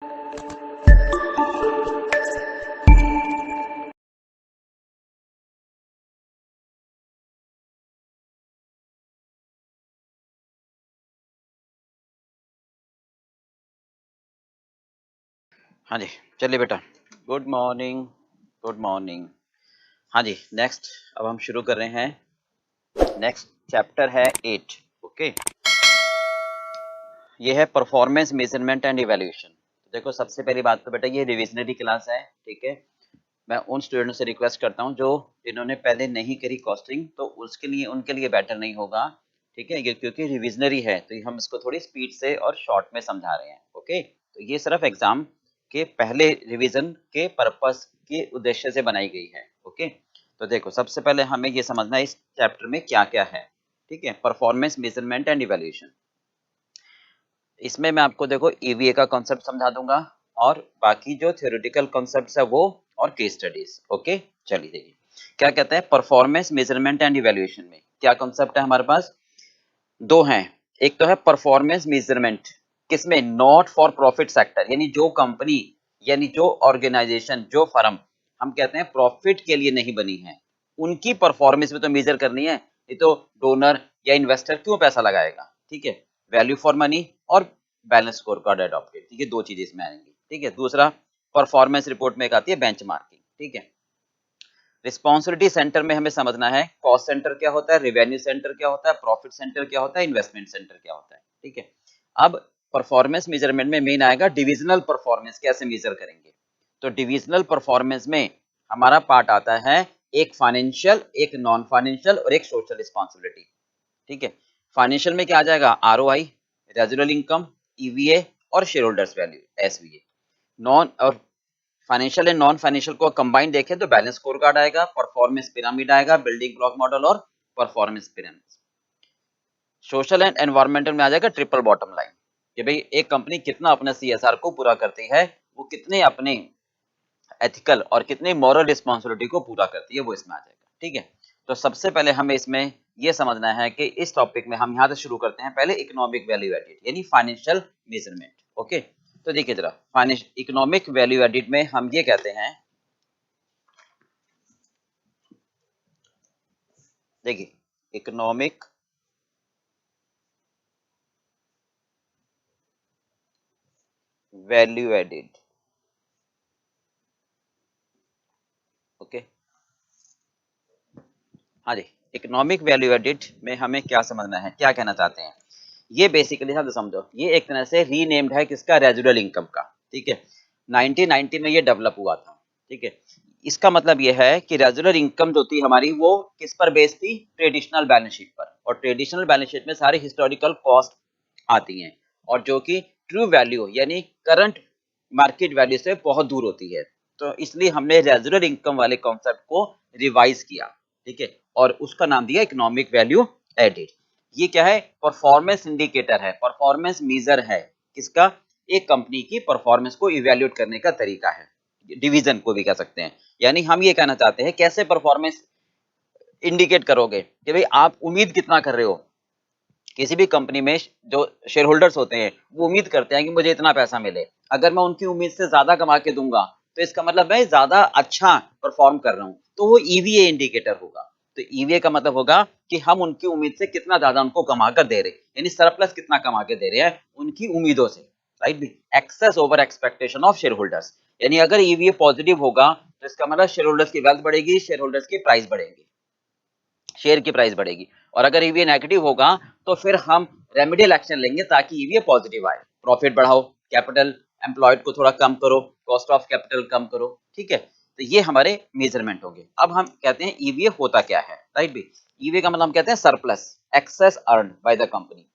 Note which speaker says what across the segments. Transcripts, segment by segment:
Speaker 1: हाँ जी, चलिए बेटा। Good morning, good morning. हाँ जी, नेक्स्ट अब हम शुरू कर रहे हैं। नेक्स्ट चैप्टर है 8। ओके, ये है परफॉर्मेंस मेजरमेंट एंड इवैल्यूएशन। देखो, सबसे पहली बात तो बेटा ये रिविजनरी क्लास है, ठीक है। मैं उन स्टूडेंट से रिक्वेस्ट करता हूँ जो जिन्होंने पहले नहीं करी कॉस्टिंग, तो उसके लिए उनके लिए बेटर नहीं होगा, ठीक है। ये क्योंकि रिविजनरी है तो हम इसको थोड़ी स्पीड से और शॉर्ट में समझा रहे हैं। ओके, तो ये सिर्फ एग्जाम के पहले रिवीजन के पर्पस के उद्देश्य से बनाई गई है। ओके, तो देखो सबसे पहले हमें ये समझना है इस चैप्टर में क्या क्या है, ठीक है। परफॉर्मेंस मेजरमेंट एंड इवैल्यूएशन, इसमें मैं आपको देखो ईवीए का कॉन्सेप्ट समझा दूंगा और बाकी जो थ्योरेटिकल कॉन्सेप्ट्स है वो और केस स्टडीज। ओके, चलिए देखिए क्या कहते हैं परफॉर्मेंस मेजरमेंट एंड इवैल्यूएशन में क्या कॉन्सेप्ट है हमारे पास। दो हैं, एक तो है परफॉर्मेंस मेजरमेंट, किसमें, नॉट फॉर प्रॉफिट सेक्टर, यानी जो कंपनी यानी जो ऑर्गेनाइजेशन जो फर्म हम कहते हैं प्रॉफिट के लिए नहीं बनी है, उनकी परफॉर्मेंस में तो मेजर करनी है। ये तो डोनर या इन्वेस्टर क्यों पैसा लगाएगा, ठीक है। वैल्यू फॉर मनी और बैलेंस स्कोर कार्ड अडॉप्टेड, ठीक है, दो चीजें इसमें आएंगी, ठीक है। दूसरा परफॉर्मेंस रिपोर्ट में एक आती है बेंचमार्किंग, ठीक है। रिस्पॉन्सिबिलिटी सेंटर में हमें समझना है कॉस्ट सेंटर क्या होता है, रेवेन्यू सेंटर क्या होता है, प्रॉफिट सेंटर क्या होता है, इन्वेस्टमेंट सेंटर क्या होता है, ठीक है। अब परफॉर्मेंस मेजरमेंट में मेन आएगा डिविजनल परफॉर्मेंस, कैसे मेजर करेंगे। तो डिविजनल परफॉर्मेंस में हमारा पार्ट आता है एक फाइनेंशियल, एक नॉन फाइनेंशियल और एक सोशल रिस्पॉन्सिबिलिटी, ठीक है। फाइनेंशियल में क्या आ जाएगा, आरओआई, रेजुलर इनकम, ईवीए और शेयर होल्डर्स वैल्यू, एसवीए। नॉन और फाइनेंशियल एंड नॉन फाइनेंशियल को कंबाइन देखें तो बैलेंस स्कोर कार्ड आएगा, परफॉर्मेंस पिरामिड आएगा, बिल्डिंग ब्लॉक मॉडल और performance pyramid. Social and environmental में आ जाएगा ट्रिपल बॉटम लाइन, कि भाई एक कंपनी कितना अपने सीएसआर को पूरा करती है, वो कितने अपने एथिकल और कितने मॉरल रिस्पॉन्सिबिलिटी को पूरा करती है, वो इसमें आ जाएगा, ठीक है। तो सबसे पहले हमें इसमें ये समझना है कि इस टॉपिक में हम यहाँ से शुरू करते हैं पहले इकोनॉमिक वैल्यू एडिड यानी फाइनेंशियल मेजरमेंट। ओके, तो देखिए जरा फाइनेंशियल इकोनॉमिक वैल्यू एडिड में हम ये कहते हैं, देखिए इकोनॉमिक वैल्यू एडिड, ओके। हाँ जी, इकोनॉमिक वैल्यू एडिड में हमें क्या समझना है, क्या कहना चाहते हैं। ये बेसिकली सब समझो, ये एक तरह से रीनेम्ड है किसका, रेजिडुअल इनकम का, ठीक है। 1990 में ये डेवलप हुआ था, ठीक है। इसका मतलब ये है कि रेजुलर इनकम जो थी हमारी वो किस पर बेस्ड थी, ट्रेडिशनल बैलेंस शीट पर, और ट्रेडिशनल बैलेंस शीट में सारी हिस्टोरिकल कॉस्ट आती हैं और जो कि ट्रू वैल्यू यानी करंट मार्केट वैल्यू से बहुत दूर होती है। तो इसलिए हमने रेजुलर इनकम वाले कॉन्सेप्ट को रिवाइज किया, ठीक है, और उसका नाम दिया इकोनॉमिक वैल्यू एडिड। ये क्या है, परफॉर्मेंस इंडिकेटर है, परफॉर्मेंस मीजर है किसका, एक कंपनी की परफॉर्मेंस को इवैल्यूएट करने का तरीका है, डिवीजन को भी कह सकते हैं। यानी हम ये कहना चाहते हैं कैसे परफॉर्मेंस इंडिकेट करोगे कि भाई आप उम्मीद कितना कर रहे हो। किसी भी कंपनी में जो शेयर होल्डर्स होते हैं वो उम्मीद करते हैं कि मुझे इतना पैसा मिले, अगर मैं उनकी उम्मीद से ज्यादा कमा के दूंगा तो इसका मतलब मैं ज्यादा अच्छा परफॉर्म कर रहा हूं, तो वो ईवीए इंडिकेटर होगा। तो ईवीए का मतलब होगा कि हम उनकी उम्मीद से कितना ज्यादा उनको कमा कर दे रहे हैं, यानी सरप्लस कितना कमा के दे रहे हैं उनकी उम्मीदों से, राइट भी, excess over expectation of share holders. यानी अगर ईवीए पॉजिटिव होगा तो इसका मतलब शेयर होल्डर्स की वेल्थ बढ़ेगी, शेयर होल्डर्स की प्राइस बढ़ेगी, शेयर की प्राइस बढ़ेगी। और अगर ईवीए नेगेटिव होगा तो फिर हम रेमेडियल एक्शन लेंगे ताकि ईवीए पॉजिटिव आए, प्रॉफिट बढ़ाओ, कैपिटल एम्प्लॉयड को थोड़ा कम करो, कॉस्ट ऑफ कैपिटल कम करो, ठीक है। तो ये हमारे मेजरमेंट होंगे। अब हम कहते हैं ईवीए होता क्या है, राइट भी। ईवीए का मतलब हम कहते हैं surplus, excess earn by the company.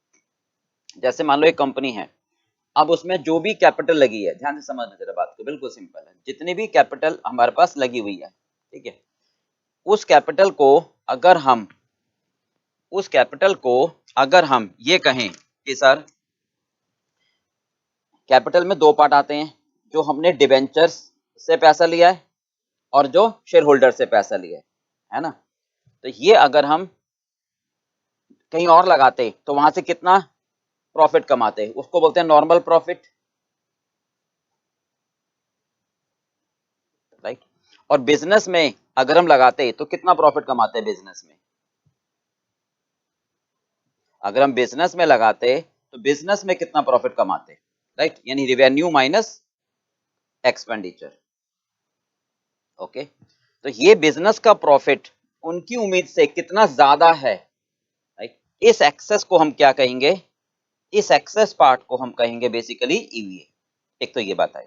Speaker 1: जैसे मान लो एक कंपनी है, अब उसमें जो भी कैपिटल लगी है, ध्यान से समझना जरा बात को, बिल्कुल सिंपल है, जितनी भी कैपिटल हमारे पास लगी हुई है, ठीक है, उस कैपिटल को अगर हम उस कैपिटल को अगर हम ये कहें कि सर कैपिटल में दो पार्ट आते हैं, जो हमने डिबेंचर्स से पैसा लिया है और जो शेयर होल्डर से पैसा लिया है ना। तो ये अगर हम कहीं और लगाते तो वहां से कितना प्रॉफिट कमाते, उसको बोलते हैं नॉर्मल प्रॉफिट, और बिजनेस में अगर हम लगाते तो कितना प्रॉफिट कमाते हैं बिजनेस में? अगर हम बिजनेस में लगाते तो बिजनेस में कितना प्रॉफिट कमाते? राइट, यानी रेवेन्यू माइनस एक्सपेंडिचर। ओके, तो ये बिजनेस का प्रॉफिट उनकी उम्मीद से कितना ज्यादा है, राइट, इस एक्सेस को हम क्या कहेंगे? इस एक्सेस पार्ट को हम कहेंगे बेसिकली ईवीए। एक तो ये बात आई,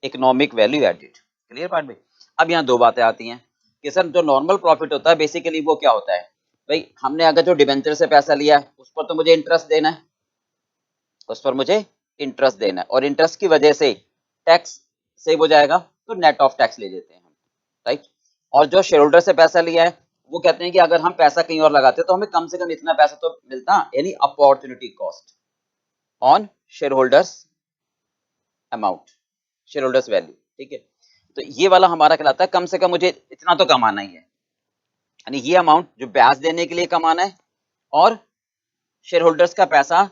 Speaker 1: economic value added. Clear part में? अब यहाँ दो बातें आती हैं कि सर जो नॉर्मल प्रॉफिट होता है बेसिकली वो क्या होता है? भाई हमने अगर जो डिबेंचर से पैसा लिया है उस पर तो मुझे इंटरेस्ट देना है, उस पर मुझे इंटरेस्ट देना है, और इंटरेस्ट की वजह से टैक्स सेव हो जाएगा, तो नेट ऑफ टैक्स ले लेते हैं हम, राइट। और जो शेयर होल्डर से पैसा लिया है वो कहते हैं कि अगर हम पैसा कहीं और लगाते तो हमें कम से कम इतना पैसा तो मिलता, यानी opportunity cost on share holders amount, share holders value. ठीक है, तो ये वाला हमारा कहलाता है कम से कम मुझे इतना तो कमाना ही है, यानी ये अमाउंट जो ब्याज देने के लिए कमाना है, और शेयर होल्डर्स का पैसा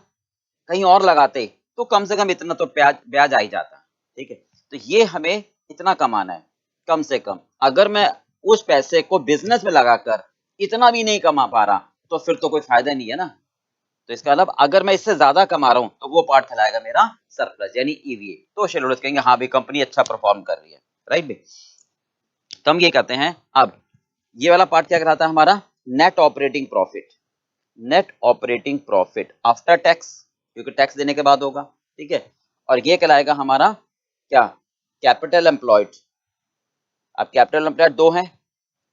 Speaker 1: कहीं और लगाते तो कम से कम इतना तो ब्याज आ ही जाता। ठीक है, तो ये हमें इतना कमाना है कम से कम। अगर मैं उस पैसे को बिजनेस में लगाकर इतना भी नहीं कमा पा रहा तो फिर तो कोई फायदा नहीं है ना। तो इसका मतलब अगर मैं इससे ज्यादा कमा रहा हूं तो वो पार्ट कहलाएगा मेरा सरप्लस यानी ईवीए। तो शेयर होल्डर्स कहेंगे हाँ भाई कंपनी अच्छा परफॉर्म कर रही है, राइट भाई। तो हम ये कहते हैं, अब ये वाला पार्ट क्या कहलाता है हमारा? Net operating profit. Net operating profit after tax, क्योंकि टैक्स देने के बाद होगा। ठीक है, और ये कहलाएगा हमारा क्या? Capital employed. अब कैपिटल एम्प्लॉयड दो हैं,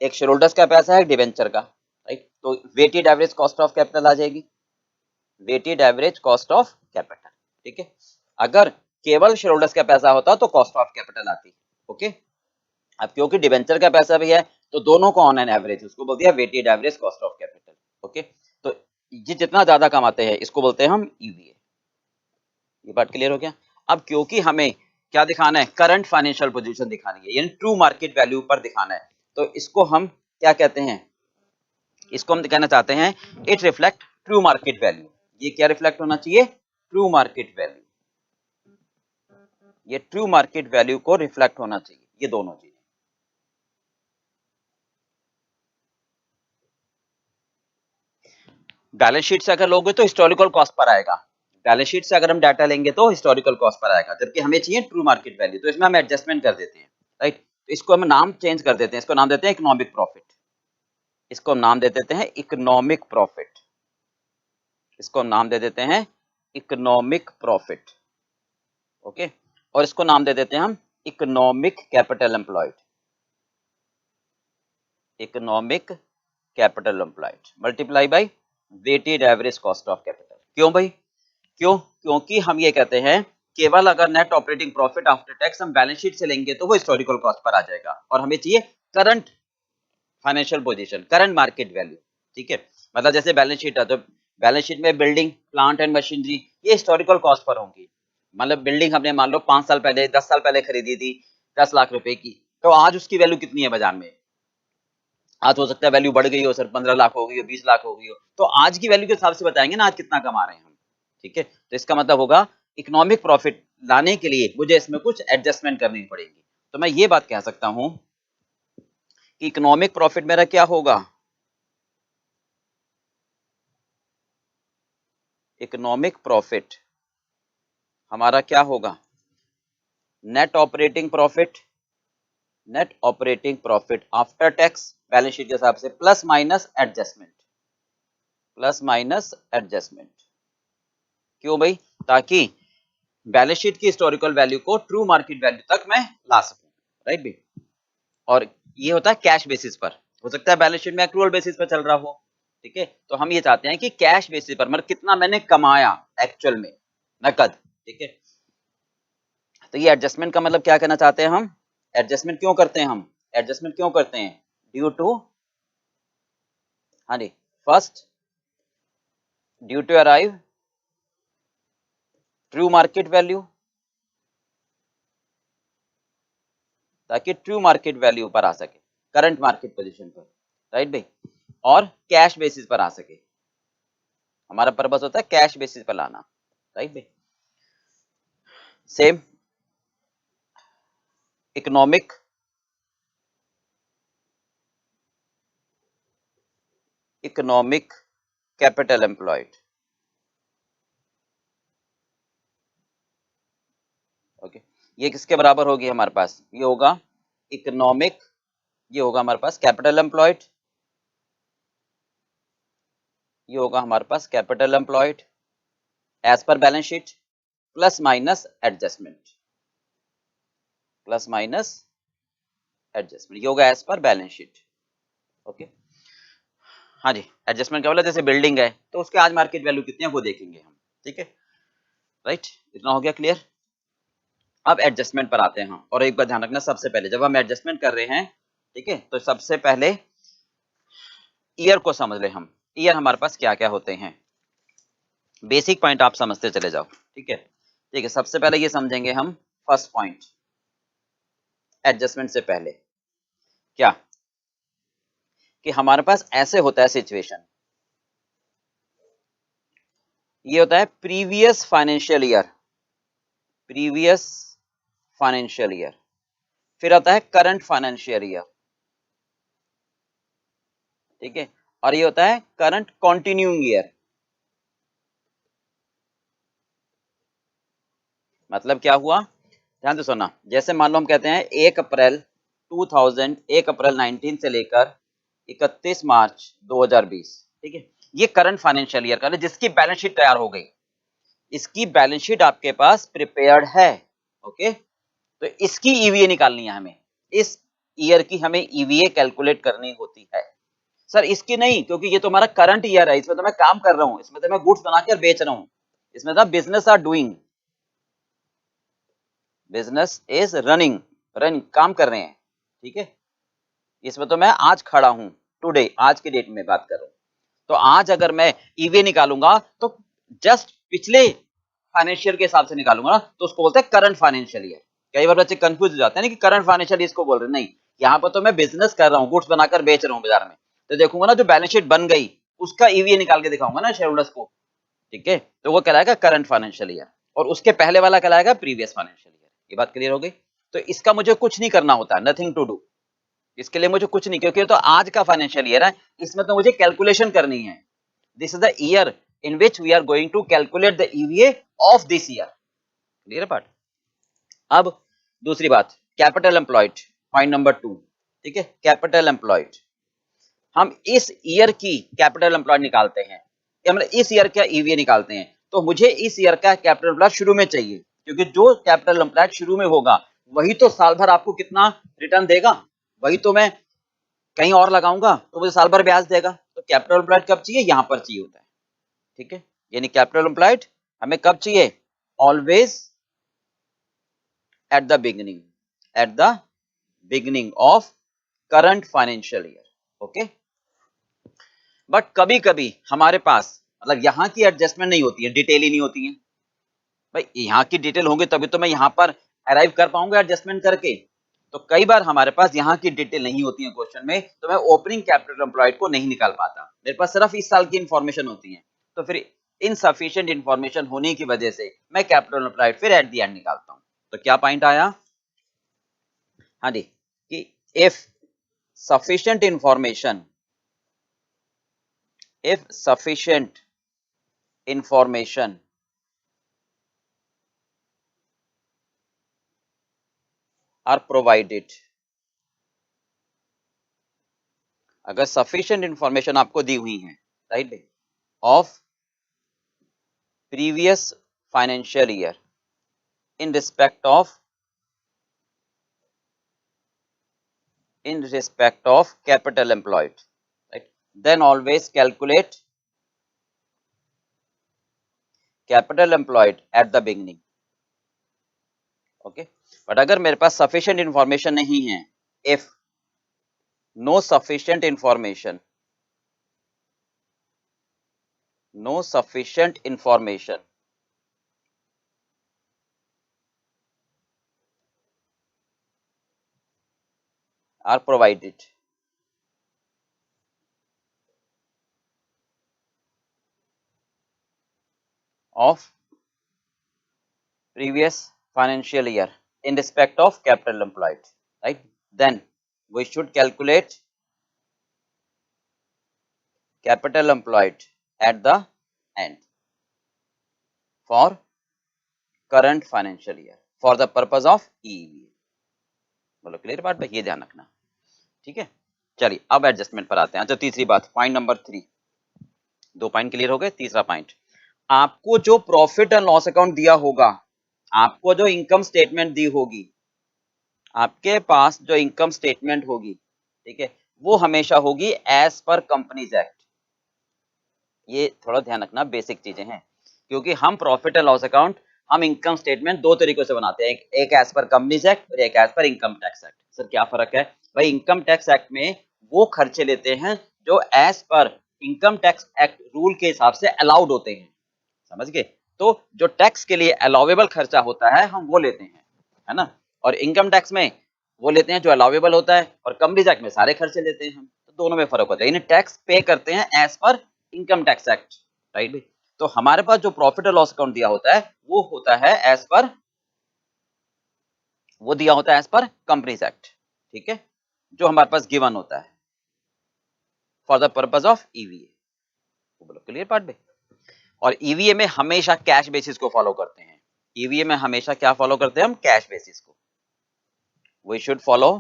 Speaker 1: एक शेयर होल्डर्स का पैसा है, एक डिवेंचर का, राइट। तो weighted average cost of capital आ जाएगी, weighted average cost of capital. ठीक है, अगर केवल शेयर होल्डर्स का पैसा होता तो कॉस्ट ऑफ कैपिटल आती। ओके, अब क्योंकि डिवेंचर का पैसा भी है तो दोनों को ऑन एन एवरेज उसको बोल दिया weighted average cost of capital. Okay, तो ये जितना ज्यादा कमाते हैं इसको बोलते हैं हम ईवीए। ये बात क्लियर हो गया? अब क्योंकि हमें क्या दिखाना है? करंट फाइनेंशियल पोजीशन दिखानी है, यानी ट्रू मार्केट वैल्यू पर दिखाना है। तो इसको हम क्या कहते हैं? इसको हम कहना चाहते हैं it reflect true market value. ये क्या रिफ्लेक्ट होना चाहिए? True market value. ये ट्रू मार्केट वैल्यू को रिफ्लेक्ट होना चाहिए, ये दोनों चीजें। बैलेंस शीट से अगर लोगे तो हिस्टोरिकल कॉस्ट पर आएगा, बैलेंस शीट से अगर हम डाटा लेंगे तो हिस्टोरिकल कॉस्ट पर आएगा, जबकि हमें चाहिए ट्रू मार्केट वैल्यू। तो इसमें हम एडजस्टमेंट कर देते हैं, राइट। तो इसको हम नाम चेंज कर देते हैं, इसको नाम देते हैं इकोनॉमिक प्रॉफिट। इसको हम नाम दे देते हैं इकोनॉमिक प्रॉफिट। इसको हम नाम दे देते हैं इकोनॉमिक प्रॉफिट। ओके, और इसको नाम दे देते हैं हम economic capital employed. Economic capital employed multiply by weighted average cost of capital. क्यों भाई? क्यों? क्योंकि हम ये कहते हैं केवल अगर net operating profit after tax हम बैलेंस शीट से लेंगे तो वो हिस्टोरिकल कॉस्ट पर आ जाएगा, और हमें चाहिए current financial position, current market value. ठीक है, मतलब जैसे बैलेंस शीट है तो बैलेंस शीट में बिल्डिंग प्लांट एंड मशीनरी ये हिस्टोरिकल कॉस्ट पर होंगी। मतलब बिल्डिंग हमने मान लो 5 साल पहले 10 साल पहले खरीदी थी 10 लाख रुपए की, तो आज उसकी वैल्यू कितनी है बाजार में? आज हो सकता है वैल्यू बढ़ गई हो सर, 15 लाख हो गई हो, 20 लाख हो गई हो, तो आज की वैल्यू के हिसाब से बताएंगे ना आज कितना कमा रहे हैं हम। ठीक है, तो इसका मतलब होगा इकोनॉमिक प्रॉफिट लाने के लिए मुझे इसमें कुछ एडजस्टमेंट करनी पड़ेगी। तो मैं ये बात कह सकता हूं कि इकोनॉमिक प्रॉफिट मेरा क्या होगा? इकोनॉमिक प्रॉफिट हमारा क्या होगा? Net operating profit, net operating profit after tax balance sheet के हिसाब से plus minus adjustment, plus minus adjustment. क्यों भाई? ताकि बैलेंस शीट की हिस्टोरिकल वैल्यू को ट्रू मार्केट वैल्यू तक मैं ला सकूं, राइट भाई। और ये होता है कैश बेसिस पर, हो सकता है बैलेंस शीट में एक्रूअल बेसिस पर चल रहा हो। ठीक है, तो हम ये चाहते हैं कि कैश बेसिस पर मतलब कितना मैंने कमाया एक्चुअल में, नकद। ठीक है, तो ये एडजस्टमेंट का मतलब क्या कहना चाहते हैं हम? एडजस्टमेंट क्यों करते हैं हम? एडजस्टमेंट क्यों करते हैं? ड्यू टू, हाँ जी, first due to arrive true market value, ताकि ट्रू मार्केट वैल्यू पर आ सके, करंट मार्केट पोजीशन पर, राइट भाई, और कैश बेसिस पर आ सके। हमारा पर्पस होता है कैश बेसिस पर लाना, राइट भाई। Same economic economic capital employed. Okay, ये किसके बराबर होगी हमारे पास? ये होगा इकोनॉमिक, ये होगा हमारे पास कैपिटल एम्प्लॉयड, ये होगा हमारे पास capital employed as per balance sheet plus minus adjustment, plus minus adjustment, ये होगा as per balance sheet. Okay, हाँ जी, एडजस्टमेंट क्या बोला? जैसे बिल्डिंग है तो उसके आज मार्केट वैल्यू कितनी है वो देखेंगे हम, ठीक है, राइट, इतना हो गया क्लियर। अब एडजस्टमेंट पर आते हैं हम, और एक बार ध्यान रखना, सबसे पहले जब हम एडजस्टमेंट कर रहे हैं, ठीक है, तो सबसे पहले ईयर को समझ ले हम, ईयर हमारे पास क्या क्या होते हैं, बेसिक पॉइंट आप समझते चले जाओ, ठीक है, ठीक है। सबसे पहले ये समझेंगे हम फर्स्ट पॉइंट एडजस्टमेंट से पहले, क्या कि हमारे पास ऐसे होता है सिचुएशन, ये होता है previous financial year, previous financial year, फिर आता है करंट फाइनेंशियल ईयर, ठीक है, और ये होता है करंट कंटिन्यूइंग ईयर। मतलब क्या हुआ, ध्यान से सुनना, जैसे मान लो हम कहते हैं 1 अप्रैल 2000, 1 अप्रैल 19 से लेकर 31 मार्च 2020, ठीक है, ये करंट फाइनेंशियल ईयर का, जिसकी बैलेंस शीट तैयार हो गई, इसकी बैलेंस शीट आपके पास प्रिपेयर्ड है, ओके, तो इसकी ईवीए निकालनी है हमें, इस ईयर की हमें ईवीए कैलकुलेट करनी होती है। सर इसकी नहीं, क्योंकि ये तो हमारा करंट ईयर है, इसमें तो मैं काम कर रहा हूं, इसमें तो मैं गुड्स बनाकर बेच रहा हूं, इसमें तो business are doing, business is running, run काम कर रहे हैं, ठीक है, इसमें तो मैं आज खड़ा हूं, टुडे, आज की डेट में बात कर रहा हूं, तो आज अगर मैं ईवीए निकालूंगा तो जस्ट पिछले फाइनेंशियल के हिसाब से निकालूंगा ना, तो उसको बोलते हैं करंट फाइनेंशियल ईयर। कई बार बच्चे कंफ्यूज हो जाते हैं ना कि करंट फाइनेंशियल इसको बोल रहे, नहीं, यहाँ पर तो मैं बिजनेस कर रहा हूँ, गुड्स बनाकर बेच रहा हूँ बाजार में, तो देखूंगा ना जो बैलेंस शीट बन गई उसका ईवीए निकाल के दिखाऊंगा ना शेयर होल्डर्स को, ठीक है, तो वो कहलाएगा करंट फाइनेंशियल ईयर, और उसके पहले वाला कहलाएगा प्रीवियस फाइनेंशियल ईयर। ये बात क्लियर हो गई? तो इसका मुझे कुछ नहीं करना होता, नथिंग टू डू, इसके लिए मुझे कुछ नहीं, क्योंकि तो आज का फाइनेंशियल ईयर है, इसमें तो मुझे कैलकुलेशन करनी है, this is the year in which we are going to calculate the EVA of this year. Clear part? अब दूसरी बात, कैपिटल एम्प्लॉयड, पॉइंट नंबर 2, ठीक है, कैपिटल एम्प्लॉयड, हम इस ईयर की कैपिटल एम्प्लॉयड निकालते हैं, मतलब इस ईयर का ईवीए निकालते हैं, तो मुझे इस ईयर का कैपिटल एम्प्लॉयड शुरू में चाहिए, क्योंकि जो कैपिटल एम्प्लॉयड शुरू में होगा वही तो साल भर आपको कितना रिटर्न देगा, वही तो मैं कहीं और लगाऊंगा तो मुझे साल भर ब्याज देगा, तो कैपिटल एम्प्लॉयड कब चाहिए? यहां पर चाहिए होता है, ठीक है, यानी कैपिटल एम्प्लॉयड हमें कब चाहिए? Always at the beginning, eight the beginning of current financial year, okay. But कभी कभी हमारे पास मतलब यहाँ की एडजस्टमेंट नहीं होती है, डिटेल ही नहीं होती है, भाई यहाँ की डिटेल होंगे तभी तो मैं यहाँ पर अराइव कर पाऊंगा एडजस्टमेंट करके, तो कई बार हमारे पास यहाँ की डिटेल नहीं होती है क्वेश्चन में, तो मैं ओपनिंग कैपिटल एम्प्लॉयड को नहीं निकाल पाता, मेरे पास सिर्फ इस साल की इंफॉर्मेशन होती है, तो फिर इनसफिशिएंट इंफॉर्मेशन होने की वजह से मैं कैपिटल एम्प्लॉयड फिर एट द एंड निकालता हूँ। तो क्या पॉइंट आया? हाँ जी, कि if sufficient information, if sufficient information are provided, अगर sufficient information आपको दी हुई है, right, of previous financial year in respect of capital employed, right, then always calculate capital employed at the beginning, okay, but अगर मेरे पास sufficient information नहीं है, if no sufficient information, no sufficient information are provided, of previous financial year in respect of capital employed, right, then we should calculate capital employed at the and for current financial year for the purpose of EVA. बोलो clear बात भाई, ये ध्यान रखना, ठीक है। चलिए अब एडजस्टमेंट पर आते हैं। अच्छा तीसरी बात, पॉइंट नंबर 3, 2 पॉइंट क्लियर हो गए। तीसरा पॉइंट, आपको जो प्रॉफिट एंड लॉस अकाउंट दिया होगा, आपको जो इनकम स्टेटमेंट दी होगी, आपके पास जो इनकम स्टेटमेंट होगी, ठीक है, वो हमेशा होगी एज पर कंपनीज एक्ट। ये थोड़ा ध्यान रखना, बेसिक चीजें हैं, क्योंकि हम प्रॉफिट एंड लॉस अकाउंट, हम इनकम स्टेटमेंट दो तरीकों से बनाते हैं, एक एज पर कंपनीज एक्ट और एक as per income tax act. Sir क्या फर्क है भाई? इनकम टैक्स एक्ट में वो खर्चे लेते हैं जो as per income tax act rule के हिसाब से अलाउड होते हैं, समझ गए? तो जो टैक्स के लिए अलाउेबल खर्चा होता है हम वो लेते हैं, है ना, और इनकम टैक्स में वो लेते हैं जो अलाउेबल होता है, और कंपनीज एक्ट में सारे खर्चे लेते हैं हम, तो दोनों में फर्क होता है, यानी टैक्स पे करते हैं as per income tax act, right भाई? तो हमारे पास जो प्रॉफिट और लॉस अकाउंट दिया होता है वो होता है एज पर, वो दिया होता है एज पर कंपनीज एक्ट, ठीक है, जो हमारे पास गिवन होता है for the purpose of EVA. बोलो क्लियर पार्ट भाई? और ईवीए में हमेशा कैश बेसिस को फॉलो करते हैं। ईवीए में हमेशा क्या फॉलो करते हैं हम? कैश बेसिस को। We should follow,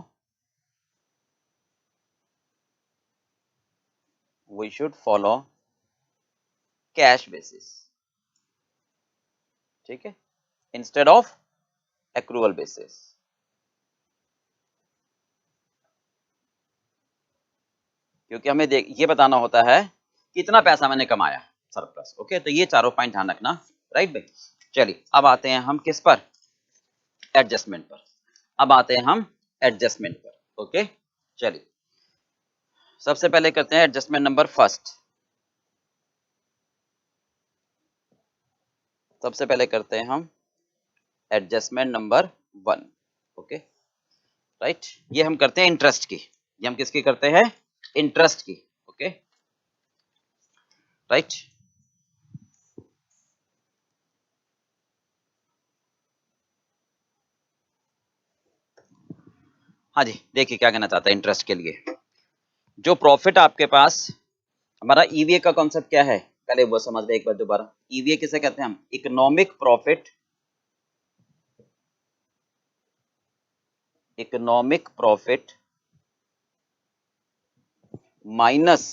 Speaker 1: we should follow cash basis, ठीक है, इंस्टेड ऑफ एक्रूवल बेसिस। क्योंकि हमें देख ये बताना होता है कितना पैसा मैंने कमाया, सरप्लस। ओके, तो ये चारों पॉइंट ध्यान रखना, राइट भाई? चलिए अब आते हैं हम किस पर? एडजस्टमेंट पर। अब आते हैं हम एडजस्टमेंट पर। ओके, चलिए सबसे पहले करते हैं एडजस्टमेंट नंबर फर्स्ट। सबसे पहले करते हैं हम एडजस्टमेंट नंबर 1। ओके, राइट, ये हम करते हैं इंटरेस्ट की। ये हम किसकी करते हैं? इंटरेस्ट की। Okay, right. हाँ जी, देखिए क्या कहना चाहता है इंटरेस्ट के लिए। जो प्रॉफिट आपके पास, हमारा ईवीए का कॉन्सेप्ट क्या है पहले वो समझ ले एक बार दोबारा। ईवीए किसे कहते हैं हम? Economic profit, economic profit minus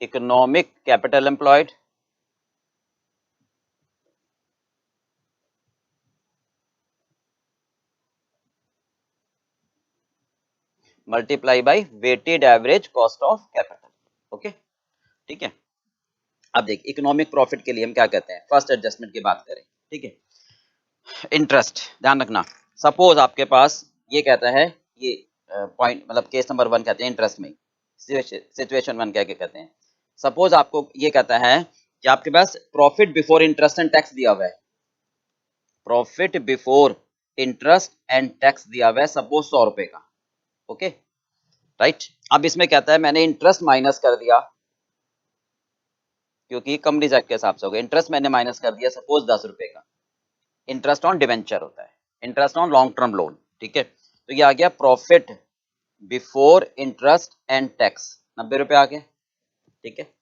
Speaker 1: economic capital employed multiply by weighted average cost of capital. Okay, ठीक है। अब देखिए इकोनॉमिक प्रॉफिट के लिए हम क्या कहते हैं, फर्स्ट एडजस्टमेंट की बात करें, ठीक है। इंटरेस्ट ध्यान रखना, सपोज आपके पास ये कहता है, ये पॉइंट मतलब केस नंबर 1 कहते हैं इंटरेस्ट में, सिचुएशन 1 क्या कहते हैं। सपोज आपको ये कहता है कि आपके पास profit before interest and tax दिया हुआ है, profit before interest and tax दिया हुआ है सपोज 100 रुपए का। Okay, right. अब इसमें कहता है मैंने इंटरेस्ट माइनस कर दिया, क्योंकि कंपनीज एक्ट के हिसाब से हो गया, इंटरेस्ट मैंने माइनस कर दिया सपोज 10 रुपए का। इंटरेस्ट ऑन डिवेंचर होता है, interest on long term loan, ठीक है। तो ये आ गया profit before interest and tax, 90 रुपए आ गए, ठीक है।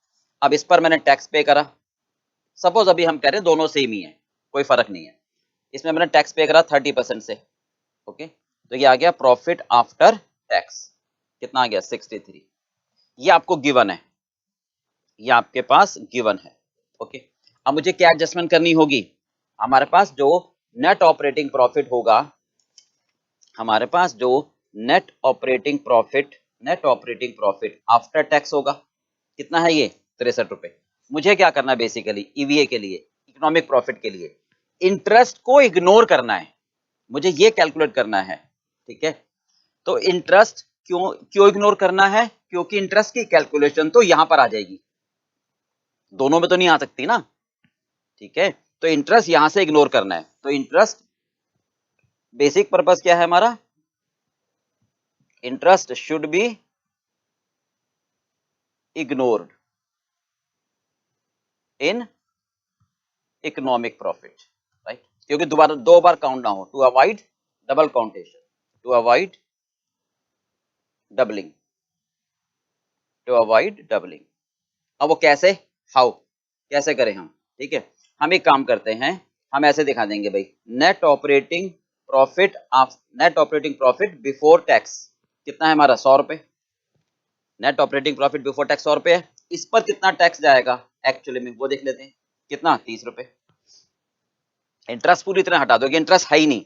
Speaker 1: अब इस पर मैंने टैक्स पे करा, सपोज अभी हम कह रहे हैं दोनों सेम ही है, कोई फर्क नहीं है, इसमें मैंने टैक्स पे करा 30% से। ओके, तो ये आ गया प्रॉफिट आफ्टर टैक्स, कितना आ गया 63। ये आपको गिवन है, ये आपके पास गिवन है। ओके, अब मुझे क्या एडजस्टमेंट करनी होगी? हमारे पास जो नेट ऑपरेटिंग प्रॉफिट होगा, हमारे पास जो net operating profit after tax होगा, कितना है ये? 63 रुपए। मुझे क्या करना है बेसिकली ईवीए के लिए, इकोनॉमिक प्रॉफिट के लिए, इंटरेस्ट को इग्नोर करना है, मुझे ये कैलकुलेट करना है, ठीक है। तो इंटरेस्ट क्यों क्यों इग्नोर करना है? क्योंकि इंटरेस्ट की कैलकुलेशन तो यहां पर आ जाएगी, दोनों में तो नहीं आ सकती ना, ठीक है। तो इंटरेस्ट यहां से इग्नोर करना है। तो इंटरेस्ट बेसिक पर्पस क्या है हमारा? Interest should be ignored in economic profit, right, क्योंकि दोबारा 2 बार काउंट ना हो, to avoid double countation, to avoid doubling, to avoid doubling. अब वो कैसे, हाउ, कैसे करें हम, ठीक है। हम एक काम करते हैं, हम ऐसे दिखा देंगे भाई, net operating profit before tax कितना है हमारा, 100 रुपए। Net operating profit before tax 100 रुपए है, इस पर कितना टैक्स जाएगा एक्चुअली में वो देख लेते हैं, कितना, 30 रुपए। इंटरेस्ट पूरी तरह हटा दोगे, इंटरेस्ट है ही नहीं,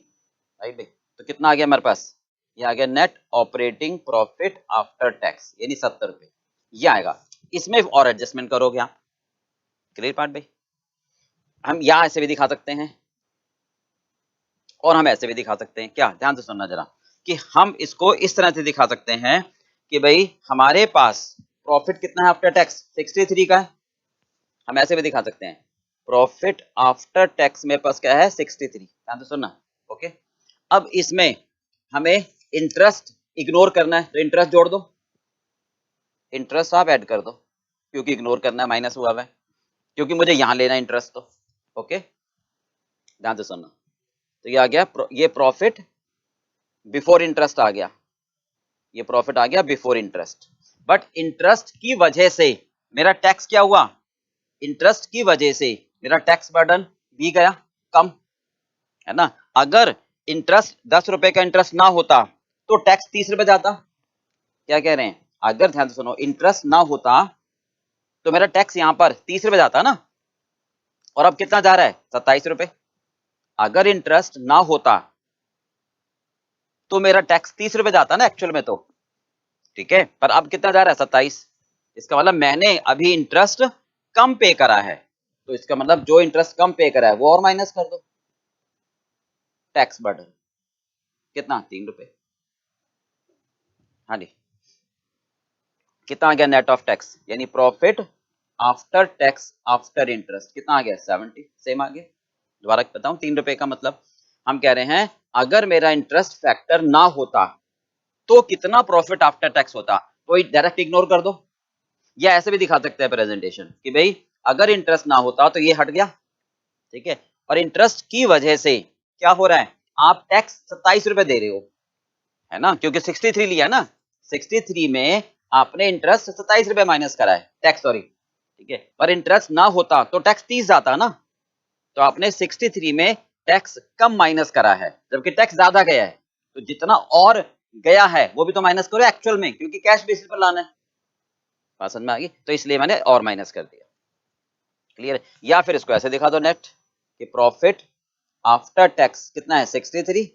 Speaker 1: राइट भाई। तो कितना आ गया हमारे पास, ये आ गया net operating profit after tax, यानी 70 रुपए, ये आएगा। इसमें और एडजस्टमेंट करोगे आप, क्लियर पार्ट भाई। हम यहां ऐसे भी दिखा सकते हैं और हम ऐसे भी दिखा सकते हैं, क्या, ध्यान से सुनना जरा, कि हम इसको इस तरह से दिखा सकते हैं कि भाई हमारे पास प्रॉफिट कितना है आफ्टर टैक्स, 63 का है। हम ऐसे भी दिखा सकते हैं, प्रॉफिट आफ्टर टैक्स मेरे पास क्या है, 63, ध्यान से सुनना, ओके। अब इसमें हमें इंटरेस्ट इग्नोर करना है, तो इंटरेस्ट जोड़ दो, इंटरेस्ट आप ऐड कर दो, क्योंकि इग्नोर करना है, माइनस हुआ है, क्योंकि मुझे यहां लेना है इंटरेस्ट, तो ओके, ध्यान से सुनना। तो ये आ गया, ये प्रॉफिट बिफोर इंटरेस्ट आ गया, ये प्रॉफिट आ गया बिफोर इंटरेस्ट। बट इंटरेस्ट की वजह से मेरा टैक्स क्या हुआ, इंटरेस्ट की वजह से मेरा टैक्स बर्डन भी गया कम, है ना। अगर इंटरेस्ट 10 रुपए का इंटरेस्ट ना होता तो टैक्स 30 रुपए जाता, क्या कह रहे हैं, अगर ध्यान से सुनो, इंटरेस्ट ना होता तो मेरा टैक्स यहां पर 30 रुपए जाता ना, और अब कितना जा रहा है, 27 रुपए। अगर इंटरेस्ट ना होता तो मेरा टैक्स 30 रुपए जाता ना एक्चुअल में, तो ठीक है, पर अब कितना जा रहा है, 27। इसका मतलब मैंने अभी इंटरेस्ट कम पे करा है, तो इसका मतलब जो इंटरेस्ट कम पे करा है वो और माइनस कर दो, टैक्स बर्डन कितना, 3 रुपए। हाँ जी, कितना आ गया नेट ऑफ टैक्स, यानी profit after tax after interest कितना आ गया, 70, सेम आ गया। दोबारा बताऊं, 3 रुपए का मतलब हम कह रहे हैं अगर मेरा इंटरेस्ट फैक्टर ना होता तो कितना प्रॉफिट आफ्टर टैक्स होता, तो डायरेक्ट इग्नोर कर दो, या ऐसे भी दिखा सकते हैं प्रेजेंटेशन कि भाई अगर इंटरेस्ट ना होता तो ये हट गया, ठीक है, और इंटरेस्ट की वजह से क्या हो रहा है, आप टैक्स 27 रुपए दे रहे हो, है ना, क्योंकि 63 लिया ना, 63 में आपने इंटरेस्ट 27 रुपए माइनस करा है, टैक्स सॉरी, ठीक है, पर इंटरेस्ट ना होता तो टैक्स 30 जाता ना, तो आपने 63 में टैक्स कम माइनस करा है, जबकि टैक्स ज्यादा गया है, तो जितना और गया है वो भी तो माइनस करो एक्चुअल में, क्योंकि कैश बेसिस पर लाना है, बात समझ में आ गई, तो इसलिए मैंने और माइनस कर दिया, क्लियर। या फिर इसको ऐसे दिखा दो नेट, कि प्रॉफिट आफ्टर टैक्स कितना है, 63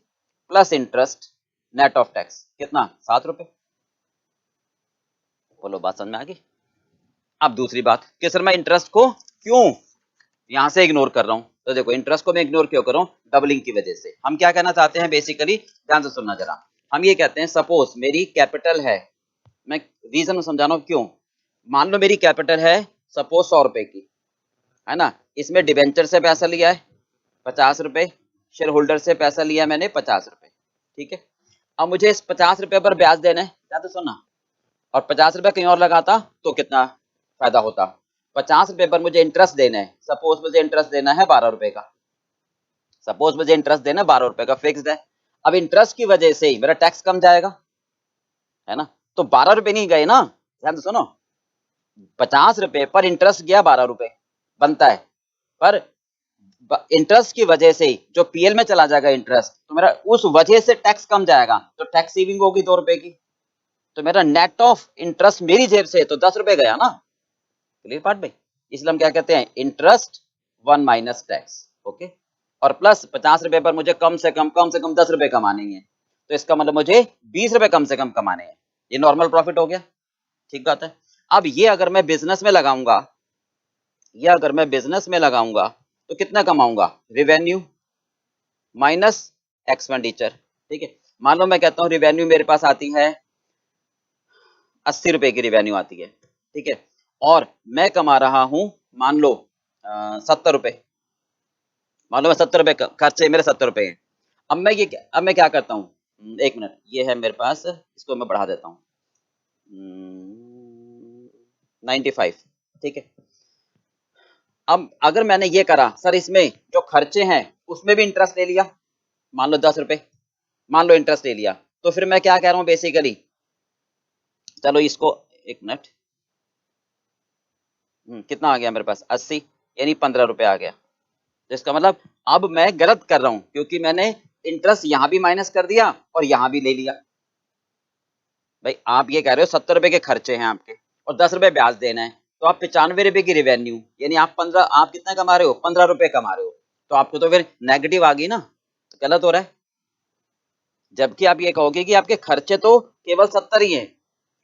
Speaker 1: plus interest net of tax कितना, 7 रुपए। बोलो बात समझ में आ गई। अब दूसरी बात कि सर मैं इंटरेस्ट को क्यों यहां से इग्नोर कर रहा हूं, तो देखो इंटरेस्ट को मैं इग्नोर क्यों कर रहा हूं, डबलिंग की वजह से। हम क्या कहना चाहते हैं बेसिकली, ध्यान से सुनना जरा, हम ये कहते हैं सपोज मेरी कैपिटल है, मैं रीजन में समझा रहा हूं क्यों, मान लो मेरी कैपिटल है सपोज 100 रुपए की, है ना, इसमें डिबेंचर से पैसा लिया है 50 रुपए, शेयर होल्डर से पैसा लिया मैंने 50 रुपए, ठीक है। अब मुझे इस 50 रुपए पर ब्याज देना है, ध्यान से सुनना, और 50 रुपए कहीं और लगाता तो कितना फायदा होता, 50 रुपए पर मुझे इंटरेस्ट देना है, सपोज मुझे इंटरेस्ट देना है 12 रुपए का, सपोज मुझे इंटरेस्ट देना है 12 रुपए का फिक्स्ड है। अब इंटरेस्ट की वजह से मेरा टैक्स कम जाएगा, है ना, तो 12 रुपए नहीं गए ना, ध्यान से सुनो, 50 रुपए पर इंटरेस्ट गया 12 रुपए बनता है, पर इंटरेस्ट की वजह से जो पीएल में चला जाएगा इंटरेस्ट, तो मेरा उस वजह से टैक्स कम जाएगा, तो टैक्स सेविंग होगी 2 रुपए की, तो मेरा नेट ऑफ इंटरेस्ट मेरी जेब से तो 10 रुपए गया ना, क्लियर पार्ट भाई। इसलिए हम क्या कहते हैं, इंटरेस्ट 1 माइनस टैक्स, ओके, और प्लस 50 रुपए पर मुझे कम से कम 10 रुपए कमाने हैं, तो इसका मतलब मुझे 20 रुपए कम से कम कमाने हैं, ये नॉर्मल प्रॉफिट हो गया, ठीक बात है। अब ये अगर मैं बिजनेस में लगाऊंगा, या अगर मैं बिजनेस में लगाऊंगा तो कितना कमाऊंगा, रेवेन्यू माइनस एक्सपेंडिचर, ठीक है। मान लो मैं कहता हूं रेवेन्यू मेरे पास आती है 80 रुपए की रेवेन्यू आती है, ठीक है, और मैं कमा रहा हूं मान लो 70 रुपए, मान लो मैं 70 रुपए खर्चे मेरे 70 रुपए हैं। अब मैं क्या करता हूँ, एक मिनट, ये है मेरे पास, इसको मैं बढ़ा देता हूँ 95, ठीक है। अब अगर मैंने ये करा सर, इसमें जो खर्चे हैं उसमें भी इंटरेस्ट ले लिया, मान लो 10 रुपए, मान लो इंटरेस्ट ले लिया, तो फिर मैं क्या कह रहा हूँ बेसिकली, चलो इसको एक मिनट, कितना आ गया मेरे पास 80, यानी 15 रुपए आ गया। तो इसका मतलब अब मैं गलत कर रहा हूं, क्योंकि मैंने इंटरेस्ट यहां भी माइनस कर दिया और यहां भी ले लिया। भाई आप ये कह रहे हो 70 रुपए के खर्चे हैं आपके और 10 रुपए ब्याज देना है, तो आप 95 रुपए की रिवेन्यू, यानी आप 15, आप कितना कमा रहे हो, 15 रुपए कमा रहे हो, तो आपको तो फिर नेगेटिव आ गई ना, तो गलत हो रहा है। जबकि आप ये कहोगे कि आपके खर्चे तो केवल 70 ही हैं,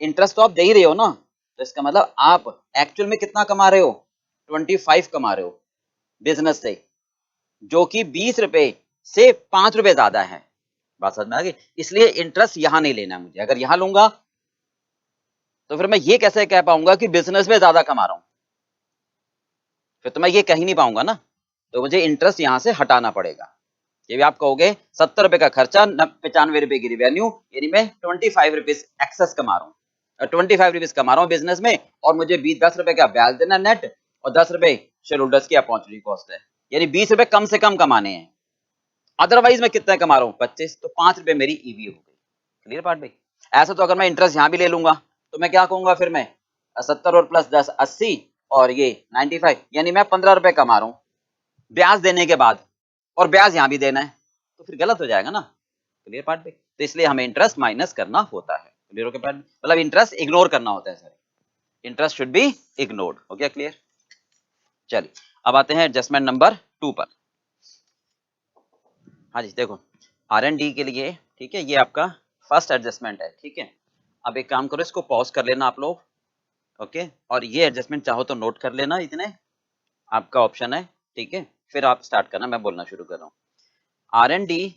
Speaker 1: इंटरेस्ट तो आप दे ही रहे हो ना, तो इसका मतलब आप एक्चुअल में कितना कमा रहे हो, 25 कमा रहे हो बिजनेस से, जो कि 20 रुपए से 5 रुपए ज्यादा है। बात समझ में आ गई? इसलिए इंटरेस्ट यहां नहीं लेना मुझे। अगर यहां लूंगा तो फिर मैं ये कैसे कह पाऊंगा कि बिजनेस में ज्यादा कमा रहा हूं, फिर तो मैं ये कह ही नहीं पाऊंगा ना। तो मुझे इंटरेस्ट यहां से हटाना पड़ेगा। ये भी आप कहोगे 70 रुपए का खर्चा, 95 रुपए की रिवेन्यू, यानी मैं 25 रुपीज एक्सेस कमा रहा हूँ, 25 रुपीज कमा रहा हूँ बिजनेस में, और मुझे 10 रुपए का ब्याज देना नेट, और 10 रुपए शेयर होल्डर्स की अपॉर्चुनिटी कॉस्ट है, यानी 20 रुपए कम से कम कमाने हैं। अदरवाइज मैं कितना कमा रहा हूँ 25, तो 5 रुपए मेरी ईवी हो गई। क्लियर बात भाई? ऐसा तो अगर मैं इंटरेस्ट यहां भी ले लूंगा तो मैं क्या कहूंगा, फिर मैं 70 और प्लस 10 80, और ये 95, यानी मैं 15 रुपए कमा रहा हूँ ब्याज देने के बाद, और ब्याज यहां भी देना है, तो फिर गलत हो जाएगा ना। क्लियर पार्ट पे? तो इसलिए हमें इंटरेस्ट माइनस करना होता है। क्लियर हो गया पार्ट? मतलब इंटरेस्ट इग्नोर करना होता है sir, interest should be ignored. हो गया क्लियर? चलिए अब आते हैं एडजस्टमेंट नंबर 2 पर। हाँ जी देखो, R&D के लिए, ठीक है, ये आपका फर्स्ट एडजस्टमेंट है, ठीक है। अब एक काम करो, इसको पॉज कर लेना आप लोग, ओके, और ये एडजस्टमेंट चाहो तो नोट कर लेना, इतने आपका ऑप्शन है, ठीक है। फिर आप स्टार्ट करना, मैं बोलना शुरू कर रहा हूँ। R&D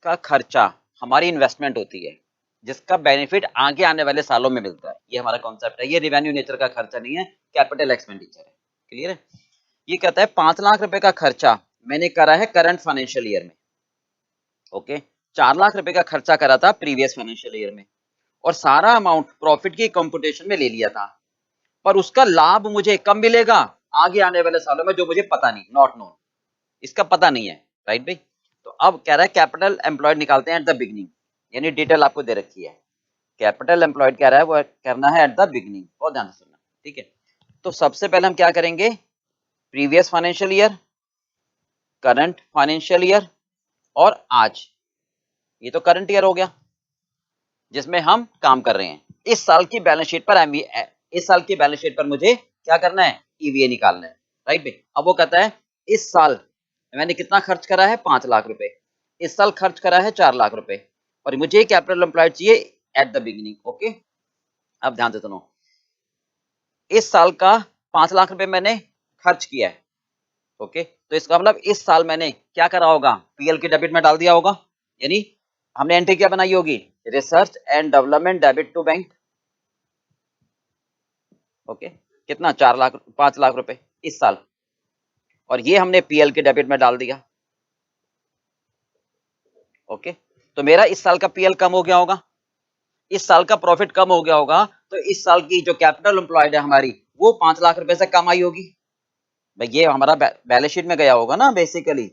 Speaker 1: का खर्चा हमारी इन्वेस्टमेंट होती है, जिसका बेनिफिट आगे आने वाले सालों में मिलता है। ये हमारा कॉन्सेप्ट है, ये रिवेन्यू नेचर का खर्चा नहीं है, कैपिटल एक्सपेंडिचर है। क्लियर है? ये कहता है 5 लाख रुपए का खर्चा मैंने करा है करंट फाइनेंशियल ईयर में, ओके। 4 लाख रुपए का खर्चा करा था प्रीवियस फाइनेंशियल ईयर में, और सारा अमाउंट प्रॉफिट की कंप्यूटेशन में ले लिया था, पर उसका लाभ मुझे कब मिलेगा, आगे आने वाले सालों में, जो मुझे पता नहीं, नॉट नोन, इसका पता नहीं है। राइट भाई? तो अब कह रहा है कैपिटल एम्प्लॉयड निकालते हैं एट द बिगनिंग, यानी डिटेल आपको दे रखी है। कैपिटल एम्प्लॉयड कह रहा है वो करना है एट द बिगनिंग, बहुत ध्यान से सुनना, ठीक है। तो सबसे पहले हम क्या करेंगे, previous financial year, current financial year, और आज, ये तो करंट ईयर हो गया जिसमें हम काम कर रहे हैं। इस साल की बैलेंस शीट पर इस साल की बैलेंस शीट पर मुझे क्या करना है, ईवीए निकालना है। राइट भाई? अब वो कहता है इस साल मैंने कितना खर्च करा है, 5 लाख रुपए, इस साल खर्च करा है 4 लाख रुपए, और मुझे कैपिटल एम्प्लॉयड चाहिए एट द बिगिनिंग, ओके। अब ध्यान से सुनो, इस साल का 5 लाख रुपए मैंने खर्च किया है, ओके, तो इसका मतलब इस साल मैंने क्या करा होगा, पीएल की डेबिट में डाल दिया होगा, यानी हमने एंट्री क्या बनाई होगी, research and development debit to bank, okay, कितना, 4 लाख 5 लाख रुपए इस साल, और ये हमने पीएल के डेबिट में डाल दिया, ओके। तो मेरा इस साल का पीएल कम हो गया होगा, इस साल का प्रॉफिट कम हो गया होगा, तो इस साल की जो कैपिटल एम्प्लॉयड है हमारी, वो 5 लाख रुपए से कम आई होगी। भाई ये हमारा बैलेंस शीट में गया होगा ना बेसिकली,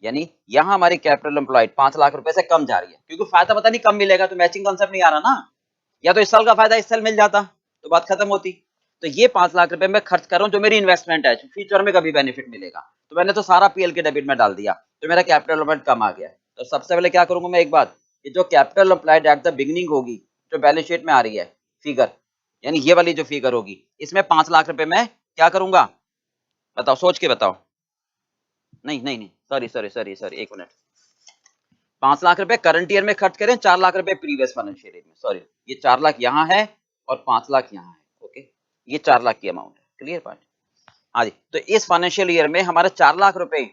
Speaker 1: यानी यहाँ हमारी कैपिटल एम्प्लॉयड 5 लाख रुपए से कम जा रही है, क्योंकि फायदा पता नहीं कम मिलेगा, तो मैचिंग कॉन्सेप्ट नहीं आ रहा ना, या तो इस साल का फायदा इस साल मिल जाता तो बात खत्म होती। तो ये 5 लाख रुपए मैं खर्च कर रहा हूँ, जो मेरी इन्वेस्टमेंट है, फ्यूचर में कभी बेनिफिट मिलेगा, तो मैंने तो सारा पीएल के डेबिट में डाल दिया, तो मेरा कैपिटल एम्प्लॉयड कम आ गया। तो सबसे पहले क्या करूंगा मैं, एक बात, ये जो capital employed at the beginning होगी, जो बैलेंस शीट में आ रही है फिगर, यानी ये वाली जो फिगर होगी, इसमें 5 लाख रुपए मैं क्या करूंगा, बताओ, सोच के बताओ। नहीं नहीं नहीं, सॉरी सॉरी सॉरी सॉरी, एक मिनट। 5 लाख रुपए करंट ईयर में खर्च करें, 4 लाख रुपए प्रीवियस फाइनेंशियल ईयर में, सॉरी, ये 4 लाख यहाँ है और 5 लाख यहाँ है, ओके, ये 4 लाख की अमाउंट है। Clear part? हाँ जी। तो इस फाइनेंशियल ईयर में हमारा 4 लाख रुपए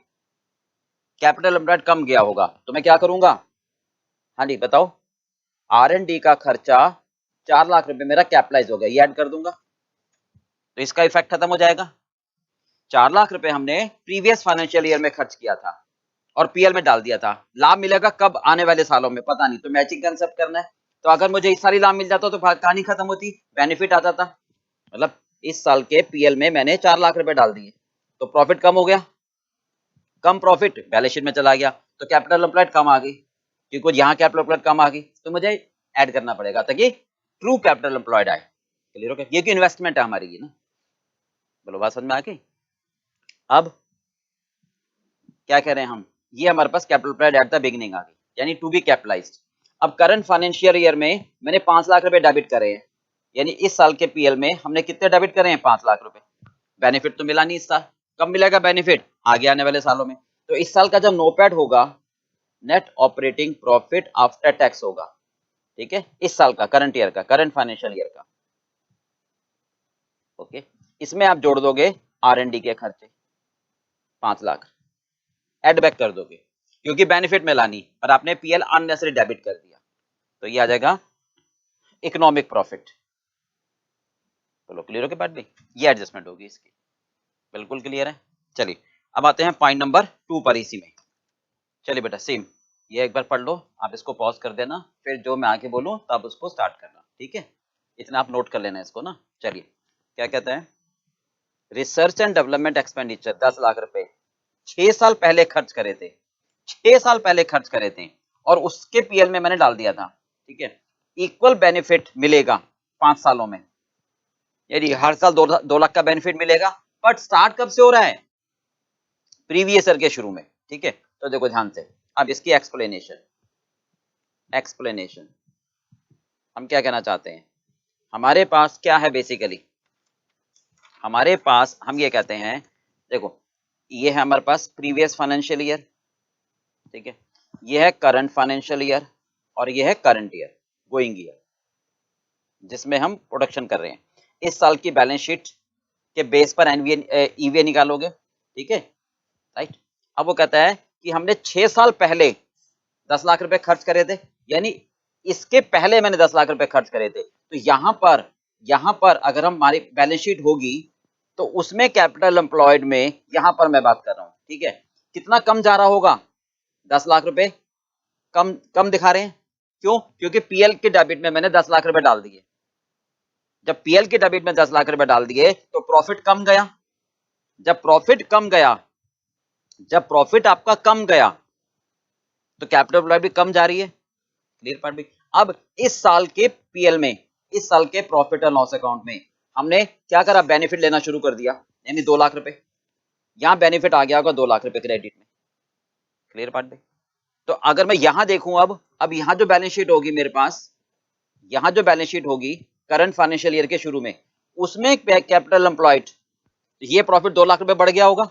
Speaker 1: कैपिटल एम्प्लॉयड कम गया होगा, तो मैं क्या करूंगा, हाँ जी बताओ, R&D का खर्चा 4 लाख रुपए मेरा कैपिटलाइज हो गया, ये ऐड कर दूंगा, तो इसका इफेक्ट खत्म हो जाएगा। 4 लाख रुपए हमने प्रीवियस फाइनेंशियल ईयर में खर्च किया था और पीएल में डाल दिया था, लाभ मिलेगा कब, आने वाले सालों में, पता नहीं, तो मैचिंग कंसेप्ट करना है। तो अगर मुझे इस साल ही लाभ मिल जाता तो कहानी खत्म होती, बेनिफिट आता था, मतलब इस साल के पीएल में मैंने 4 लाख रुपए डाल दिए, तो प्रॉफिट कम हो गया, कम प्रॉफिट बैलेंस शीट में चला गया, तो कैपिटल एम्प्लॉयड कम आ गई, क्योंकि यहाँ कैपिटल एम्प्लॉयड कम आ गई, तो मुझे ऐड करना पड़ेगा ताकि ट्रू कैपिटल एम्प्लॉयड आए। क्लियर हो गया? ये की इन्वेस्टमेंट है हमारी, ये ना, बोलो बात समझ में आ गई। अब क्या कह रहे हैं हम, ये हमारे पास capital applied at the beginning आ गई, यानी टू बी कैपिटलाइज्ड। अब करंट फाइनेंशियल ईयर में मैंने 5 लाख रुपए डेबिट करे हैं, यानी इस साल के पीएल में हमने कितने डेबिट करे हैं, 5 लाख रुपए। बेनिफिट तो मिला नहीं इस साल, कब मिलेगा बेनिफिट, आगे आने वाले सालों में। तो इस साल का जब नोपैड होगा, net operating profit after tax होगा, ठीक है, इस साल का, करंट ईयर का, करंट फाइनेंशियल ईयर का। ओके, इसमें आप जोड़ दोगे R&D के खर्चे 5 लाख, एड बैक कर दोगे, क्योंकि बेनिफिट मिला नहीं और आपने पीएल अननेसेसरी डेबिट कर दिया, तो ये आ जाएगा इकोनॉमिक प्रॉफिट। बोलो क्लियर हो के बात भी, ये एडजस्टमेंट होगी इसकी, बिल्कुल क्लियर है। चलिए अब आते हैं पॉइंट नंबर 2 पर इसी में। चलिए बेटा सेम, ये एक बार पढ़ लो, आप इसको पॉज कर देना, फिर जो मैं आके बोलूं तब उसको स्टार्ट करना, ठीक है, इतना आप नोट कर लेना इसको ना। चलिए क्या कहते हैं, research and development expenditure 10 lakh रुपए 6 साल पहले खर्च करे थे, 6 साल पहले खर्च करे थे, और उसके पीएल में मैंने डाल दिया था, ठीक है। इक्वल बेनिफिट मिलेगा 5 सालों में, यानी हर साल 2 लाख का बेनिफिट मिलेगा, बट स्टार्ट कब से हो रहा है, प्रीवियस ईयर के शुरू में, ठीक है। तो देखो ध्यान से, अब इसकी एक्सप्लेनेशन हम क्या कहना चाहते हैं, हमारे पास क्या है बेसिकली, हमारे पास हम ये कहते हैं, देखो ये है हमारे पास प्रीवियस फाइनेंशियल ईयर, ठीक है, ये है करंट फाइनेंशियल ईयर, और ये है करंट ईयर, गोइंग ईयर, जिसमें हम प्रोडक्शन कर रहे हैं। इस साल की बैलेंस शीट के बेस पर ईवीए निकालोगे, ठीक है, राइट। अब वो कहता है कि हमने 6 साल पहले 10 लाख रुपए खर्च करे थे, यानी इसके पहले मैंने 10 लाख रुपए खर्च करे थे, तो यहां पर अगर हमारी बैलेंस शीट होगी तो उसमें कैपिटल एम्प्लॉयड में, यहां पर मैं बात कर रहा हूं, ठीक है, कितना कम जा रहा होगा, 10 लाख रुपए कम कम दिखा रहे हैं, क्यों, क्योंकि पीएल के डेबिट में मैंने 10 लाख रुपए डाल दिए। जब पीएल के डेबिट में 10 लाख रुपए डाल दिए तो प्रॉफिट कम गया, जब प्रॉफिट कम गया, जब प्रॉफिट आपका कम गया तो कैपिटल एम्प्लॉयड भी कम जा रही है, क्लियर पार्ट भी। अब इस साल के पीएल में, इस साल के प्रॉफिट एंड लॉस अकाउंट में हमने क्या करा, बेनिफिट लेना शुरू कर दिया, यानी 2 लाख रुपए, यहां बेनिफिट आ गया होगा 2 लाख रुपए क्रेडिट में, क्लियर पार्ट भी। तो अगर मैं यहां देखूं, अब यहां जो बैलेंस शीट होगी मेरे पास, यहां जो बैलेंस शीट होगी करंट फाइनेंशियल ईयर के शुरू में, उसमें कैपिटल एम्प्लॉयड, ये प्रॉफिट 2 लाख रुपए बढ़ गया होगा,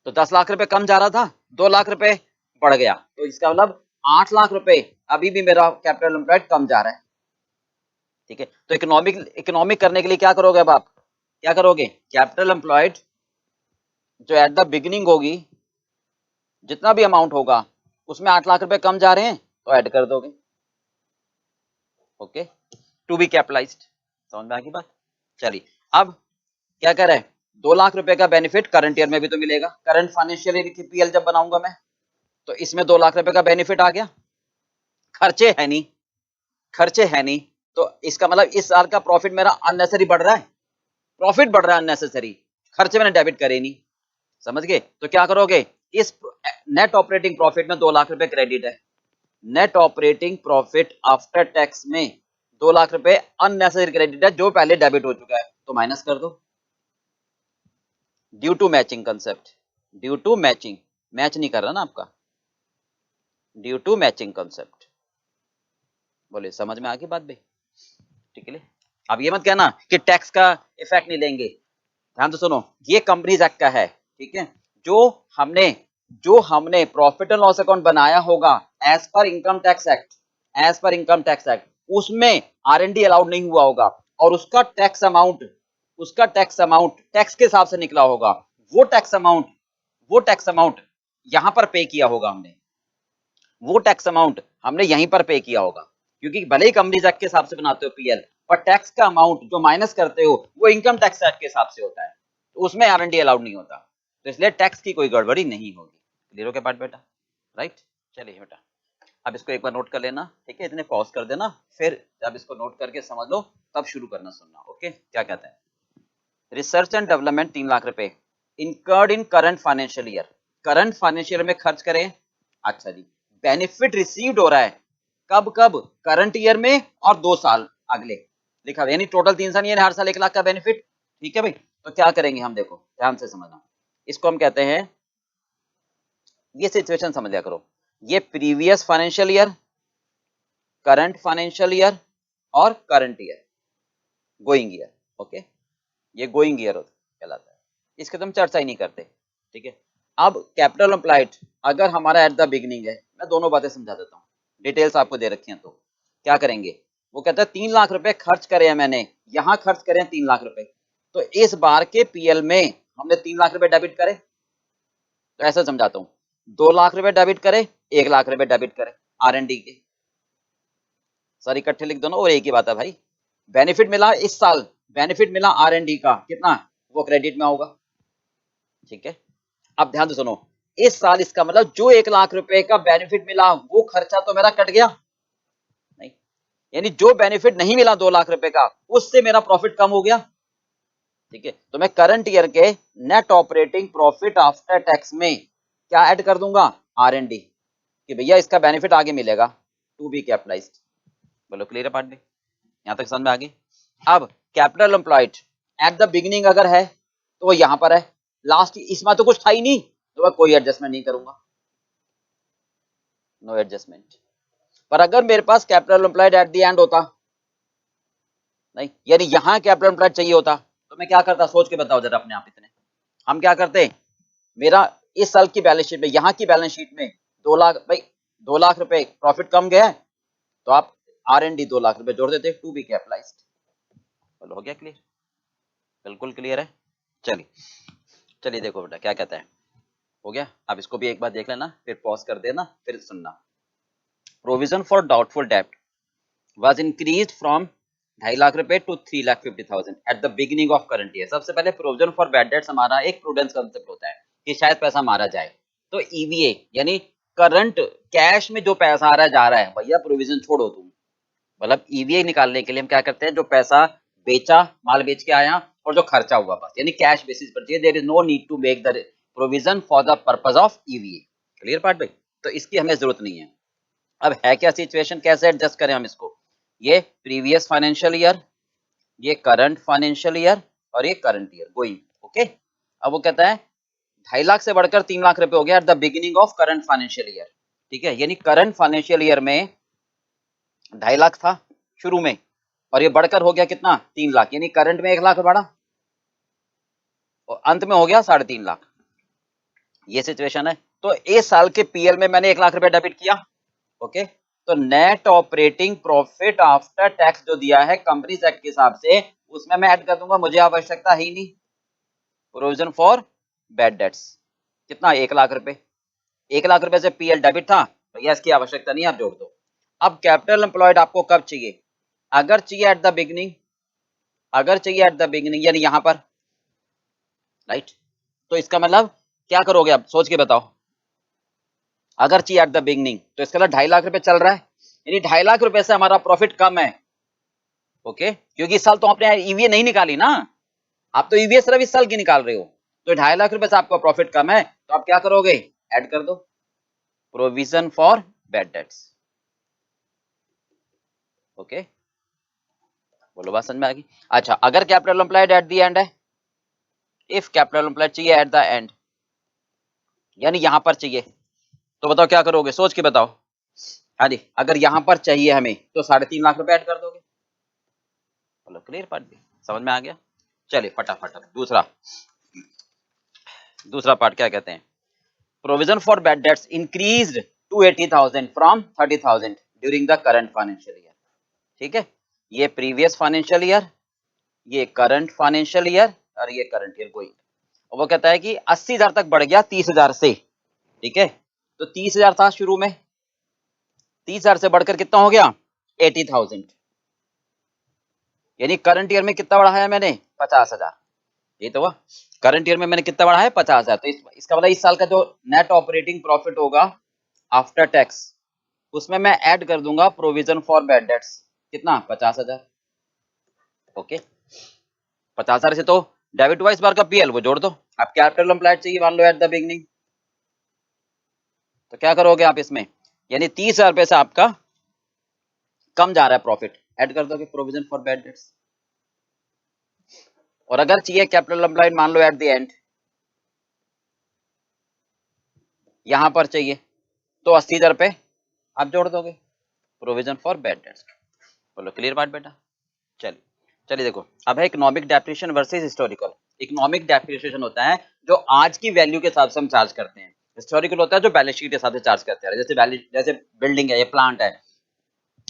Speaker 1: तो 10 लाख रुपए कम जा रहा था, 2 लाख रुपए बढ़ गया, तो इसका मतलब 8 लाख रुपए अभी भी मेरा कैपिटल एम्प्लॉयड कम जा रहा है, ठीक है। तो इकोनॉमिक करने के लिए क्या करोगे, अब आप क्या करोगे, कैपिटल एम्प्लॉयड जो एट द बिगिनिंग होगी, जितना भी अमाउंट होगा उसमें 8 लाख रुपए कम जा रहे हैं तो ऐड कर दोगे, ओके, टू बी कैपिटलाइज्ड, समझ में आ गई बात। चलिए अब क्या कर रहे हैं, 2 लाख रुपए का बेनिफिट करंट ईयर में भी तो मिलेगा, करंट फाइनेंशियल ईयर की पीएल जब बनाऊंगा मैं, तो इसमें 2 लाख रुपए का बेनिफिट आ गया, खर्चे है नहीं, खर्चे है नहीं, तो इसका मतलब इस साल का प्रॉफिट मेरा अननेसेसरी बढ़ रहा है, प्रॉफिट बढ़ रहा है अननेसेसरी, खर्चे मैंने डेबिट करे नहीं, समझ गए। तो क्या करोगे, इस नेट ऑपरेटिंग प्रॉफिट में 2 लाख रुपए क्रेडिट है, net operating profit after tax में 2 लाख रुपए अननेसेसरी क्रेडिट है जो पहले डेबिट हो चुका है, तो माइनस कर दो, due to matching concept, due to matching, match नहीं कर रहा ना आपका, ड्यू टू मैचिंग कंसेप्ट, बोले समझ में आ गई बात भाई, ठीक है। अब ये मत कहना कि टैक्स का इफेक्ट नहीं लेंगे, ध्यान तो सुनो, ये कंपनीज एक्ट का है, ठीक है, जो हमने प्रॉफिट एंड लॉस अकाउंट बनाया होगा as per income tax act, as per income tax act, उसमें R&D अलाउड नहीं हुआ होगा, और उसका टैक्स अमाउंट टैक्स के हिसाब से निकला होगा, वो टैक्स अमाउंट यहां पर पे किया होगा हमने, वो टैक्स अमाउंट हमने यहीं पर पे किया होगा, क्योंकि भले ही कंपनीज एक्ट के हिसाब से बनाते हो पीएल, पर टैक्स का अमाउंट जो माइनस करते हो वो इनकम टैक्स एक्ट के हिसाब से होता है, तो उसमें R&D अलाउड नहीं होता, तो इसलिए टैक्स की कोई गड़बड़ी नहीं होगी, क्लियर हो गया बात बेटा, राइट। चलिए बेटा अब इसको एक बार नोट कर लेना, ठीक है, इतने पॉज कर देना, फिर जब इसको नोट करके समझ लो तब शुरू करना सुनना, ओके। क्या कहते हैं, रिसर्च एंड डेवलपमेंट 3 लाख रुपए incurred in current financial year, current financial में खर्च करें, अच्छा जी, बेनिफिट रिसीव्ड हो रहा है कब कब, करंट ईयर में और 2 साल अगले लिखा, यानी टोटल 3 साल, यानी हर साल 1 लाख का बेनिफिट, ठीक है भाई। तो क्या करेंगे हम, देखो ध्यान से समझना, इसको हम कहते हैं, ये सिचुएशन समझ लिया करो, ये previous financial year, current financial year और current year, going year. Okay, ये गोइंग ईयर कहलाता है, इसके तो हम चर्चा ही नहीं करते। ठीक है, अब कैपिटल एम्प्लॉयड अगर हमारा एट द बिगिनिंग है, मैं दोनों बातें समझा देता हूँ, डिटेल्स आपको दे रखी हैं, तो क्या करेंगे, वो कहता है 3 लाख रुपए खर्च करे हैं मैंने, यहां खर्च करे हैं 3 लाख रुपए, तो इस बार के पीएल में हमने 3 लाख रुपए डेबिट करे, तो ऐसा समझाता हूं, 2 लाख रुपए डेबिट करे, 1 लाख रुपए डेबिट करे R&D के, सर इकट्ठे लिख दो ना, और एक ही बात है भाई, बेनिफिट मिला इस साल, बेनिफिट मिला R&D का कितना, वो क्रेडिट में होगा। ठीक है, अब ध्यान से सुनो, इस साल इसका मतलब जो 1 लाख रुपए का बेनिफिट मिला वो खर्चा तो मेरा कट गया नहीं, यानी जो बेनिफिट नहीं मिला 2 लाख रुपए का, उससे मेरा प्रॉफिट कम हो गया। ठीक है, तो मैं करंट ईयर के net operating profit after tax में क्या ऐड कर दूंगा, R&D, कि भैया इसका बेनिफिट आगे मिलेगा, टू बी कैपिटलाइज्ड। बोलो क्लियर है पार्ट में, यहां तक समझ में आ गई। अब capital employed at the beginning अगर है तो वो यहां पर है, लास्ट इसमें तो कुछ था ही नहीं, तो मैं कोई एडजस्टमेंट नहीं करूंगा, नो एडजस्टमेंट। पर अगर मेरे पास capital employed at the end होता, नहीं यानी यहां कैपिटल एम्प्लॉयड चाहिए होता, तो मैं क्या करता, सोच के बताओ जरा अपने आप, इतने हम क्या करते, मेरा इस साल की बैलेंस शीट में, यहाँ की बैलेंस शीट में 2 लाख, भाई 2 लाख रुपए प्रॉफिट कम गया है, तो आप R&D 2 लाख रुपए जोड़ देते, टू बी कैपिटलाइज्ड। बोलो हो गया क्लियर, बिल्कुल क्लियर है। चलिए चलिए देखो बेटा क्या कहता है, हो गया। अब इसको भी एक बार देख लेना, फिर पॉज कर देना, फिर सुनना। प्रोविजन फॉर डाउटफुल डेब्ट वाज इंक्रीज्ड फ्रॉम 2.5 लाख रुपए to 3,50,000 at the beginning of current year. सबसे पहले प्रोविजन फॉर बैड डेट्स हमारा एक प्रूडेंस कंसेप्ट होता है कि शायद पैसा मारा जाए, तो EVA यानी करंट कैश में जो पैसा आ रहा है जा रहा है, भैया प्रोविजन छोड़ो तुम, मतलब EVA निकालने के लिए हम क्या करते हैं, जो पैसा बेचा, माल बेच के आया और जो खर्चा हुआ, बस यानी कैश बेसिस पर चाहिए, there is no need to make the provision for the purpose of EVA। Clear part भाई, तो इसकी हमें जरूरत नहीं है। अब है क्या सिचुएशन, कैसे एडजस्ट करें हम इसको, ये प्रीवियस फाइनेंशियल ईयर, ये करंट फाइनेंशियल ईयर और ये करंट ईयर गोइंग। ओके, अब वो कहता है 2.5 लाख से बढ़कर 3 लाख रुपए हो गया eight the beginning of current financial year. ठीक है, यानी करंट फाइनेंशियल ईयर में 2.5 लाख था शुरू में, और ये बढ़कर हो गया कितना, 3 लाख, यानी करंट में 1 लाख बढ़ा और अंत में हो गया 3.5 लाख। ये सिचुएशन है। तो इस साल के पीएल में मैंने 1 लाख रुपए डेबिट किया। ओके, तो net operating profit after tax जो दिया है कंपनीज एक्ट के हिसाब से, उसमें मैं ऐड कर दूंगा, मुझे आवश्यकता ही नहीं, प्रोविजन फॉर बैड डेट्स कितना, 1 लाख रुपए, 1 लाख रुपए से पीएल डेबिट था, भैया इसकी आवश्यकता नहीं, आप जोड़ दो। अब कैपिटल एम्प्लॉयड आपको कब चाहिए, अगर चाहिए एट द बिगिनिंग, अगर चाहिए एट द बिगिनिंग यानी यहां पर, राइट, तो इसका मतलब क्या करोगे, आप सोच के बताओ, अगर चाहिए एट द बिगिनिंग तो इसका मतलब 2.5 लाख रुपए चल रहा है, यानी 2.5 लाख रुपए से हमारा प्रॉफिट कम है। ओके, क्योंकि इस साल तो आपने ईवीए नहीं निकाली ना, आप तो ईवीए सिर्फ इस साल की निकाल रहे हो, तो 2.5 लाख रुपए से आपका प्रॉफिट कम है, तो आप क्या करोगे, ऐड कर दो provision for bad dates. Okay, बोलो बात समझ में आ गई। अच्छा, अगर capital employed at the and है, इफ कैपिटल एम्प्लॉयड चाहिए एट द एंड यानी यहां पर चाहिए, तो बताओ क्या करोगे, सोच के बताओ। हाँ जी, अगर यहां पर चाहिए हमें तो 3.5 लाख रुपए ऐड कर दोगे। बोलो क्लियर पार्ट भी समझ में आ गया। चलिए फटाफट दूसरा, दूसरा पार्ट क्या कहते हैं, provision for bad debts increased to 80,000 from 30,000 during the current financial year. ठीक है, ये प्रीवियस फाइनेंशियल ईयर, ये करंट फाइनेंशियल ईयर और ये करंट ईयर गोइंग। वो कहता है कि 80,000 तक बढ़ गया 30,000 से। ठीक है, तो 30,000 था शुरू में, 30,000 से बढ़कर कितना हो गया, 80,000, यानी करंट ईयर में कितना बढ़ाया मैंने, 50,000। ये तो हुआ, करंट ईयर में मैंने कितना बढ़ाया, 50,000, तो इसका मतलब इस साल का जो नेट ऑपरेटिंग प्रॉफिट होगा आफ्टर टैक्स, उसमें मैं ऐड कर दूंगा प्रोविजन फॉर बैड डेट्स, कितना, 50,000। ओके, 50,000 से तो डेबिट हुआ इस बार का पीएल, वो जोड़ दो। आप कैपिटल एम्प्लॉयड चाहिए मान लो एट द बिगिनिंग, तो क्या करोगे आप इसमें, यानी 30,000 रुपए से आपका कम जा रहा है प्रॉफिट, ऐड कर दोगे प्रोविजन फॉर बैड डेट्स। और अगर चाहिए कैपिटल एम्प्लॉयड मान लो एट द एंड यहां पर चाहिए तो 80,000 रुपए आप जोड़ दोगे प्रोविजन फॉर बैड डेट्स। बोलो क्लियर बात बेटा। चलिए चलिए देखो अब है economic depreciation versus historical. Economic depreciation होता है जो आज की वैल्यू के हिसाब से हम चार्ज करते हैं, हिस्टोरिकल होता है जो बैलेंस शीट के हिसाब से चार्ज करते हैं। जैसे बिल्डिंग है, ये प्लांट है,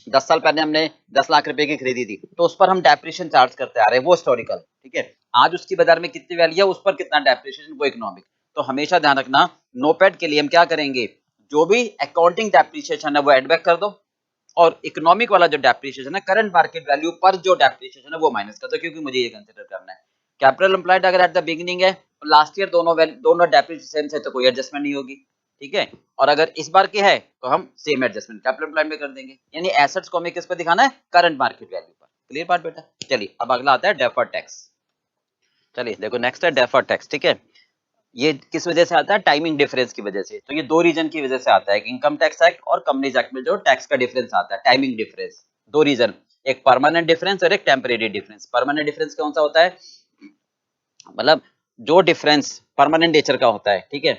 Speaker 1: 10 साल पहले हमने 10 लाख रुपए की खरीदी थी तो उस पर हम डेप्रिसिएशन चार्ज करते आ रहे हैं, वो हिस्टोरिकल। ठीक है, आज उसकी बाजार में कितनी वैल्यू है उस पर कितना डेप्रिसिएशन, वो इकोनॉमिक। तो हमेशा ध्यान रखना नोपैड के लिए हम क्या करेंगे, जो भी अकाउंटिंग डेप्रिसिएशन है वो एड बैक कर दो और इकोनॉमिक वाला जो डेप्रिसिएशन है करंट मार्केट वैल्यू पर जो डेप्रिसिएशन है वो माइनस कर दो, क्योंकि मुझे ये कंसीडर करना है। कैपिटल एम्प्लॉयड अगर एट द बिगिनिंग है तो लास्ट ईयर दोनों डेप्रिसिएशन से तो कोई एडजस्टमेंट नहीं होगी। ठीक है, और अगर इस बार की है तो हम सेम एडजस्टमेंट कैपिटल एम्प्लॉयड में कर देंगे, यानी एसेट्स को हमें किस पे दिखाना है, करंट मार्केट वैल्यू पर। क्लियर बात बेटा। चलिए अब अगला आता है डेफर्ड टैक्स। चलिए देखो नेक्स्ट है डेफर्ड टैक्स। ठीक है, ये किस वजह से आता है, टाइमिंग डिफरेंस की वजह से। तो ये दो रीजन की वजह से आता है, इनकम टैक्स एक्ट और कंपनीज एक्ट में जो टैक्स का डिफरेंस आता है, टाइमिंग डिफरेंस। दो रीजन, एक परमानेंट डिफरेंस और एक टेम्परेरी डिफरेंस। परमानेंट डिफरेंस कौन सा होता है, मतलब जो डिफरेंस परमानेंट नेचर का होता है। ठीक है,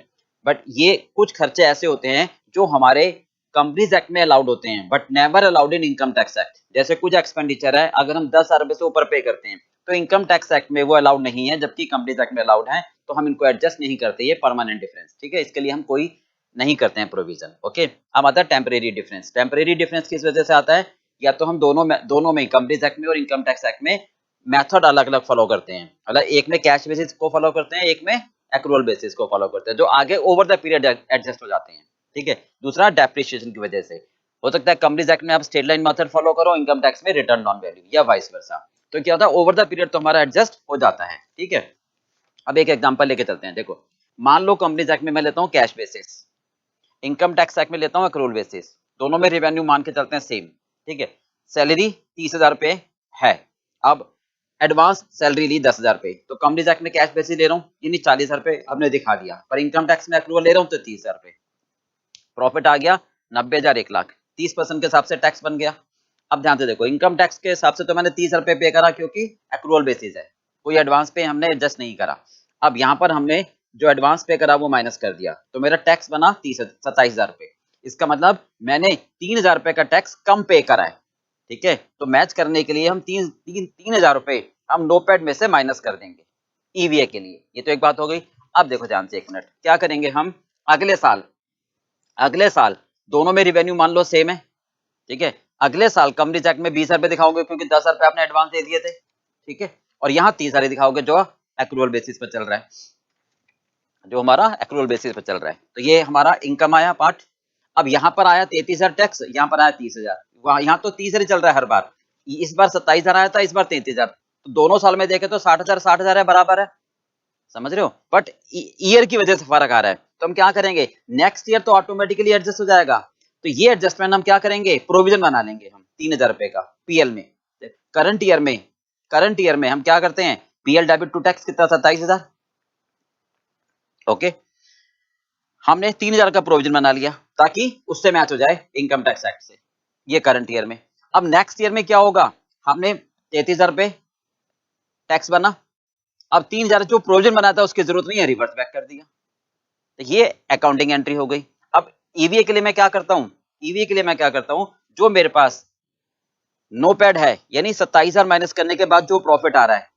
Speaker 1: बट ये कुछ खर्चे ऐसे होते हैं जो हमारे कंपनीज एक्ट में अलाउड होते हैं but never allowed in income tax act. जैसे कुछ एक्सपेंडिचर है अगर हम 10,000 रुपए से ऊपर पे करते हैं तो इनकम टैक्स एक्ट में वो अलाउड नहीं है, जबकि कंपनीज एक्ट में अलाउड है, तो हम इनको एडजस्ट नहीं करते, ये परमानेंट डिफरेंस। ठीक है, इसके लिए हम कोई नहीं करते हैं प्रोविजन। ओके, अब आता है टेम्परेरी डिफरेंस। टेम्परेरी डिफरेंस किस वजह से आता है, या तो हम दोनों में कंपनीज एक्ट में और इनकम टैक्स एक्ट में मेथड अलग अलग फॉलो करते हैं, मतलब एक में कैश बेसिस को फॉलो करते हैं, एक में एक्रूअल बेसिस को फॉलो करते हैं, जो आगे ओवर द पीरियड एडजस्ट हो जाते हैं। ठीक है, दूसरा डेप्रिसिएशन की वजह से हो सकता है कंपनीज एक्ट में आप स्ट्रेट लाइन मेथड फॉलो करो, इनकम टैक्स में रिटर्न ऑन वैल्यू या वाइस वर्सा। तो क्या होता है, ओवर द पीरियड तो हमारा एडजस्ट हो जाता है। ठीक है, अब एक एग्जांपल लेके चलते हैं। देखो मान लो कंपनीज एक्ट में मैं लेता हूँ cash basis, income tax act में लेता हूँ एक्रूअल बेसिस, दोनों में रेवेन्यू मान के चलते हैं सेम। ठीक है, सैलरी 30,000 रुपए है, अब एडवांस सैलरी ली 10,000 रुपए, तो कंपनीज एक्ट में कैश बेसिस ले रहा हूँ यानी 40,000 रुपए आपने दिखा दिया, पर इनकम टैक्स में एक्रूअल ले रहा हूँ तो 30,000 रुपए। प्रॉफिट आ गया 90,000, 1,00,000, 30% के हिसाब से टैक्स बन गया। अब ध्यान से देखो इनकम टैक्स के हिसाब से तो मैंने 30,000 रुपए पे करा क्योंकि एक्रूअल बेसिस है, कोई एडवांस पे हमने एडजस्ट नहीं करा। अब यहाँ पर हमने जो एडवांस पे करा वो माइनस कर दिया, तो मेरा टैक्स बना 27,000 रुपए। इसका मतलब मैंने 3,000 रुपए का टैक्स कम पे करा है। ठीक है, तो मैच करने के लिए हम 3,000 रुपए हम नोपैड में से माइनस कर देंगे ईवीए के लिए। ये तो एक बात हो गई। अब देखो ध्यान से, एक मिनट, क्या करेंगे हम, अगले साल दोनों में रिवेन्यू मान लो सेम है। ठीक है, अगले साल कंपनी एक्ट में 20,000 रुपए दिखाओगे क्योंकि 10,000 रुपए आपने एडवांस दे दिए थे। ठीक है, और यहाँ 30,000 दिखाओगे जो एक्रूअल बेसिस पर चल रहा है, जो हमारा एक्रूअल बेसिस पर चल रहा है। तो ये हमारा इनकम आया पार्ट। अब यहाँ पर आया 33,000 टैक्स, यहाँ पर आया 30,000, वहां यहाँ तो 30,000 चल रहा है हर बार, इस बार 27,000 आया था, इस बार 33,000, तो दोनों साल में देखे तो 60,000 है, बराबर है। समझ रहे हो, बट ईयर की वजह से फर्क आ रहा है, तो हम क्या करेंगे, नेक्स्ट ईयर तो ऑटोमेटिकली एडजस्ट हो जाएगा। तो ये एडजस्टमेंट हम क्या करेंगे, प्रोविजन बना लेंगे हम 3,000 रुपए का पीएल में। करंट ईयर में हम क्या करते हैं, पीएल डेबिट टू टैक्स कितना, 27,000। ओके, हमने 3,000 का प्रोविजन बना लिया ताकि उससे मैच हो जाए इनकम टैक्स एक्ट से, ये करंट ईयर में। अब नेक्स्ट ईयर में क्या होगा, हमने 33,000 रुपए टैक्स बना, अब 3,000 जो प्रोविजन बनाया था उसकी जरूरत नहीं है, रिवर्स बैक कर दिया। तो ये अकाउंटिंग एंट्री हो गई। अब ईवीए के लिए मैं क्या करता हूं, जो मेरे पास नोपैड है यानी 27,000 माइनस करने के बाद जो प्रॉफिट आ रहा है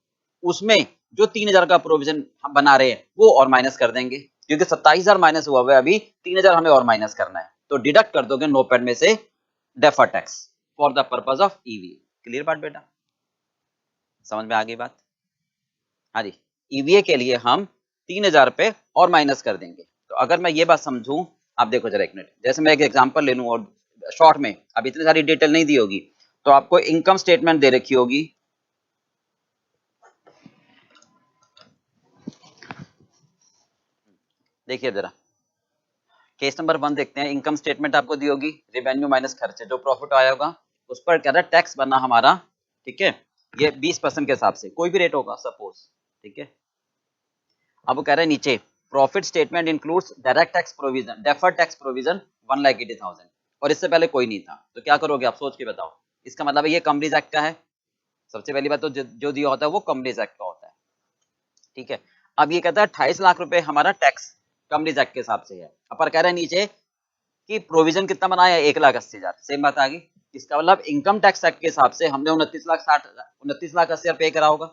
Speaker 1: उसमें जो 3,000 का प्रोविजन हम बना रहे हैं वो और माइनस कर देंगे, क्योंकि 27,000 माइनस हुआ है, अभी 3,000 हमें और माइनस करना है, तो डिडक्ट कर दोगे नोपैड में से deferred tax for the purpose of EVA. Clear बात बेटा, समझ में आ गई बात। हाँ जी, ईवीए के लिए हम 3,000 रुपए और माइनस कर देंगे। तो अगर मैं ये बात समझूं, आप देखो जरा एक मिनट, जैसे मैं एक एग्जांपल ले लूं और शॉर्ट में, अब इतनी सारी डिटेल नहीं दी होगी, तो आपको इनकम स्टेटमेंट दे रखी होगी, देखिए जरा केस नंबर 1 देखते हैं। इनकम स्टेटमेंट आपको दी होगी, रेवेन्यू माइनस खर्चे, जो प्रॉफिट आया होगा उस पर क्या रहा है, टैक्स बना हमारा। ठीक है, ये 20% के हिसाब से कोई भी रेट होगा सपोज। ठीक है, अब वो कह रहे हैं नीचे profit statement includes direct tax provision, deferred tax provision 1,80,000, और इससे पहले कोई नहीं था, तो क्या करोगे आप सोच के बताओ। इसका मतलब है ये कंपनीज एक्ट का है, सबसे पहली बात तो जो दिया होता है वो कंपनीज एक्ट का होता है। ठीक है। अब ये कहता है 28 लाख रुपए हमारा टैक्स कंपनीज एक्ट के हिसाब से है। अपर कह रहा है नीचे कि प्रोविजन कितना बनाया, 1,80,000। सेम बात आ गई। इसका मतलब इनकम टैक्स एक्ट के हिसाब से हमने 29,80,000 पे करा होगा,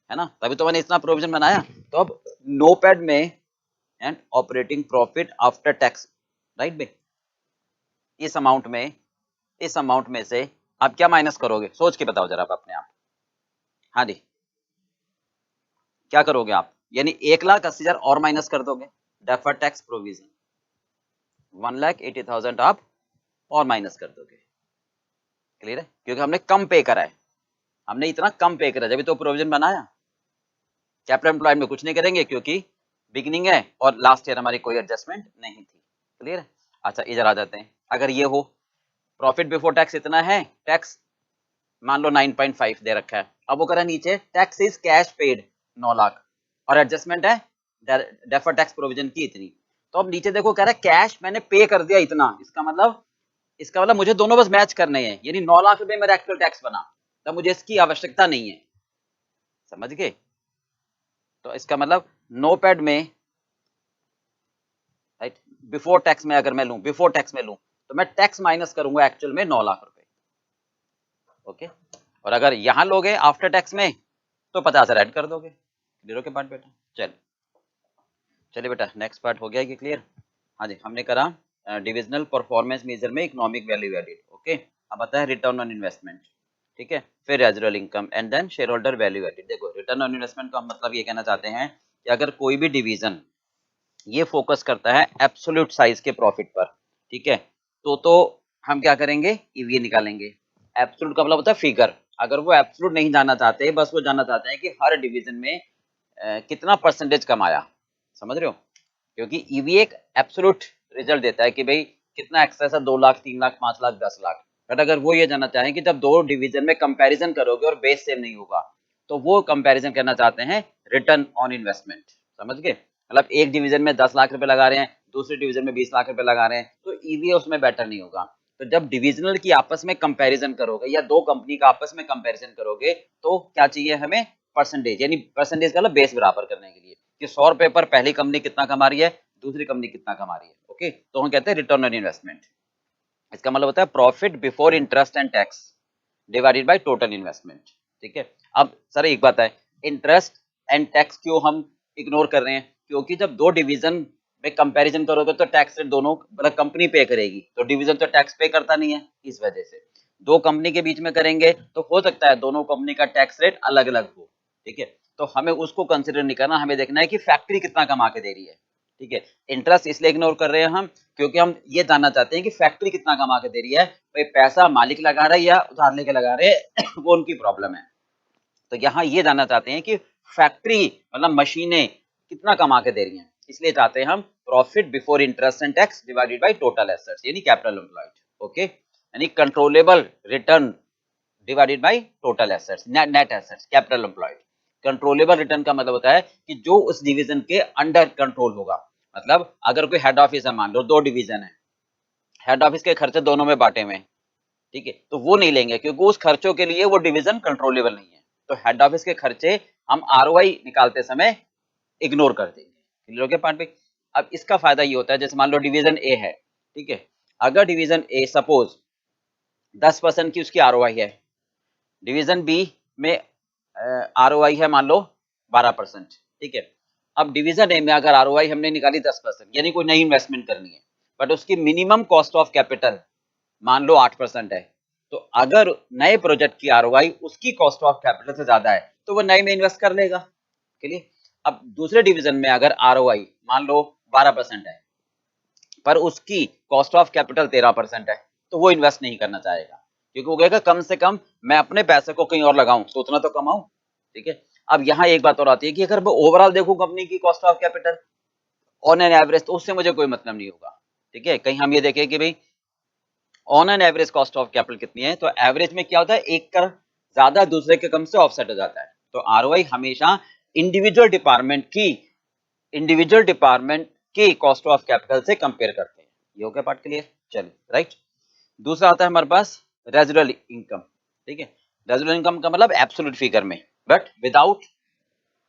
Speaker 1: है ना, तभी तो मैंने इतना प्रोविजन बनाया। तो अब नोपैड में and operating profit after tax, right बे, इस अमाउंट में से आप क्या माइनस करोगे, सोच के बताओ जरा आप अपने आप। हाँ जी, क्या करोगे आप, यानी 1,80,000 और माइनस कर दोगे, डेफर्ड टैक्स प्रोविजन 1,80,000 आप और माइनस कर दोगे। क्लियर है, क्योंकि हमने कम पे करा है, हमने इतना कम पे करा, जब तो प्रोविजन बनाया। कैपिटल एम्प्लॉयड में कुछ नहीं करेंगे क्योंकि बिगिनिंग है और लास्ट ईयर हमारी कोई एडजस्टमेंट नहीं थी। क्लियर है। अच्छा इधर आ जाते हैं। अगर ये हो प्रॉफिट बिफोर टैक्स इतना है, टैक्स मान लो 9.5 दे रखा है। अब वो करा नीचे tax is cash paid 9 lakh और एडजस्टमेंट है डेफर्ड टैक्स प्रोविजन की इतनी। तो अब नीचे देखो कह रहा है कैश मैंने पे कर दिया इतना, इसका मतलब मुझे दोनों बस मैच करने हैं, यानी 9 लाख रुपए मेरा एक्चुअल टैक्स बना, तब मुझे इसकी आवश्यकता नहीं है। समझ गए। तो इसका मतलब नोपैड में, राइट, बिफोर टैक्स में अगर मैं लूं, बिफोर टैक्स में लूं तो मैं टैक्स माइनस करूंगा एक्चुअल में 9 लाख रुपए। ओके। और अगर यहां लोगे आफ्टर टैक्स में तो 50,000 ऐड कर दोगे। क्लियर के पार्ट बेटा। चलिए बेटा नेक्स्ट पार्ट हो गया कि क्लियर। हाँ जी, हमने करा डिविजनल परफॉर्मेंस मेजर में इकोनॉमिक वैल्यू एडेड। ओके। अब बताया रिटर्न ऑन इन्वेस्टमेंट, ठीक है, फिर residual income and then share holder value added. देखो रिटर्न ऑन इन्वेस्टमेंट का मतलब ये कहना चाहते हैं कि अगर कोई भी डिवीजन ये फोकस करता है एब्सोल्यूट साइज के प्रॉफिट पर, ठीक है, तो हम क्या करेंगे, ईवीए निकालेंगे। एब्सोल्यूट का मतलब होता है फिगर। अगर वो एब्सोल्यूट नहीं जानना चाहते, बस वो जानना चाहते हैं कि हर डिवीजन में कितना परसेंटेज कमाया। समझ रहे हो, क्योंकि ईवीए एक एब्सोल्यूट रिजल्ट देता है कि भाई कितना एक्सेस है, 2 लाख, 3 लाख, 5 लाख, 10 लाख। बट अगर वो ये जानना चाहें कि जब दो डिवीजन में कंपैरिजन करोगे और बेस सेम नहीं होगा, तो वो कंपैरिजन करना चाहते हैं रिटर्न ऑन इन्वेस्टमेंट। समझ गए। मतलब एक डिवीजन में 10 लाख रुपए लगा रहे हैं, दूसरे डिवीजन में 20 लाख रुपए लगा रहे हैं, तो ईवीए उसमें बेटर नहीं होगा। तो जब डिविजनल की आपस में कंपैरिजन करोगे या दो कंपनी का आपस में कंपैरिजन करोगे, तो क्या चाहिए हमें, परसेंटेज, यानी परसेंटेज का मतलब बेस बराबर करने के लिए कि 100 रुपए पर पहली कंपनी कितना कमा रही है, दूसरी कंपनी कितना कमा रही है। ओके, तो हम कहते हैं रिटर्न ऑन इन्वेस्टमेंट। इसका मतलब होता है profit before interest and tax divided by total investment. ठीक है। अब सर एक बात है, इंटरेस्ट एंड टैक्स क्यों हम इग्नोर कर रहे हैं, क्योंकि जब दो डिवीजन में कंपैरिजन करोगे तो टैक्स रेट दोनों मतलब कंपनी पे करेगी, तो डिवीजन तो टैक्स पे करता नहीं है। इस वजह से दो कंपनी के बीच में करेंगे तो हो सकता है दोनों कंपनी का टैक्स रेट अलग अलग हो। ठीक है, तो हमें उसको कंसिडर नहीं करना, हमें देखना है कि फैक्ट्री कितना कमा के दे रही है। ठीक है, इंटरेस्ट इसलिए इग्नोर कर रहे हैं हम क्योंकि हम ये जानना चाहते हैं कि फैक्ट्री कितना कमा के दे रही है। भाई पैसा मालिक लगा रहा है या उधार लेके लगा रहे हैं वो उनकी प्रॉब्लम है। तो यहाँ ये जानना चाहते हैं कि फैक्ट्री मतलब मशीनें कितना कमा के दे रही हैं, इसलिए चाहते हैं हम profit before interest and tax divided by total assets यानी कैपिटल एम्प्लॉयड। ओके, यानी controllable return divided by total assets, net assets, capital employed. Controllable return का मतलब होता है कि जो उस डिवीजन के अंडर कंट्रोल होगा। मतलब अगर कोई हेड ऑफिस है, मान लो दो डिवीजन है, हेड ऑफिस के खर्चे दोनों में बांटे हुए, ठीक है, तो वो नहीं लेंगे क्योंकि उस खर्चों के लिए वो डिवीजन कंट्रोलेबल नहीं है। तो हेड ऑफिस के खर्चे हम आरओआई निकालते समय इग्नोर कर देंगे। क्लियर हो गया पार्ट पे। अब इसका फायदा ये होता है, जैसे मान लो डिवीजन ए है, ठीक है, अगर डिवीजन ए सपोज 10% की उसकी आरओआई है, डिवीजन बी में आरओआई है मान लो 12%। ठीक है, अब डिवीजन ए में अगर आरओआई हमने निकाली 10%, यानी कोई नई इन्वेस्टमेंट करनी है, बट उसकी मिनिमम कॉस्ट ऑफ कैपिटल मान लो 8% है, तो अगर नए प्रोजेक्ट की आरओआई उसकी कॉस्ट ऑफ कैपिटल से ज्यादा है तो वो नए में इन्वेस्ट कर लेगा। क्लियर। अब दूसरे डिवीजन में अगर आरओआई मान लो 12% है पर उसकी कॉस्ट ऑफ कैपिटल 13% है, तो वो इन्वेस्ट नहीं करना चाहेगा क्योंकि वो कहेगा कम से कम मैं अपने पैसे को कहीं और लगाऊं तो उतना तो कमाऊं। ठीक है। अब यहाँ एक बात और आती है कि अगर मैं ओवरऑल देखूं कंपनी की cost of capital on an average, तो उससे मुझे कोई मतलब नहीं होगा। ठीक है, कहीं हम ये देखें कि भाई on an average cost of capital कितनी है, तो एवरेज में क्या होता है, एक का ज्यादा दूसरे के कम से ऑफसेट हो जाता है। तो आरओआई हमेशा इंडिविजुअल डिपार्टमेंट की कॉस्ट ऑफ कैपिटल से कंपेयर करते हैं। ये हो गया पार्ट क्लियर। चलिए राइट। दूसरा आता है हमारे पास रेजिडुअल इनकम। ठीक है, रेजिडुअल इनकम का मतलब एब्सोल्यूट फिगर में but without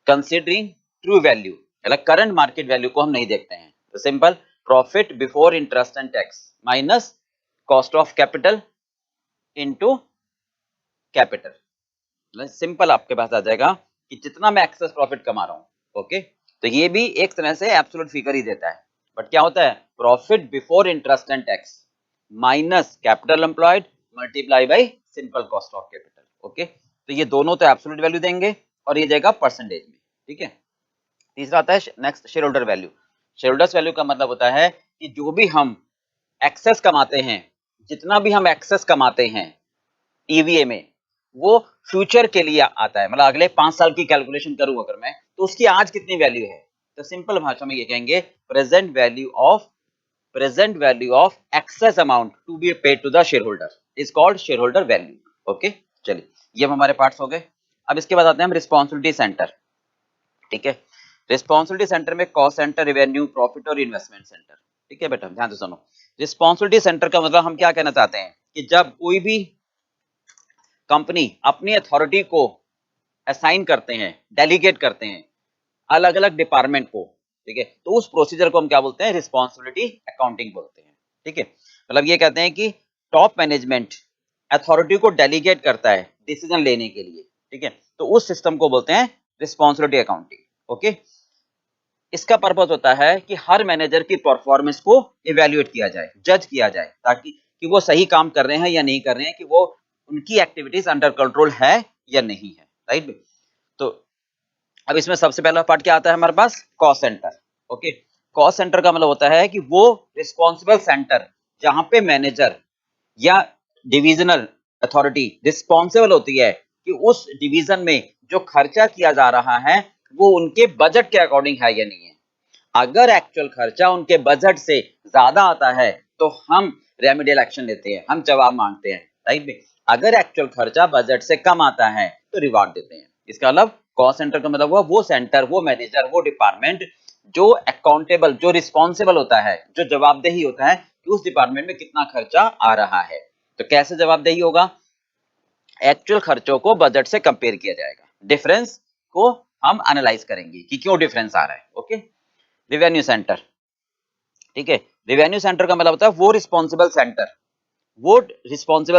Speaker 1: considering true value, मतलब करंट मार्केट वैल्यू को हम नहीं देखते हैं। तो simple, profit before interest and tax minus cost of capital into capital. Simple आपके पास आ जाएगा कि जितना मैं एक्सेस प्रॉफिट कमा रहा हूं, ओके। तो ये भी एक तरह से एब्सोल्यूट फिगर ही देता है, बट क्या होता है, profit before interest and tax minus capital employed multiply bye simple cost of capital, okay. तो ये दोनों तो एब्सोल्यूट वैल्यू देंगे और ये जाएगा परसेंटेज में, ठीक है। तीसरा आता है next share holder value. Share holders value का मतलब होता है कि जो भी हम एक्सेस कमाते हैं, जितना भी हम एक्सेस कमाते हैं ईवीए में, वो फ्यूचर के लिए आता है। मतलब अगले 5 साल की कैलकुलेशन करूं अगर मैं, तो उसकी आज कितनी वैल्यू है। तो सिंपल भाषा में ये कहेंगे present value of excess amount to be paid to the share holder is called share holder value, okay. चलिए, ये हमारे पार्ट्स हो गए। अब इसके बाद आते हैं हम रिस्पॉन्सिबिलिटी सेंटर, ठीक है। रिस्पॉन्सिबिलिटी सेंटर में कॉस्ट सेंटर, रेवेन्यू, प्रॉफिट और इन्वेस्टमेंट सेंटर, ठीक है बेटा, ध्यान से सुनो। रिस्पॉन्सिबिलिटी सेंटर का मतलब हम क्या कहना चाहते हैं कि जब कोई भी कंपनी अपनी अथॉरिटी को असाइन करते हैं, डेलीगेट करते हैं अलग अलग डिपार्टमेंट को, ठीक है, तो उस प्रोसीजर को हम क्या बोलते हैं, रिस्पॉन्सिबिलिटी अकाउंटिंग बोलते हैं, ठीक है। मतलब ये कहते हैं कि टॉप मैनेजमेंट अथॉरिटी को डेलीगेट करता है डिसीजन लेने के लिए, ठीक है, तो उस सिस्टम को बोलते हैं रिस्पॉन्सिबिलिटी अकाउंटिंग, ओके। इसका पर्पस होता है कि हर मैनेजर की परफॉर्मेंस को इवेल्युएट किया जाए, जज किया जाए, ताकि कि वो सही काम कर रहे हैं या नहीं कर रहे हैं, कि वो उनकी एक्टिविटीज अंडर कंट्रोल है या नहीं है, राइट। तो अब इसमें सबसे पहला पार्ट क्या आता है हमारे पास, cost centre, okay. Cost centre का मतलब होता है कि वो रिस्पॉन्सिबल सेंटर जहां पे मैनेजर या डिविजनल अथॉरिटी रिस्पॉन्सिबल होती है कि उस डिवीजन में जो खर्चा किया जा रहा है वो उनके बजट के अकॉर्डिंग है या नहीं है। अगर एक्चुअल खर्चा उनके बजट से ज्यादा आता है तो हम रेमेडियल एक्शन लेते हैं, हम जवाब मांगते हैं, राइट। अगर एक्चुअल खर्चा बजट से कम आता है तो रिवार्ड देते हैं। इसका मतलब कॉस्ट सेंटर का मतलब हुआ वो सेंटर, वो मैनेजर, वो डिपार्टमेंट जो अकाउंटेबल, जो रिस्पॉन्सिबल होता है, जो जवाबदेही होता है कि उस डिपार्टमेंट में कितना खर्चा आ रहा है। तो कैसे जवाबदेही होगा, एक्चुअल खर्चों को बजट से कंपेयर किया जाएगा, डिफरेंस को हम एनालाइज करेंगे कि क्यों डिफरेंस आ रहा है, ओके। रिवेन्यू सेंटर, ठीक है। रिवेन्यू सेंटर का मतलब होता है वो रिस्पॉन्सिबल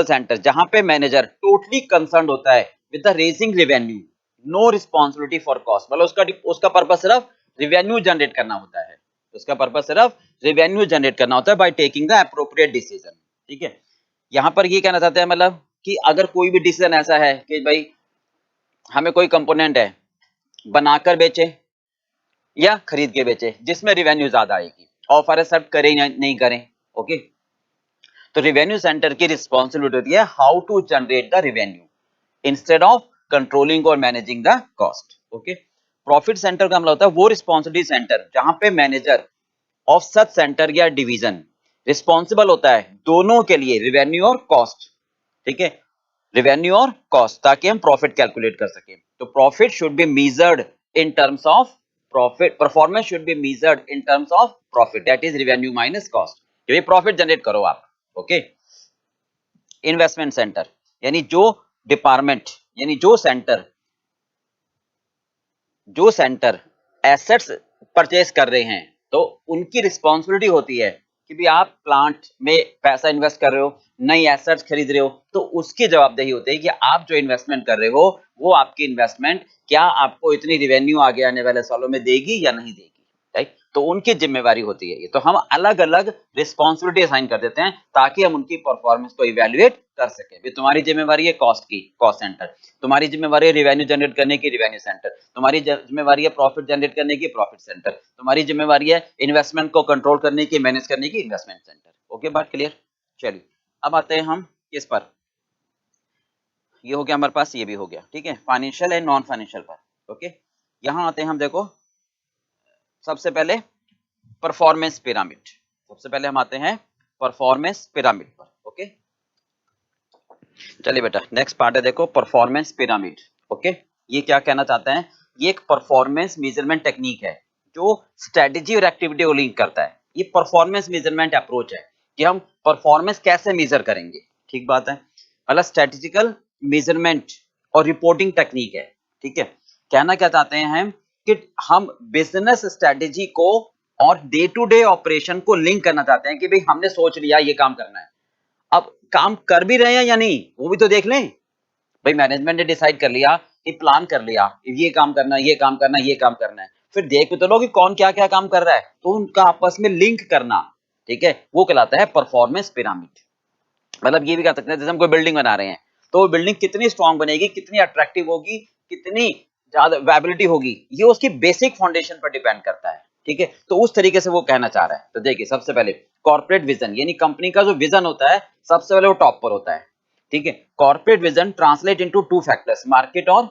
Speaker 1: सेंटर जहां पे मैनेजर टोटली कंसर्न होता है with the raising revenue, no responsibility for cost. मतलब उसका पर्पस सिर्फ रेवेन्यू जनरेट करना होता है, उसका पर्पस सिर्फ रेवेन्यू जनरेट करना होता है by taking the appropriate decision, ठीक है। यहां पर ये कहना चाहते हैं मतलब कि अगर कोई भी डिसीजन ऐसा है कि भाई हमें कोई कंपोनेंट है बनाकर बेचे या खरीद के बेचे जिसमें रेवेन्यू ज्यादा आएगी, ऑफर एक्सेप्ट करें या नहीं करें, ओके। तो रेवेन्यू सेंटर की रिस्पॉन्सिबिलिटी होती है how to generate the revenue instead of controlling और managing the cost, okay. Profit centre का मतलब होता है वो रिस्पॉन्सिबिलिटी सेंटर जहां पे मैनेजर ऑफ सच सेंटर या डिवीजन रिस्पॉन्सिबल होता है दोनों के लिए, रेवेन्यू और कॉस्ट, ठीक है, रेवेन्यू और कॉस्ट, ताकि हम प्रॉफिट कैलकुलेट कर सकें। तो profit should be measured in terms of profit, performance should be measured in terms of profit, that is revenue minus cost. ये प्रॉफिट जनरेट करो आप, ओके। इन्वेस्टमेंट सेंटर यानी जो डिपार्टमेंट, यानी जो सेंटर एसेट्स परचेज कर रहे हैं, तो उनकी रिस्पॉन्सिबिलिटी होती है कि भी आप प्लांट में पैसा इन्वेस्ट कर रहे हो, नई एसेट्स खरीद रहे हो, तो उसकी जवाबदेही होती है कि आप जो इन्वेस्टमेंट कर रहे हो वो आपकी इन्वेस्टमेंट क्या आपको इतनी रिवेन्यू आगे आने वाले सालों में देगी या नहीं देगी, राइट। तो उनकी जिम्मेवारी होती है ये। तो हम अलग अलग रिस्पॉन्सिबिलिटी असाइन कर देते हैं ताकि हम उनकी परफॉर्मेंस को इवेल्युएट कर सके। भी तुम्हारी जिम्मेवारी है कॉस्ट की, कॉस्ट सेंटर, तुम्हारी जिम्मेवारी है रेवेन्यू जनरेट करने की, रेवेन्यू सेंटर, तुम्हारी जिम्मेवारी है प्रॉफिट जनरेट करने की, प्रॉफिट सेंटर, तुम्हारी जिम्मेवारी है इन्वेस्टमेंट को कंट्रोल करने की, मैनेज करने की, इन्वेस्टमेंट सेंटर, ओके। बात क्लियर। चलिए अब आते हैं हम किस पर, ये हो गया हमारे पास, ये भी हो गया, ठीक है, फाइनेंशियल एंड नॉन फाइनेंशियल पर, ओके। यहां आते हैं हम, देखो सबसे पहले परफॉर्मेंस पिरामिड, सबसे पहले हम आते हैं परफॉर्मेंस पिरामिड पर, ओके। चलिए बेटा नेक्स्ट पार्ट है, देखो परफॉर्मेंस पिरामिड, ओके। ये क्या कहना चाहता है, ये एक परफॉर्मेंस मेजरमेंट टेक्निक है जो स्ट्रेटेजी और एक्टिविटी को लिंक करता है। ये परफॉर्मेंस मेजरमेंट अप्रोच है कि हम परफॉर्मेंस कैसे मेजर करेंगे, ठीक बात है। मतलब स्ट्रेटेजिकल मेजरमेंट और रिपोर्टिंग टेक्निक है, ठीक है। कहना क्या चाहते हैं हम कि हम बिजनेस स्ट्रेटेजी को और डे टू डे ऑपरेशन को लिंक करना चाहते हैं कि भाई हमने सोच लिया ये काम करना है, अब काम कर भी रहे हैं या नहीं वो भी तो देख लें। भाई मैनेजमेंट ने डिसाइड कर लिया कि प्लान कर लिया ये काम करना है, ये काम करना है, ये काम करना है, फिर देख भी तो लो कि कौन क्या क्या काम कर रहा है, तो उनका आपस में लिंक करना, ठीक है, वो कहलाता है परफॉर्मेंस पिरामिड। मतलब ये भी कह सकते हैं जैसे हम कोई बिल्डिंग बना रहे हैं तो वो बिल्डिंग कितनी स्ट्रांग बनेगी, कितनी अट्रैक्टिव होगी, कितनी ज्यादा वायबिलिटी होगी, ये उसकी बेसिक फाउंडेशन पर डिपेंड करता है, ठीक है। तो उस तरीके से वो कहना चाह रहा है। तो देखिए सबसे पहले कॉर्पोरेट विजन यानी कंपनी का जो विजन होता है सबसे पहले वो टॉप पर होता है, ठीक है। Corporate vision translate into two factors, market और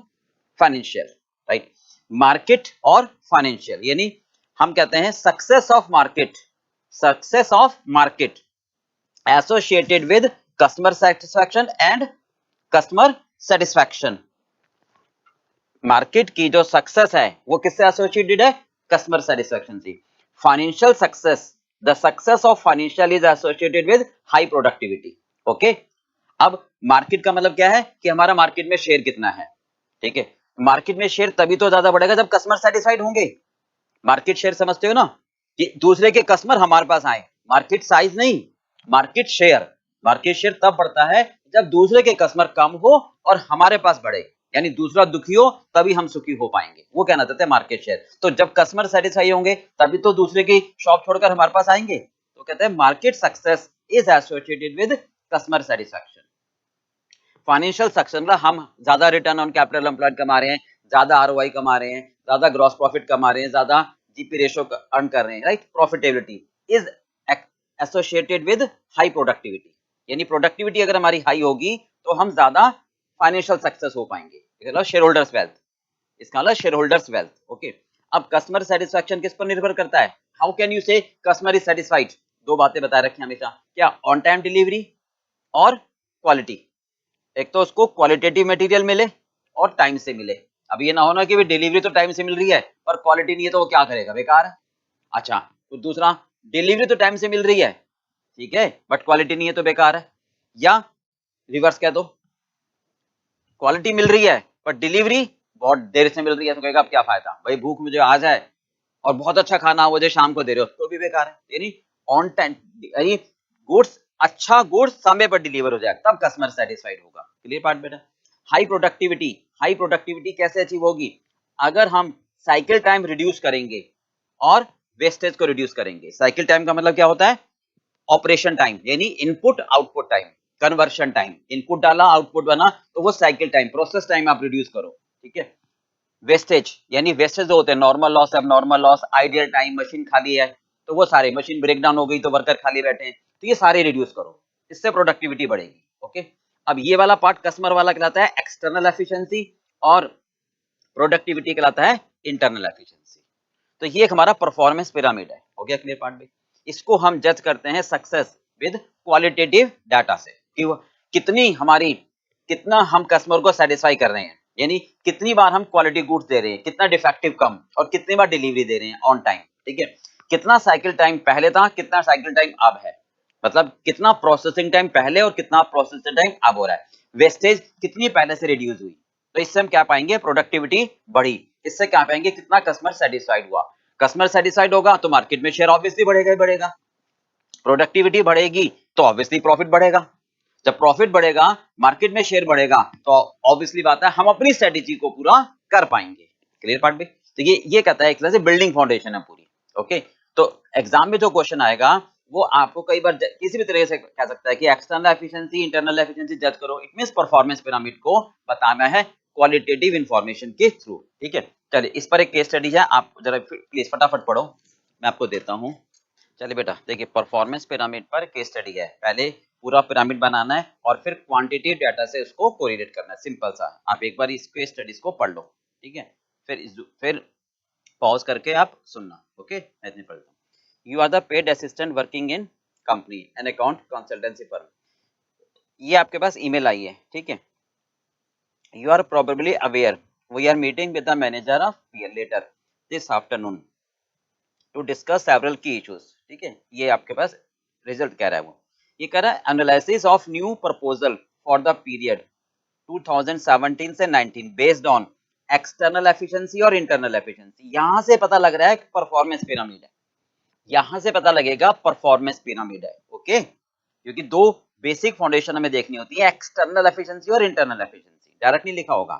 Speaker 1: फाइनेंशियल, राइट। मार्केट और फाइनेंशियल यानी हम कहते हैं success of market associated with customer satisfaction and customer satisfaction. Market की जो सक्सेस है वो किससे एसोसिएटेड है, कस्टमर सेटिस्फैक्शन से। Financial success, the success of financial is associated with high productivity, okay. अब मार्केट का मतलब क्या है कि हमारा मार्केट में शेयर कितना है, ठीक है। मार्केट में शेयर तभी तो ज्यादा बढ़ेगा जब कस्टमर सेटिस्फाइड होंगे। मार्केट शेयर समझते हो ना, कि दूसरे के कस्टमर हमारे पास आए, मार्केट साइज नहीं, मार्केट शेयर। मार्केट शेयर तब बढ़ता है जब दूसरे के कस्टमर कम हो और हमारे पास बढ़े, यानी दूसरा दुखी हो तभी हम सुखी हो पाएंगे, वो कहना चाहते हैं मार्केट शेयर। तो जब कस्टमर सेटिस्फाई होंगे तभी तो दूसरे की शॉप छोड़कर हमारे पास आएंगे। तो कहते हैं market success is associated with customer satisfaction. Financial success मतलब हम ज्यादा रिटर्न ऑन कैपिटल एम्प्लॉयड कमा रहे हैं, ज्यादा आरओआई कमा रहे हैं, ज्यादा ग्रॉस प्रॉफिट कमा रहे हैं, ज्यादा जीपी रेशियो अर्न कर रहे हैं, right. Profitability is associated with high productivity, यानी प्रोडक्टिविटी अगर हमारी हाई होगी तो हम ज्यादा फाइनेंशियल सक्सेस हो पाएंगे। शेयर होल्डर्स वेल्थ, इसका मतलब शेयर होल्डर्स वेल्थ, ओके। अब कस्टमर सेटिस्फैक्शन किस पर निर्भर करता है, हाउ कैन यू से कस्टमर इज सेटिस्फाइड। दो बातें बताए रखी हमेशा, क्या, ऑन टाइम डिलीवरी और क्वालिटी। एक तो उसको क्वालिटेटिव मटेरियल मिले और टाइम से मिले। अब ये ना होना कि डिलीवरी तो टाइम से मिल रही है पर क्वालिटी नहीं है तो वो क्या करेगा, बेकार है। अच्छा, तो दूसरा, डिलीवरी तो टाइम से मिल रही है, ठीक है, बट क्वालिटी नहीं है तो बेकार है। या रिवर्स कह दो, क्वालिटी मिल रही है पर डिलीवरी बहुत देर से मिल रही है तो कहेगा अब क्या फायदा, भाई भूख मुझे आ जाए और बहुत अच्छा खाना मुझे शाम को दे रहे हो तो भी बेकार है। यानी ऑन टाइम, यानी गुड्स, अच्छा गुड्स समय पर डिलीवर हो जाए तब कस्टमर सेटिस्फाइड होगा। क्लियर पार्ट बेटा। हाई प्रोडक्टिविटी, हाई प्रोडक्टिविटी कैसे अचीव होगी, अगर हम साइकिल टाइम रिड्यूस करेंगे और वेस्टेज को रिड्यूस करेंगे। साइकिल टाइम का मतलब क्या होता है, ऑपरेशन टाइम यानी input output time, conversion time, input डाला आउटपुट बना तो वो साइकिल टाइम, प्रोसेस टाइम आप रिड्यूस करो, ठीक है। वेस्टेज यानी वेस्टेज जो होते हैं, नॉर्मल लॉस, अब normal loss, ideal time, machine खाली है तो वो सारे, मशीन ब्रेक डाउन हो गई तो वर्कर खाली बैठे हैं तो ये सारे रिड्यूस करो, इससे प्रोडक्टिविटी बढ़ेगी, ओके। अब ये वाला पार्ट कस्टमर वाला कहलाता है एक्सटर्नल एफिशिएंसी और प्रोडक्टिविटी कहलाता है इंटरनल एफिशिएंसी। तो ये एक हमारा परफॉर्मेंस पिरामिड है, हो गया क्लियर पार्ट में। इसको हम जज करते हैं सक्सेस विद क्वालिटेटिव डाटा से, कि वो कितनी हमारी, कितना हम कस्टमर को सेटिस्फाई कर रहे हैं, यानी कितनी बार हम क्वालिटी गुड्स दे रहे हैं, कितना डिफेक्टिव कम और कितनी बार डिलीवरी दे रहे हैं ऑन टाइम, ठीक है। कितना साइकिल टाइम पहले था, कितना साइकिल टाइम अब है, मतलब कितना प्रोसेसिंग टाइम पहले और कितना प्रोसेसिंग टाइम अब हो रहा है। वेस्टेज कितनी पहले से रिड्यूस हुई, तो इससे हम क्या पाएंगे, प्रोडक्टिविटी बढ़ी। इससे क्या पाएंगे, कितना कस्टमर सेटिस्फाइड हुआ। कस्टमर सेटिस्फाइड होगा तो मार्केट में शेयर ऑब्वियसली बढ़ेगा ही बढ़ेगा। प्रोडक्टिविटी बढ़ेगी तो ऑब्वियसली प्रॉफिट बढ़ेगा। जब प्रॉफिट बढ़ेगा, मार्केट में शेयर बढ़ेगा तो ऑब्वियसली बात है हम अपनी स्ट्रेटेजी को पूरा कर पाएंगे। क्लियर पार्ट भी। तो ये कहता है एक तरह से बिल्डिंग फाउंडेशन है पूरी, ओके। तो एग्जाम में जो क्वेश्चन आएगा वो आपको कई बार किसी भी तरह से कह सकता है कि एक्सटर्नल एफिशिएंसी, इंटरनल एफिशिएंसी जज करो। इट मींस परफॉर्मेंस पिरामिड को बताना है क्वालिटेटिव इंफॉर्मेशन के थ्रू, ठीक है। चलिए इस पर एक केस स्टडी है, आप जरा प्लीज फटाफट पढ़ो, मैं आपको देता हूं। चलिए बेटा देखिए, परफॉर्मेंस पिरामिड पर केस स्टडी है। पहले पूरा पिरामिड बनाना है और फिर क्वांटिटेटिव डाटा से उसको कोरिलेट करना है, सिंपल सा। आप एक बार इस केस स्टडीज को पढ़ लो, ठीक है, फिर पॉज करके आप सुनना, ओके। मैं इतनी पढ़ता हूँ। You are the paid assistant working in company an account consultancy firm. ये आपके पास ईमेल आई है, ठीक है। You are probably aware we are meeting with the manager of PL letter this afternoon to discuss several key issues, ठीक है। ये आपके पास रिजल्ट कह रहा है, वो ये कह रहा है analysis of new proposal for the period 2017 से 19 बेस्ड ऑन एक्सटर्नल एफिशिएंसी और इंटरनल एफिशिएंसी। यहां से पता लग रहा है कि परफॉर्मेंस पिरामिड है, यहां से पता लगेगा परफॉर्मेंस पिरामिड है। ओके, क्योंकि दो बेसिक फाउंडेशन हमें देखनी होती है, एक्सटर्नल एफिशिएंसी और इंटरनल एफिशिएंसी। डायरेक्ट नहीं लिखा होगा।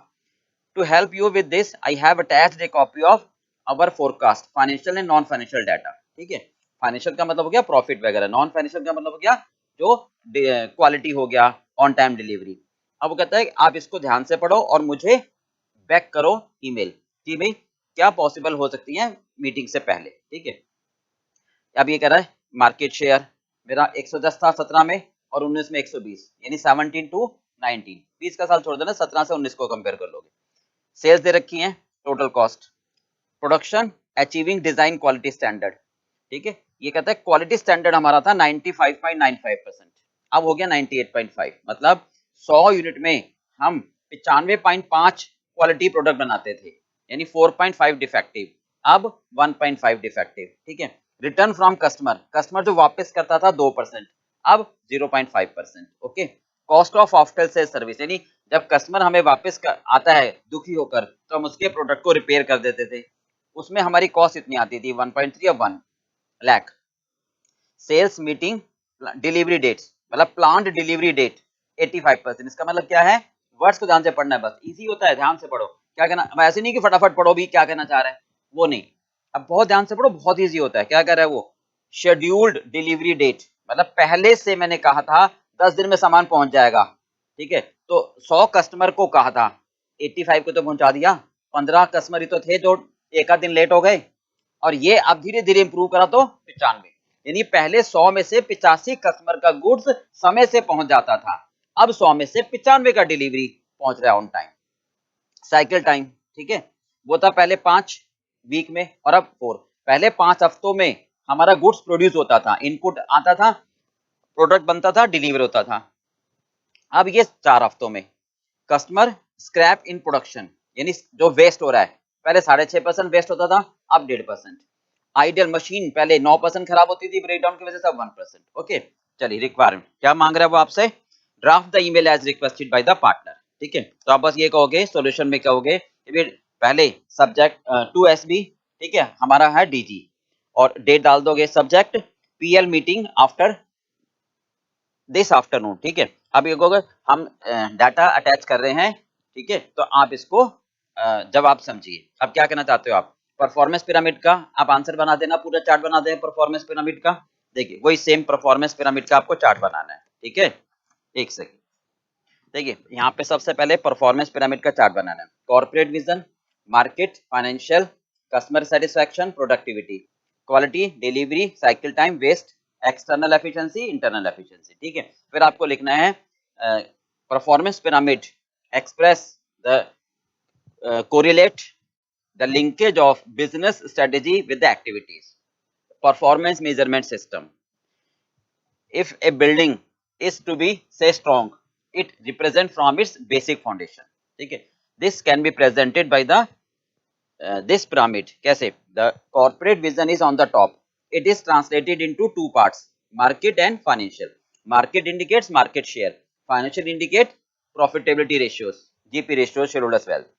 Speaker 1: To help you with this I have attached a copy of our forecast financial and non financial data. ठीक है, फाइनेंशियल का मतलब हो गया प्रॉफिट वगैरह, नॉन फाइनेंशियल का मतलब हो गया जो क्वालिटी हो गया, ऑन टाइम डिलीवरी। अब वो कहता है कि आप इसको ध्यान से पढ़ो और मुझे बैक करो ईमेल कि भाई क्या पॉसिबल हो सकती है मीटिंग से पहले। ठीक है, अब ये कह रहा है मार्केट शेयर मेरा 110 था 17 में और 19 में 120, यानी 17 to 19, 20 का साल छोड़ देना, 17 से 19 को कंपेयर कर लोगे। सेल्स दे रखी है, total cost, production, achieving design quality standard. ठीक है, ये कहता है क्वालिटी स्टैंडर्ड हमारा था 95.95%, अब हो गया 98.5, मतलब 100 यूनिट में हम 95.5 क्वालिटी प्रोडक्ट बनाते थे, यानी 4.5 डिफेक्टिव, अब 1.5 डिफेक्टिव। ठीक है, रिटर्न फ्रॉम कस्टमर, कस्टमर जो वापस करता था 2%, अब 0.5%। Okay, cost of after sale service, यानी जब कस्टमर हमें वापस आता है दुखी होकर तो हम उसके प्रोडक्ट को रिपेयर कर देते थे, उसमें हमारी कॉस्ट इतनी आती थी 1.3 या 1 lakh. Sales meeting delivery dates, मतलब प्लान्ड डिलीवरी डेट 85%। इसका मतलब क्या है, वर्ड्स को ध्यान से पढ़ना है, बस इजी होता है, ध्यान से पढ़ो। क्या कहना, अब ऐसे नहीं कि फटाफट पढ़ो भी क्या कहना चाह रहा है, वो नहीं, अब बहुत ध्यान से पढ़ो, बहुत इजी होता है। क्या कह रहा है वो, शेड्यूल्ड डिलीवरी डेट, मतलब पहले से मैंने कहा था 10 दिन में सामान पहुंच जाएगा। ठीक है, तो 100 कस्टमर को कहा था, 85 को तो पहुंचा दिया, 15 कस्टमर ही तो थे जो एक आध दिन लेट हो गए, और ये अब धीरे धीरे इंप्रूव करा तो 95, यानी पहले 100 में से 85 कस्टमर का गुड्स समय से पहुंच जाता था, अब 100 में से 95 का डिलीवरी पहुंच रहा है ऑन टाइम। साइकिल टाइम, ठीक है, वो था पहले 5 वीक में और अब 4, पहले 5 हफ्तों में हमारा गुड्स प्रोड्यूस होता था, इनपुट आता था, प्रोडक्ट बनता था, डिलीवर होता था, अब ये 4 हफ्तों में। कस्टमर स्क्रैप इन प्रोडक्शन, यानी जो वेस्ट हो रहा है, पहले 6.5% वेस्ट होता था, अब 1.5%। आइडियल मशीन पहले 9% खराब होती थी ब्रेकडाउन की वजह से, अब 1%। ओके, चलिए रिक्वायरमेंट क्या मांग रहा है वो आपसे, draft the email as requested by the partner. ठीक है, तो आप बस ये कहोगे, सॉल्यूशन में कहोगे पहले सब्जेक्ट 2SB, ठीक है, हमारा है DG, और डेट डाल दोगे, subject PL meeting after this afternoon. ठीक है, अब ये कहोगे हम डाटा अटैच कर रहे हैं, ठीक है, तो आप इसको जवाब समझिए। अब क्या कहना चाहते हो आप, परफॉर्मेंस पिरामिड का आप आंसर बना देना, पूरा चार्ट बना दें परफॉर्मेंस पिरामिड का। देखिए वही सेम परफॉर्मेंस पिरामिड का आपको चार्ट बनाना है। ठीक है, एक सेकंड, देखिए यहाँ पे सबसे पहले परफॉर्मेंस पिरामिड का चार्ट बनाना है। Corporate vision, market, financial, customer satisfaction, productivity, quality, delivery, cycle time, waste, external efficiency, internal efficiency. ठीक है, फिर आपको लिखना है performance pyramid express the correlate the linkage of business strategy with the activities. Performance measurement system. If a building is to be say strong, it represent from its basic foundation. ठीक है, this can be presented by the this pyramid. कैसे, the corporate vision is on the top. It is translated into two parts, market and financial. Market indicates market share. Financial indicate profitability ratios, GP ratio, shareholders wealth.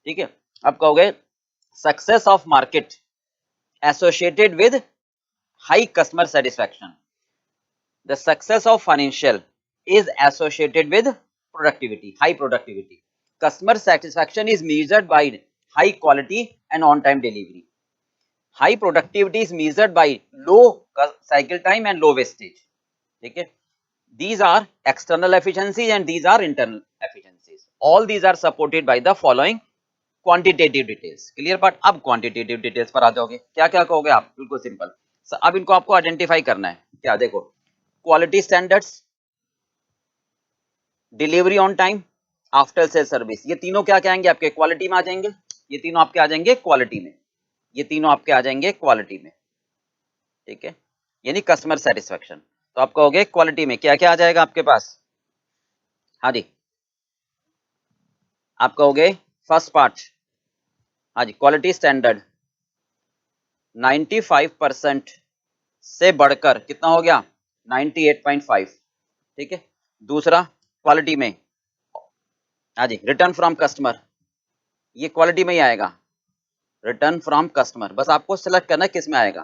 Speaker 1: ठीक है, अब कहोगे success of market associated with high customer satisfaction, the success of financial is associated with productivity, high productivity, customer satisfaction is measured by high quality and on time delivery, high productivity is measured by low cycle time and low wastage. ठीक है, these are external efficiencies and these are internal efficiencies. All these are supported by the following quantitative details. Clear बात, अब quantitative details पर आ जाओगे, क्या क्या कहोगे आप, बिल्कुल सिंपल। अब इनको आपको आइडेंटिफाई करना है। क्या, देखो quality standards, delivery on time, after sale service, ये तीनों क्या कहेंगे आपके क्वालिटी में आ जाएंगे, ये तीनों आपके आ जाएंगे क्वालिटी में, ये तीनों आपके आ जाएंगे क्वालिटी में। ठीक है, यानी कस्टमर सेटिस्फेक्शन, तो आप कहोगे क्वालिटी में क्या क्या आ जाएगा आपके पास। हाँ जी, आप कहोगे फर्स्ट पार्ट, हाँ जी, क्वालिटी स्टैंडर्ड 95% से बढ़कर कितना हो गया 98.5। ठीक है, दूसरा क्वालिटी में, हाँ जी, रिटर्न फ्रॉम कस्टमर ये क्वालिटी में ही आएगा, रिटर्न फ्रॉम कस्टमर। बस आपको सिलेक्ट करना है किस में आएगा।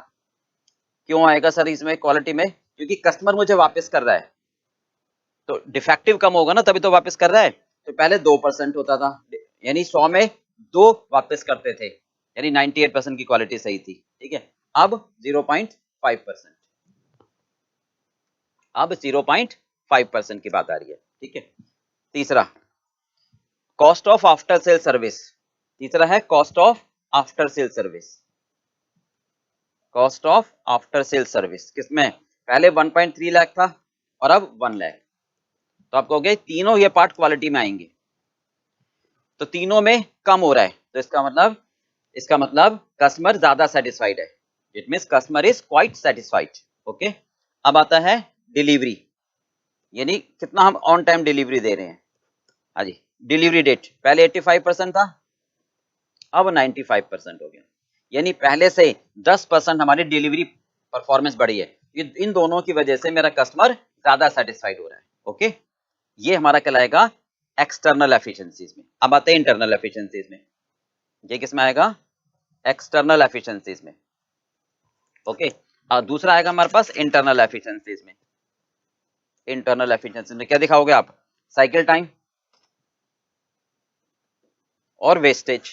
Speaker 1: क्यों आएगा सर इसमें क्वालिटी में? क्योंकि कस्टमर मुझे वापस कर रहा है, तो डिफेक्टिव कम होगा ना, तभी तो वापस कर रहा है। तो पहले 2% होता था, यानी 100 में 2 वापस करते थे, यानी 98% की क्वालिटी सही थी, ठीक है। अब 0.5%, अब 0.5% की बात आ रही है, ठीक है। तीसरा cost of after sale service, तीसरा है cost of after sale service. Cost of after sale service किसमें? पहले 1.3 लाख था और अब 1 लाख। तो आप कहोगे तीनों ये पार्ट क्वालिटी में आएंगे, तो तीनों में कम हो रहा है, तो इसका मतलब कस्टमर ज्यादा सेटिस्फाइड है। It means customer is quite satisfied. Okay, अब आता है डिलीवरी, यानी कितना हम ऑन टाइम डिलीवरी दे रहे हैं। हाँ जी, डिलीवरी डेट पहले 85% था, अब 95% हो गया, यानी पहले से 10% हमारी डिलीवरी परफॉर्मेंस बढ़ी है। इन दोनों की वजह से मेरा कस्टमर ज्यादा सेटिस्फाइड हो रहा है। ओके, ये हमारा कहलाएगा एक्सटर्नल एफिशिएंसीज में। अब आते हैं इंटरनल एफिशिएंसीज में। ये किसमें आएगा? एक्सटर्नल एफिशिएंसीज में। ओके, दूसरा आएगा हमारे पास इंटरनल एफिशिएंसीज में। इंटरनल एफिशिएंसीज में क्या दिखाओगे आप? साइकिल टाइम और wastage,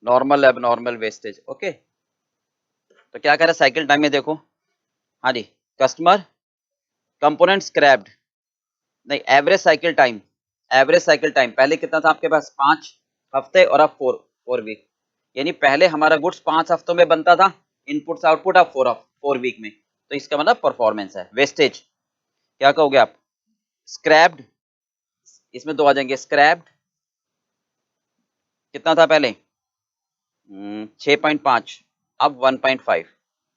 Speaker 1: normal abnormal wastage. Okay, तो क्या कह रहा है साइकिल टाइम में? देखो, हाँ जी, कस्टमर कंपोनेंट स्क्रैप्ड, नहीं, average cycle time. Average cycle time पहले कितना था आपके पास? 5 हफ्ते, और अब 4 वीक, यानी पहले हमारा गुड्स 5 हफ्तों में बनता था, इनपुट से आउटपुट, अब 4 वीक में। तो इसका मतलब परफॉर्मेंस है। वेस्टेज क्या कहोगे आप? स्क्रैप्ड, इसमें 2 आ जाएंगे। स्क्रैप्ड कितना था पहले? 6.5, अब 1.5।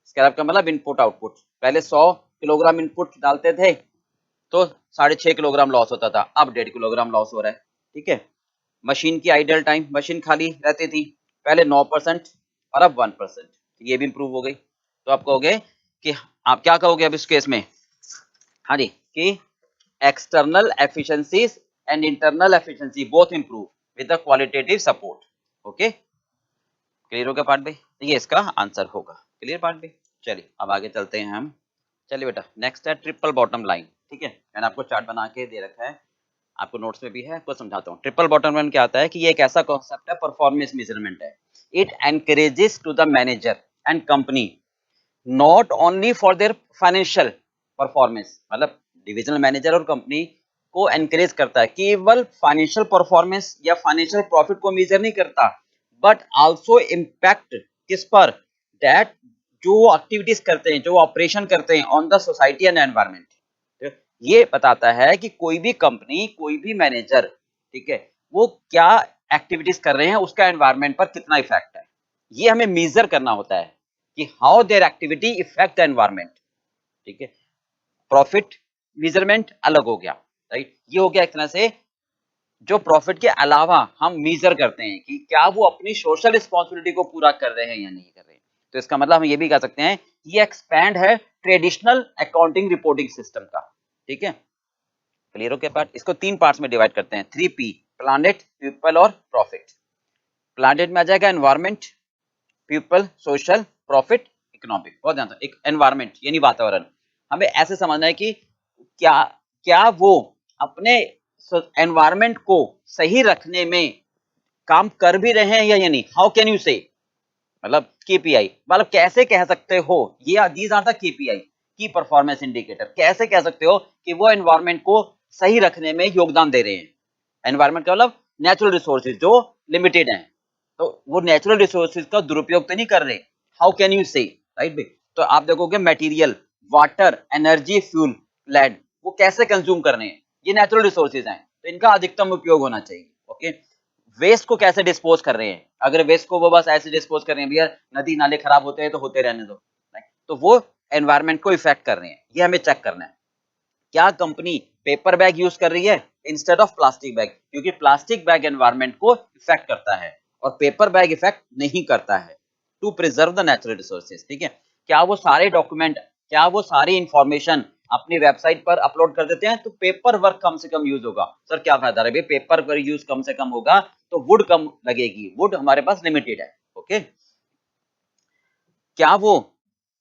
Speaker 1: स्क्रैप का मतलब इनपुट आउटपुट। पहले 100 किलोग्राम इनपुट डालते थे तो 6.5 किलोग्राम लॉस होता था, अब 1.5 किलोग्राम लॉस हो रहा है, ठीक है। मशीन की आइडल टाइम, मशीन खाली रहती थी, पहले 9% और अब 1%, ये भी इंप्रूव हो गई। तो आप कहोगे कि, आप क्या कहोगे अब इस केस में? हाँ जी, कि external efficiencies and internal efficiency both improve with the qualitative support. Okay, clear हो गया पार्ट बी? ये इसका आंसर होगा। Clear part B? चलिए अब आगे चलते हैं हम। चलिए बेटा, नेक्स्ट है ट्रिपल बॉटम लाइन, ठीक है। मैंने आपको चार्ट बना के दे रखा है, आपको नोट्स में भी है, आपको समझाता हूँ। ट्रिपल बॉटम लाइन क्या आता है कि ये एक ऐसा कॉन्सेप्ट है, परफॉर्मेंस मेजरमेंट है। It encourages to the manager and company not only for their financial performance, मतलब डिविजनल मैनेजर और कंपनी को एनकरेज करता है, केवल फाइनेंशियल परफॉर्मेंस या फाइनेंशियल प्रॉफिट को मेजर नहीं करता, बट आल्सो इम्पैक्ट किस पर? दैट जो एक्टिविटीज करते हैं, जो ऑपरेशन करते हैं on the society and environment. ये बताता है कि कोई भी कंपनी, कोई भी मैनेजर, ठीक है, वो क्या एक्टिविटीज कर रहे हैं, उसका एनवायरमेंट पर कितना इफेक्ट है, ये हमें मेजर करना होता है कि how there activity effect the environment, ठीक है। प्रॉफिट मेजरमेंट अलग हो गया, राइट। ये हो गया एक तरह से जो प्रॉफिट के अलावा हम मेजर करते हैं कि क्या वो अपनी सोशल रिस्पॉन्सिबिलिटी को पूरा कर रहे हैं या नहीं कर रहे हैं। तो इसका मतलब हम ये भी कह सकते हैं ये एक्सपैंड है ट्रेडिशनल अकाउंटिंग रिपोर्टिंग सिस्टम का, ठीक है। क्लियर हो गया पार्ट? इसको 3 पार्ट्स में डिवाइड करते हैं, 3P, प्लैनेट, पीपल और प्रॉफिट। प्लैनेट में आ जाएगा environment, people social, profit economic. बहुत ध्यान से, एक एनवायरमेंट यानी वातावरण, हमें ऐसे समझना है कि क्या क्या वो अपने एनवायरमेंट को सही रखने में काम कर भी रहे हैं या नहीं। हाउ कैन यू से, मतलब केपीआई, मतलब कैसे कह सकते हो, ये दीज आर द केपीआई, की परफॉर्मेंस इंडिकेटर, कैसे कह सकते हो कि वो एनवायरमेंट को सही रखने में योगदान दे रहे हैं। एनवायरमेंट का मतलब नेचुरल रिसोर्सेज जो लिमिटेड हैं, तो वो नेचुरल रिसोर्सेज का दुरुपयोग तो नहीं कर रहे। हाउ कैन यू से, राइट भाई। तो आप देखोगे material, water, energy, fuel, land, वो कैसे कंज्यूम कर रहे हैं, ये नेचुरल रिसोर्सेज हैं, तो इनका अधिकतम उपयोग होना चाहिए। ओके, वेस्ट को कैसे डिस्पोज कर रहे हैं, अगर वेस्ट को वो बस ऐसे डिस्पोज कर रहे हैं, भैया नदी नाले खराब होते हैं तो होते रहने दो, तो वो एनवायरमेंट को इफेक्ट कर रहे हैं, ये हमें चेक करना है। क्या कंपनी पेपर बैग यूज कर रही है इंस्टेड ऑफ प्लास्टिक बैग, क्योंकि प्लास्टिक बैग एनवायरमेंट को इफेक्ट करता है और पेपर बैग इफेक्ट नहीं करता है, to preserve the natural resources, ठीक है। क्या वो सारे डॉक्यूमेंट, क्या वो सारी इंफॉर्मेशन अपनी वेबसाइट पर अपलोड कर देते हैं तो पेपर वर्क कम से कम यूज होगा। सर क्या फायदा है, पेपर पर यूज कम से कम होगा तो वुड कम लगेगी, वुड हमारे पास लिमिटेड है। ओके, क्या वो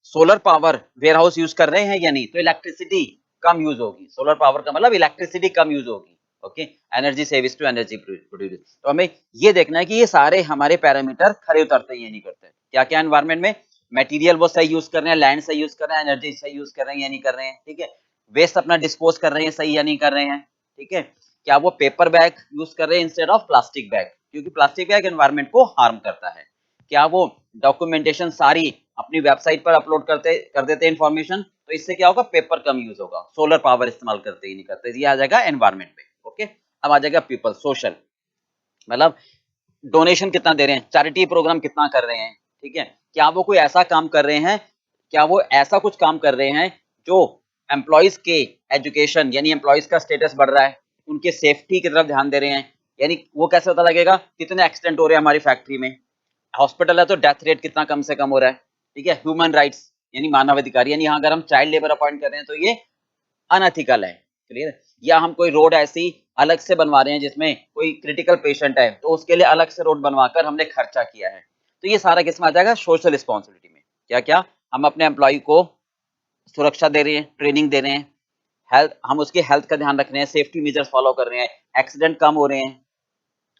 Speaker 1: solar power warehouse use कर रहे हैं या नहीं, तो इलेक्ट्रिसिटी कम यूज होगी। सोलर पावर का मतलब इलेक्ट्रिसिटी कम यूज होगी। Okay, energy savings to energy produce. तो हमें ये देखना है कि ये सारे हमारे पैरामीटर खरे उतरते हैं या नहीं करते। क्या क्या एनवायरमेंट में मटेरियल वो सही यूज कर रहे हैं, लैंड सही यूज कर रहे हैं, एनर्जी सही यूज कर रहे हैं या नहीं कर रहे हैं। ठीक है, वेस्ट अपना डिस्पोज कर रहे हैं सही या नहीं कर रहे हैं। ठीक है, क्या वो पेपर बैग यूज कर रहे हैं इंस्टेड ऑफ प्लास्टिक बैग, क्योंकि प्लास्टिक बैग एनवायरमेंट को हार्म करता है। क्या वो डॉक्यूमेंटेशन सारी अपनी वेबसाइट पर अपलोड कर देते हैं इन्फॉर्मेशन, तो इससे क्या होगा, पेपर कम यूज होगा। सोलर पावर इस्तेमाल करते ही नहीं करते, ये आ जाएगा एनवायरमेंट में। ओके, अब आ जाएगा पीपल, सोशल, मतलब डोनेशन कितना दे रहे हैं, चैरिटी प्रोग्राम कितना कर रहे हैं। ठीक है, क्या वो कोई ऐसा काम कर रहे हैं, क्या वो ऐसा कुछ काम कर रहे हैं जो एम्प्लॉयज के एजुकेशन यानी एम्प्लॉयज का स्टेटस बढ़ रहा है, उनके सेफ्टी की तरफ ध्यान दे रहे हैं। यानी वो कैसे पता लगेगा, कितने एक्सीडेंट हो रहे हैं हमारी फैक्ट्री में, हॉस्पिटल है तो डेथ रेट कितना कम से कम हो रहा है। ठीक है, ह्यूमन राइट्स यानी मानव अधिकार, यानी यहाँ अगर हम चाइल्ड लेबर अपॉइंट कर रहे हैं तो ये अनएथिकल है। क्लियर, या हम कोई रोड ऐसी अलग से बनवा रहे हैं जिसमें कोई क्रिटिकल पेशेंट है तो उसके लिए अलग से रोड बनवाकर हमने खर्चा किया है, तो ये सारा किसमें आ जाएगा, सोशल रिस्पॉन्सिबिलिटी में। क्या क्या हम अपने एम्प्लॉय को सुरक्षा दे रहे हैं, ट्रेनिंग दे रहे हैं, हेल्थ, हम उसकी हेल्थ का ध्यान रख रहे हैं, सेफ्टी मेजर्स फॉलो कर रहे हैं, एक्सीडेंट कम हो रहे हैं,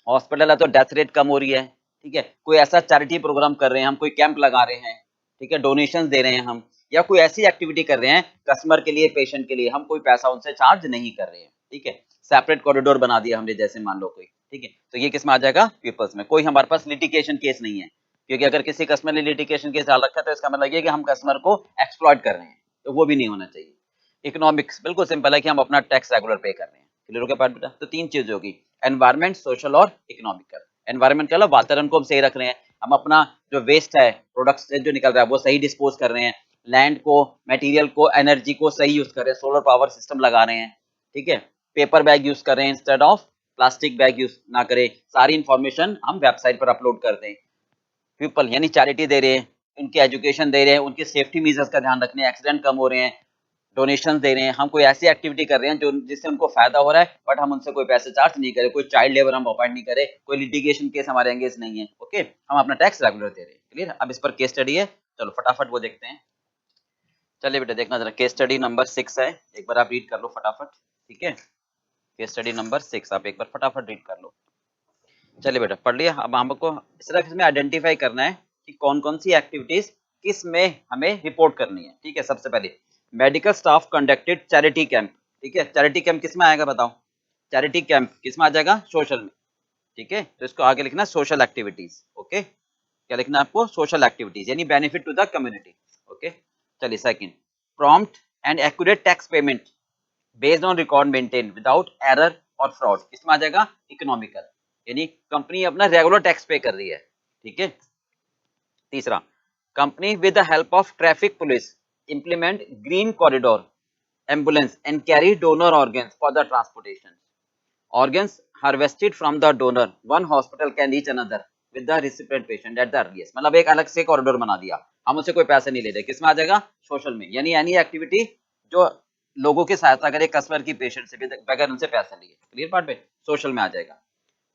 Speaker 1: हॉस्पिटल है तो डेथ रेट कम हो रही है। ठीक है, कोई ऐसा चैरिटी प्रोग्राम कर रहे हैं हम, कोई कैंप लगा रहे हैं, ठीक है, डोनेशन दे रहे हैं हम, या कोई ऐसी एक्टिविटी कर रहे हैं कस्टमर के लिए, पेशेंट के लिए, हम कोई पैसा उनसे चार्ज नहीं कर रहे हैं। ठीक है, सेपरेट कॉरिडोर बना दिया हमने, जैसे मान लो कोई। ठीक है, तो ये किस में आ जाएगा, पीपल्स में। कोई हमारे पास लिटिगेशन केस नहीं है, क्योंकि अगर किसी कस्टमर ने लिटिगेशन केस डाल रखा है तो इसका मतलब ये कि हम कस्टमर को एक्सप्लॉइट कर रहे हैं, तो वो भी नहीं होना चाहिए। इकोनॉमिक्स बिल्कुल सिंपल है कि हम अपना टैक्स रेगुलर पे कर रहे हैं। क्लियर हो गया पार्ट बेटा, तो तीन चीज होगी, एनवायरमेंट, सोशल और इकोनॉमिकल। एनवायरमेंट का वातावरण को हम सही रख रहे हैं, हम अपना जो वेस्ट है, प्रोडक्ट्स जो निकल रहा है वो सही डिस्पोज कर रहे हैं, लैंड को, मटेरियल को, एनर्जी को सही यूज कर रहे हैं, सोलर पावर सिस्टम लगा रहे हैं। ठीक है, पेपर बैग यूज कर रहे हैं instead of plastic bag use ना करें, सारी इंफॉर्मेशन हम वेबसाइट पर अपलोड कर दें। पीपल यानी चैरिटी दे रहे हैं, उनकी एजुकेशन दे रहे हैं, उनकी सेफ्टी मेजर्स का ध्यान रखने, एक्सीडेंट कम हो रहे हैं, डोनेशन दे रहे हैं, हम कोई ऐसी एक्टिविटी कर रहे हैं जो जिससे उनको फायदा हो रहा है, बट हम उनसे कोई पैसे चार्ज नहीं करे, कोई चाइल्ड लेबर हम अपॉइंट नहीं करे, कोई लिटिगेशन केस हमारे एंगेज नहीं है। ओके, हम अपना टैक्स रेगुलर दे रहे हैं। क्लियर, अब इस पर केस स्टडी है, चलो फटाफट वो देखते हैं। चलिए बेटा देखना जरा, केस स्टडी नंबर 6 है, एक बार आप रीड कर लो फटाफट। ठीक है, केस स्टडी नंबर 6 आप एक बार फटाफट रीड कर लो। चलिए बेटा पढ़ लिया, अब हमको सिर्फ इसमें आइडेंटिफाई करना है कि कौन कौन सी एक्टिविटीज किस में हमें रिपोर्ट करनी है। ठीक है, सबसे पहले medical staff conducted charity camp. ठीक है, चैरिटी कैंप किस में आएगा बताओ, चैरिटी कैंप किस में आ जाएगा, सोशल में। ठीक है, तो इसको आगे लिखना सोशल एक्टिविटीज। ओके, क्या लिखना है आपको, सोशल एक्टिविटीज यानी benefit to the community. Okay, चलिए second, prompt and accurate tax payment based on record maintain without error और फ्रॉड, इसमें आ जाएगा इकोनॉमिकल, यानी कंपनी अपना रेगुलर टैक्स पे कर रही है। ठीक है, तीसरा, company with the help of traffic police implement green corridor ambulance and carry donor organs for the transportation, organs harvested from the donor, one hospital can reach another with the recipient patient at the earliest, मतलब एक अलग से corridor बना दिया, हम उससे कोई पैसे नहीं ले रहे, किसमें आ जाएगा, सोशल में, यानी एनी एक्टिविटी जो लोगों की सहायता करे कस्टमर की, पेशेंट से भी बगैर उनसे पैसे लिए। क्लियर पार्ट पे, सोशल में आ जाएगा।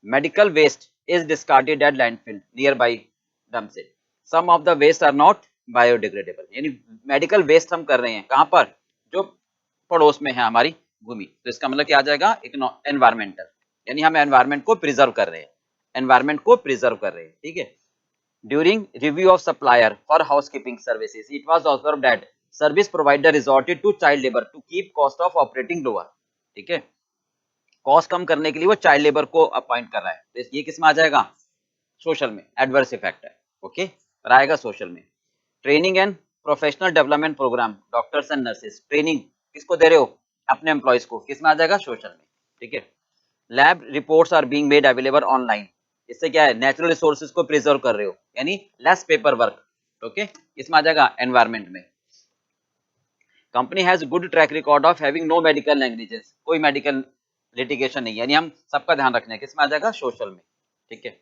Speaker 1: Medical waste is discarded at landfill nearby dump से, some of the waste are not biodegradable, यानी मेडिकल वेस्ट हम कर रहे हैं कहां पर, जो पड़ोस में है हमारी भूमि, तो इसका मतलब क्या आ जाएगा, एनवायरमेंटल, यानी हम एनवायरमेंट को प्रिजर्व कर रहे हैं, एनवायरमेंट को प्रिजर्व कर रहे हैं। ठीक है, during review of supplier for housekeeping services it was observed that service provider resorted to child labour to keep cost of operating lower. ठीक है, कॉस्ट कम करने के लिए वो चाइल्ड लेबर को अपॉइंट कर रहा है, तो ये किसमें आ जाएगा, सोशल में, एडवर्स इफेक्ट है। ओके, पर आएगा सोशल में। Training and professional development program, doctors and nurses, training किसको दे रहे हो, अपने एम्प्लॉयज को, किसमें आ जाएगा, सोशल में। ठीक है, lab reports are being made available online, इससे क्या है, नेचुरल रिसोर्सेज को प्रिजर्व कर रहे हो, यानी लेस पेपर वर्क। ओके, इसमें आ जाएगा एनवायरमेंट में। Company has good track record of having no medical negligence, कोई मेडिकल लिटिगेशन नहीं, यानी हम सबका ध्यान रखना है, किसमें आ जाएगा, सोशल में। ठीक है,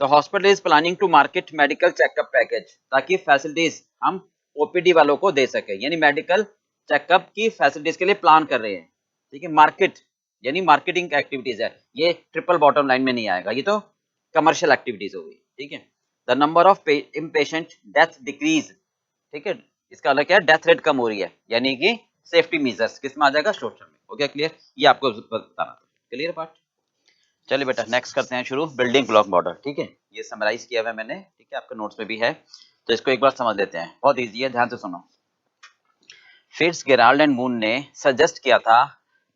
Speaker 1: the hospital is planning to market medical checkup package, ताकि फैसिलिटीज हम ओपीडी वालों को दे सके, यानी मेडिकल चेकअप की फैसिलिटीज के लिए प्लान कर रहे हैं, ठीक है। मार्केट यानी मार्केटिंग एक्टिविटीज है, ये ट्रिपल बॉटम लाइन में नहीं आएगा, ये तो कमर्शियल एक्टिविटीज होगी, ठीक है। The number of impatient death decrease, ठीक है, इसका अलग क्या है, डेथ रेट कम हो रही है, यानी कि सेफ्टी मेजर्स किस में आ जाएगा, सोशल में। हो गया क्लियर, ये आपको बताना था, क्लियर पार्ट। चलिए बेटा नेक्स्ट करते हैं शुरू, बिल्डिंग ब्लॉक मॉडल, ठीक है। ये समराइज किया हुआ है मैंने, ठीक है, आपके नोट्स में भी है, तो इसको एक बार समझ लेते हैं, बहुत इजी है, ध्यान से सुनो। फिट्जगेराल्ड एंड मून ने सजेस्ट किया था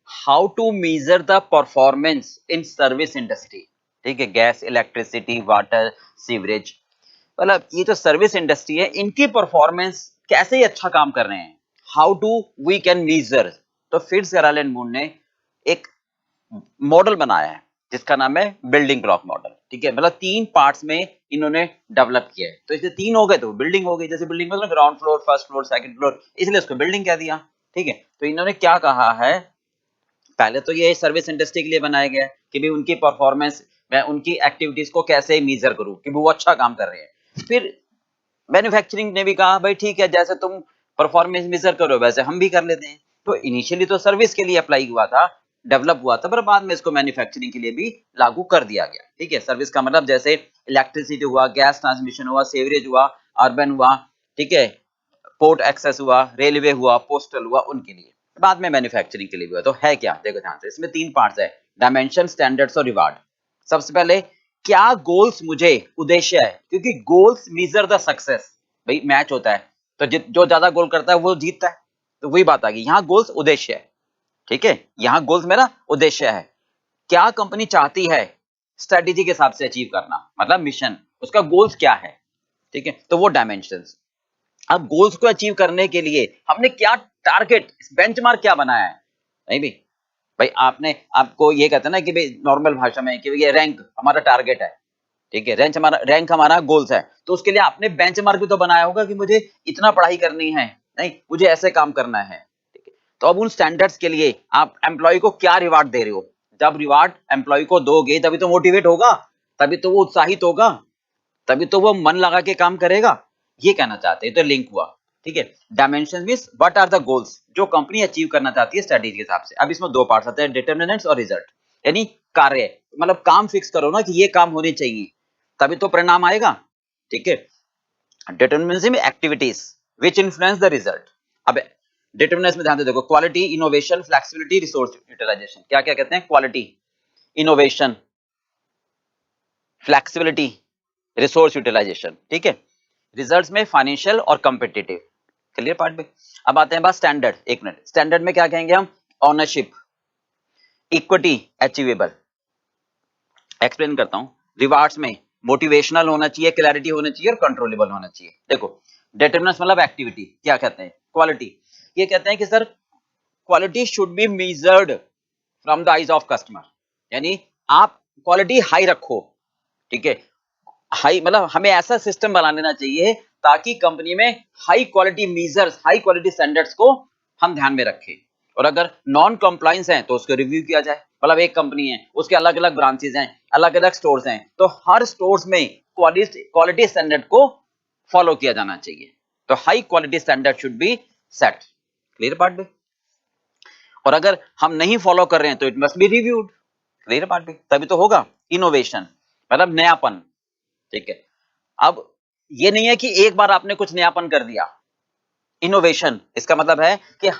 Speaker 1: how to measure the performance in service industry, ठीक है, गैस, इलेक्ट्रिसिटी, वाटर, सीवरेज, मतलब ये जो सर्विस इंडस्ट्री है इनकी परफॉर्मेंस कैसे ही अच्छा काम कर रहे हैं, how to we can measure. तो फिट्जगेराल्ड एंड मून ने एक मॉडल बनाया है जिसका नाम है बिल्डिंग ब्लॉक मॉडल, ठीक है, मतलब 3 पार्ट्स में इन्होंने डेवलप किया है। तो इससे 3 हो गए तो बिल्डिंग हो गई, जैसे बिल्डिंग मतलब ground floor, first floor, second floor, इसलिए उसको बिल्डिंग कह दिया, ठीक है। तो इन्होंने क्या कहा है, पहले तो ये सर्विस इंडस्ट्री के लिए बनाया गया कि भाई उनकी परफॉर्मेंस, मैं उनकी एक्टिविटीज को कैसे मेजर करूं कि वो अच्छा काम कर रहे हैं। फिर मैन्युफैक्चरिंग ने भी कहा भाई ठीक है, जैसे तुम परफॉर्मेंस मेजर करो वैसे हम भी कर लेते हैं। तो इनिशियली तो सर्विस के लिए अप्लाई हुआ था, डेवलप हुआ था, पर बाद में इसको मैन्युफैक्चरिंग के लिए भी लागू कर दिया गया, ठीक है। सर्विस का मतलब जैसे इलेक्ट्रिसिटी हुआ, गैस ट्रांसमिशन हुआ, सीवरेज हुआ, अर्बन हुआ, ठीक है, पोर्ट एक्सेस हुआ, रेलवे हुआ, पोस्टल हुआ, उनके लिए बाद में मैन्युफैक्चरिंग के लिए भी हुआ। तो है क्या, देखो ध्यान से, इसमें 3 पार्ट्स है, डायमेंशन, स्टैंडर्ड्स और रिवार्ड। सबसे पहले क्या गोल्स, मुझे उद्देश्य है, क्योंकि गोल्स मेजर द सक्सेस, भाई मैच होता है तो जो ज्यादा गोल करता है वो जीतता है, तो वही बात आ गई, यहाँ गोल्स उद्देश्य है, ठीक है, यहाँ गोल्स मेरा उद्देश्य है, क्या कंपनी चाहती है स्ट्रेटेजी के हिसाब से अचीव करना, मतलब मिशन, उसका गोल्स क्या है, ठीक है, तो वो डायमेंशंस। अब गोल्स को अचीव करने के लिए हमने क्या टारगेट, बेंचमार्क क्या बनाया है, नहीं भी भाई आपने, आपको ये कहते हैं ना कि भाई नॉर्मल भाषा में कि ये रैंक हमारा टारगेट है, ठीक है, रैंक हमारा गोल्स है, तो उसके लिए आपने बेंचमार्क भी तो बनाया होगा कि मुझे इतना पढ़ाई करनी है, नहीं मुझे ऐसे काम करना है, ठीक है। तो अब उन स्टैंडर्ड्स के लिए आप एम्प्लॉय को क्या रिवार्ड दे रहे हो, जब रिवार्ड एम्प्लॉय को दोगे तभी तो मोटिवेट होगा, तभी तो वो उत्साहित होगा, तभी तो वो मन लगा के काम करेगा, ये कहना चाहते हैं, तो लिंक हुआ, ठीक है। Dimension means what are the goals जो कंपनी अचीव करना चाहती है स्ट्रेटेजी के हिसाब से। अब इसमें 2 पार्ट्स आते हैं, डिटरमिनेंट्स और रिजल्ट, यानी कार्य, मतलब काम फिक्स करो ना कि ये काम होने चाहिए तभी तो परिणाम आएगा, ठीक है। डिटरमिनेंट्स में activities which influence the result. अब डिटरमिनेंट्स में ध्यान से देखो, quality, innovation, flexibility, resource utilisation, क्या क्या कहते हैं, quality, innovation, flexibility, resource utilisation, ठीक है। रिजल्ट्स में फाइनेंशियल और कॉम्पिटिटिव, क्लियर पार्ट पे। अब आते हैं बात स्टैंडर्ड, 1 मिनट, स्टैंडर्ड में क्या कहेंगे हम, ओनरशिप, इक्विटी, अचीवेबल, एक्सप्लेन करता हूं। रिवार्ड्स में मोटिवेशनल होना चाहिए, क्लैरिटी होना चाहिए और कंट्रोलेबल होना चाहिए। देखो डिटरमिनेंट्स मतलब एक्टिविटी, क्या कहते हैं, क्वालिटी, ये कहते हैं कि sir quality should be measured from the eyes of customer, यानी आप क्वालिटी हाई रखो, ठीक है, हाई मतलब हमें ऐसा सिस्टम बना लेना चाहिए ताकि कंपनी में high quality measures, high quality standards को हम ध्यान में रखें, और अगर नॉन कंप्लायंस है तो उसको रिव्यू किया जाए। मतलब एक कंपनी है, उसके अलग अलग ब्रांचेस हैं, अलग अलग स्टोर्स हैं, तो हर स्टोर्स में क्वालिटी स्टैंडर्ड को फॉलो किया जाना चाहिए, तो high quality standard should be set, clear part भी। और अगर हम नहीं फॉलो कर रहे हैं तो it must be reviewed, clear part भी, तभी तो होगा। इनोवेशन मतलब नयापन, ठीक है। अब ये नहीं है कि एक बार आपने कुछ नयापन कर दिया, इनोवेशन इसका मतलब है कि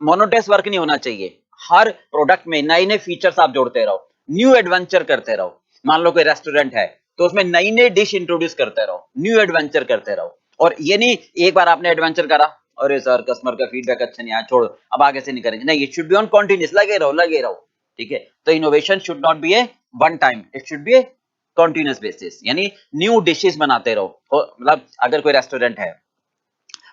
Speaker 1: मोनोटोनस वर्क नहीं होना चाहिए, हर प्रोडक्ट में नए नए फीचर्स आप जोड़ते रहो, न्यू एडवेंचर करते रहो। मान लो कोई रेस्टोरेंट है तो उसमें नई नई डिश इंट्रोड्यूस करते रहो, न्यू एडवेंचर करते रहो, और ये नहीं एक बार आपने एडवेंचर करा, अरे सर कस्टमर का फीडबैक अच्छा नहीं आया, छोड़ो अब आगे से नहीं करेंगे, नहीं, it should be on continuous, लगे रहो, ठीक है। तो innovation should not be A one time, it should B A continuous basis, यानी न्यू डिशेस बनाते रहो। मतलब अगर कोई रेस्टोरेंट है,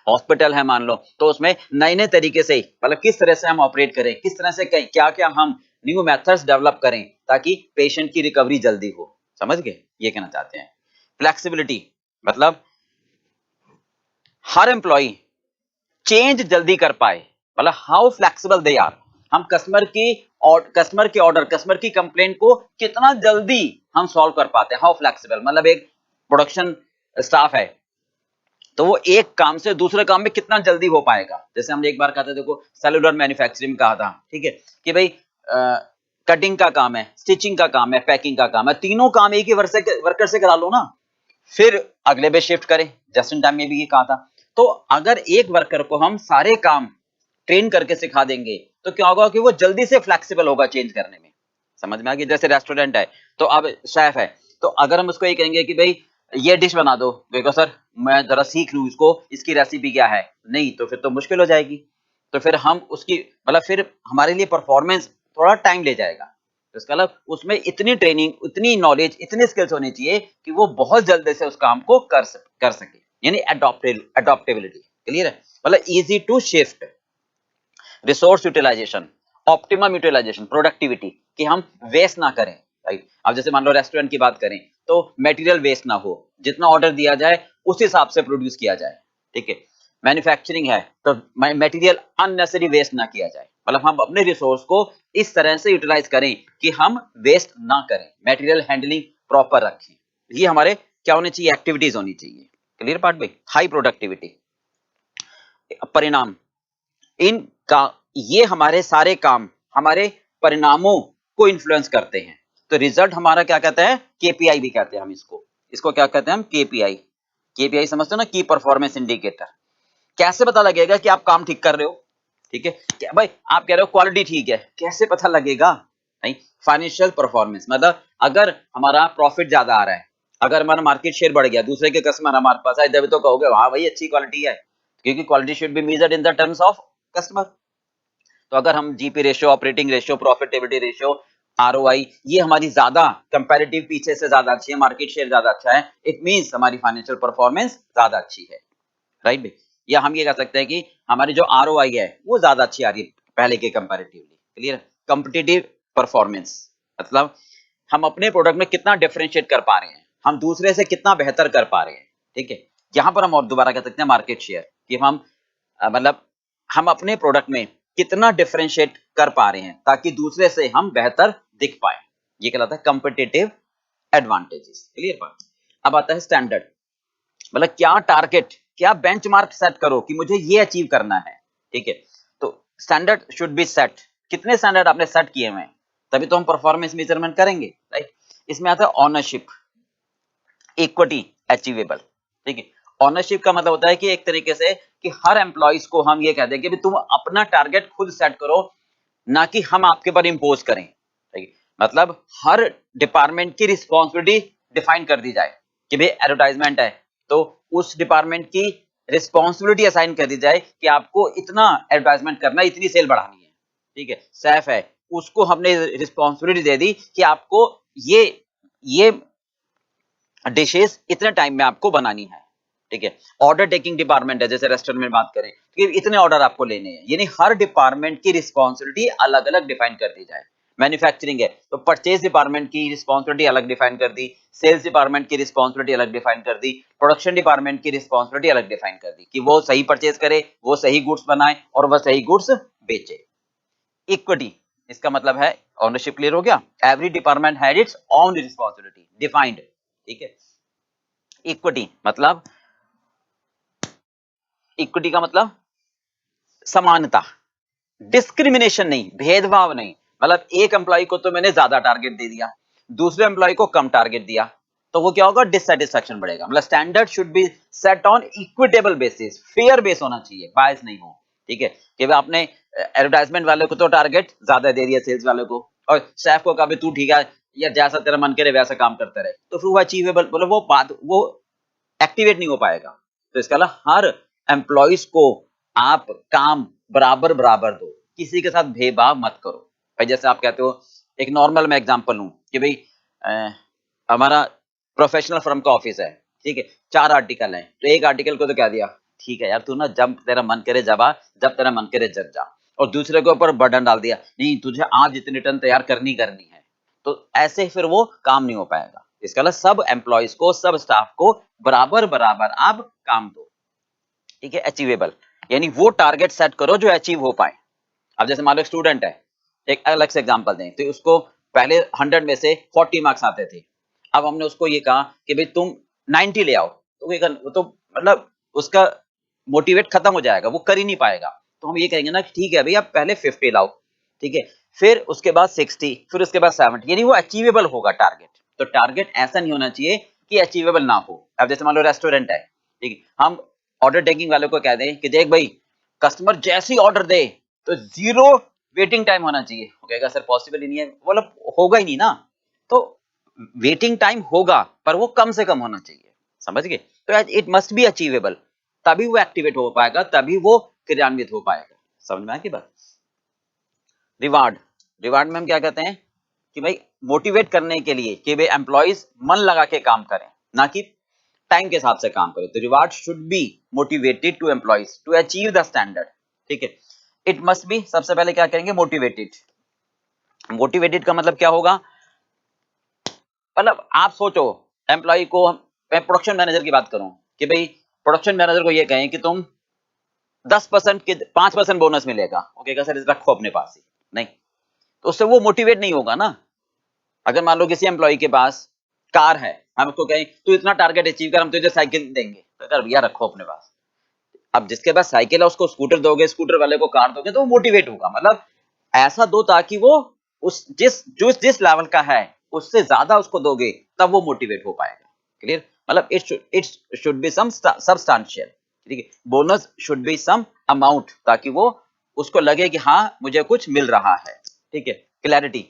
Speaker 1: हॉस्पिटल है मान लो, तो उसमें नए नए तरीके से, मतलब किस तरह से हम ऑपरेट करें, किस तरह से कहीं क्या क्या हम न्यू मेथड्स डेवलप करें ताकि पेशेंट की रिकवरी जल्दी हो, समझ गए, ये कहना चाहते हैं। फ्लेक्सिबिलिटी मतलब हर एम्प्लॉय चेंज जल्दी कर पाए, मतलब हाउ फ्लेक्सिबल दे आर, हम कस्टमर के ऑर्डर, कस्टमर की कंप्लेंट को कितना जल्दी हम सॉल्व कर पाते हैं, हाउ फ्लेक्सिबल। मतलब एक प्रोडक्शन स्टाफ है, तो वो एक काम से दूसरे काम में कितना जल्दी हो पाएगा। जैसे हमने एक बार कहा था, देखो सेलुलर मैन्युफैक्चरिंग कहा था, ठीक है, कि भाई कटिंग का काम है, स्टिचिंग का काम है, पैकिंग का काम है, तीनों काम एक ही वर्कर से करा लो ना, फिर अगले पे शिफ्ट करें। जस्ट इन टाइम में भी ये कहा था। तो अगर एक वर्कर को हम सारे काम ट्रेन करके सिखा देंगे तो क्या होगा कि वो जल्दी से फ्लेक्सिबल होगा चेंज करने में। समझ में आ गया? जैसे रेस्टोरेंट है, तो अब शेफ है, तो अगर हम उसको ये कहेंगे कि भाई ये डिश बना दो, देखो सर मैं जरा सीख लूं इसको, इसकी रेसिपी क्या है, नहीं तो फिर तो मुश्किल हो जाएगी। तो फिर हम उसकी मतलब फिर हमारे लिए परफॉर्मेंस थोड़ा टाइम ले जाएगा। तो इसका मतलब उसमें इतनी ट्रेनिंग, इतनी नॉलेज, इतनी स्किल्स होनी चाहिए कि वो बहुत जल्दी से उस काम को कर सके, यानी अडॉप्टेबिलिटी। क्लियर है? मतलब easy to shift, resource utilisation, optimum utilisation, productivity, कि हम वेस्ट ना करें। राइट? अब जैसे मान लो रेस्टोरेंट की बात करें तो मटेरियल वेस्ट ना हो, जितना ऑर्डर दिया जाए उस हिसाब से प्रोड्यूस किया जाए। ठीक है? मैन्युफैक्चरिंग है तो मटेरियल अननेसेसरी वेस्ट ना किया जाए, मतलब हम अपने रिसोर्स को इस तरह से यूटिलाइज करें कि हम वेस्ट ना करें, मटेरियल हैंडलिंग प्रॉपर रखें। ये हमारे क्या होनी चाहिए? एक्टिविटीज होनी चाहिए। क्लियर पार्ट भाई? High productivity. परिणाम, इनका ये हमारे सारे काम हमारे परिणामों को इन्फ्लुएंस करते हैं। तो रिजल्ट हमारा क्या कहते हैं? केपीआई भी कहते हैं हम इसको। इसको क्या कहते हैं हम? केपीआई। केपीआई समझते हो ना? की परफॉर्मेंस इंडिकेटर। कैसे पता लगेगा कि आप काम ठीक कर रहे हो? ठीक है, क्या भाई आप कह रहे हो क्वालिटी ठीक है, कैसे पता लगेगा? नहीं, फाइनेंशियल परफॉर्मेंस, मतलब अगर हमारा प्रॉफिट ज्यादा आ रहा है, अगर हमारा मार्केट शेयर बढ़ गया, दूसरे के कस्टमर हमारे पास आए, तभी तो कहोगे हाँ भाई अच्छी क्वालिटी है, क्योंकि quality should be measured in the terms of customer. तो अगर हम GP ratio, operating ratio, profitability ratio, ROI, ये हमारी ज्यादा कंपैरेटिव पीछे से ज्यादा अच्छी है, मार्केट शेयर ज्यादा अच्छा है, इट मींस हमारी फाइनेंशियल परफॉर्मेंस ज्यादा अच्छी है। राइट भाई? या हम ये कह सकते हैं कि हमारी जो आरओआई है वो ज्यादा अच्छी आ रही है पहले के कंपैरेटिवली। क्लियर? कॉम्पिटिटिव परफॉर्मेंस, मतलब हम अपने प्रोडक्ट में कितना डिफरेंशिएट कर पा रहे हैं, हम दूसरे से कितना बेहतर कर पा रहे हैं। ठीक है? यहां पर हम और दोबारा कह सकते हैं मार्केट शेयर, कि हम मतलब हम अपने प्रोडक्ट में कितना डिफरेंशिएट कर पा रहे हैं ताकि दूसरे से हम बेहतर दिख पाए। ये कहलाता है कॉम्पिटिटिव एडवांटेजेस। क्लियर बात? अब आता है स्टैंडर्ड, मतलब क्या टारगेट, क्या बेंचमार्क सेट करो कि मुझे ये अचीव करना है। ठीक है? तो स्टैंडर्ड शुड बी सेट। कितने स्टैंडर्ड आपने सेट किए हुए हैं, तभी तो हम परफॉर्मेंस मेजरमेंट करेंगे। राइट? इसमें आता है ऑनरशिप, इक्विटी, अचीवेबल। ठीक है? ऑनरशिप का मतलब होता है कि एक तरीके से कि हर एम्प्लॉइज को हम ये कह दें कि भी तुम अपना टारगेट खुद सेट करो, ना कि हम आपके पर इंपोज करें। ठीक है? मतलब हर डिपार्टमेंट की रिस्पॉन्सिबिलिटी डिफाइन कर दी जाए कि भाई एडवर्टाइजमेंट है तो उस डिपार्टमेंट की रिस्पॉन्सिबिलिटी असाइन कर दी जाए कि आपको इतना एडवर्टाइजमेंट करना है, इतनी सेल बढ़ानी है। ठीक है? सेफ है, उसको हमने रिस्पॉन्सिबिलिटी दे दी कि आपको ये डिशेस इतने टाइम में आपको बनानी है। ठीक है? ऑर्डर टेकिंग डिपार्टमेंट है, जैसे रेस्टोरेंट में बात करें कि इतने ऑर्डर आपको लेने हैं, यानी हर डिपार्टमेंट की रिस्पॉन्सिबिलिटी अलग अलग डिफाइन कर दी जाए। मैन्युफैक्चरिंग है तो परचेज डिपार्टमेंट की रिस्पॉन्सिबिलिटी अलग डिफाइन कर दी, सेल्स डिपार्टमेंट की रिस्पॉन्सिबिलिटी अलग डिफाइन कर दी, प्रोडक्शन डिपार्टमेंट की रिस्पॉन्सिबिलिटी अलग डिफाइन कर दी कि वो सही परचेज करे, वो सही गुड्स बनाए और वह सही गुड्स बेचे। इक्विटी, इसका मतलब है ओनरशिप। क्लियर हो गया? Every department had its own responsibility defined. ठीक है? इक्विटी मतलब, इक्विटी का मतलब समानता, डिस्क्रिमिनेशन नहीं, भेदभाव नहीं। मतलब एक एम्प्लॉय को तो मैंने ज्यादा टारगेट दे दिया, दूसरे एम्प्लॉय को कम टारगेट दिया, तो वो क्या होगा? डिससेटिस्फैक्शन बढ़ेगा। मतलब standard should be set on equitable basis, fair base होना चाहिए, बायस नहीं हो। ठीक है? कि भाई आपने एडवर्टाइजमेंट वाले को तो टारगेट ज्यादा दे दिया, सेल्स वाले को, और शेफ को कहा तू ठीक है या जैसा तेरा मन करे वैसा काम करते रहे, तो फिर वो अचीवेबल, मतलब वो बात वो एक्टिवेट नहीं हो पाएगा। तो इसका मतलब हर एम्प्लॉइज को आप काम बराबर बराबर दो, किसी के साथ भेदभाव मत करो। भाई जैसे आप कहते हो, एक नॉर्मल मैं एग्जांपल लूं कि भाई हमारा प्रोफेशनल फर्म का ऑफिस है, ठीक है, 4 आर्टिकल हैं, तो एक आर्टिकल को तो कह दिया ठीक है यार तू ना जब तेरा मन करे जब आ, जब तेरा मन करे जब जा, और दूसरे के ऊपर बर्डन डाल दिया नहीं तुझे आज इतनी टन तैयार करनी करनी है, तो ऐसे फिर वो काम नहीं हो पाएगा। इसका मतलब सब एम्प्लॉइज को, सब स्टाफ को बराबर बराबर आप काम दो। ठीक है? अचीवेबल, यानी वो टारगेट सेट करो जो अचीव हो पाए। अब जैसे मान लो स्टूडेंट है, एक अलग से एग्जांपल दें तो उसको पहले 100 में से 40 मार्क्स आते थे, अब हमने उसको ये कहा कि भाई तुम 90 ले आओ, तो वो तो मतलब उसका मोटिवेट खत्म हो जाएगा, वो कर ही नहीं पाएगा। तो हम ये कहेंगे ना कि ठीक है भैया पहले 50 लाओ, ठीक है, फिर उसके बाद 60, फिर उसके बाद 70, यानी वो अचीवेबल होगा टारगेट। तो टारगेट ऐसा नहीं होना चाहिए कि अचीवेबल ना हो। अब जैसे मान लो रेस्टोरेंट है, ठीक है, हम ऑर्डर टेकिंग वाले को कह दें कि देख भाई कस्टमर जैसे ही ऑर्डर दे तो 0 वेटिंग टाइम होना चाहिए, वो कहेगा सर पॉसिबल ही नहीं है, मतलब होगा ही नहीं ना। तो वेटिंग टाइम होगा पर वो कम से कम होना चाहिए, समझ गए? तो इट मस्ट बी अचीवेबल, तभी वो एक्टिवेट हो पाएगा, तभी वो क्रियान्वित हो पाएगा। समझ में आया की बात? रिवार्ड, रिवार्ड में हम क्या कहते हैं कि भाई मोटिवेट करने के लिए कि भाई एम्प्लॉइज मन लगा के काम करें, ना कि टाइम के हिसाब से काम करें। तो reward should be motivated to employees to achieve the standard, ठीक है। इट मस्ट बी, सबसे पहले क्या करेंगे, मोटिवेटेड। मोटिवेटेड का मतलब क्या होगा, मतलब आप सोचो एम्प्लॉय को, मैं प्रोडक्शन मैनेजर की बात करूं कि भाई प्रोडक्शन मैनेजर को ये कहें कि तुम 10% के 5% बोनस मिलेगा, वो कहेगा सर रखो अपने पास ही, नहीं, तो उससे वो मोटिवेट नहीं होगा ना। अगर मान लो किसी एम्प्लॉय के पास कार है, हम उसको कहें तू इतना टारगेट अचीव कर, हम तुझे साइकिल देंगे, तो कर भैया रखो अपने पास। अब जिसके पास साइकिल है उसको स्कूटर दोगे, स्कूटर वाले को कार दोगे, तो वो मोटिवेट होगा। मतलब ऐसा दो ताकि वो उस जिस लेवल का है उससे ज्यादा उसको दोगे, तब वो मोटिवेट हो पाएगा। क्लियर? मतलब it should be some substantial, ठीक है, bonus should be some amount, ताकि वो उसको लगे कि हाँ मुझे कुछ मिल रहा है, ठीक है। क्लैरिटी,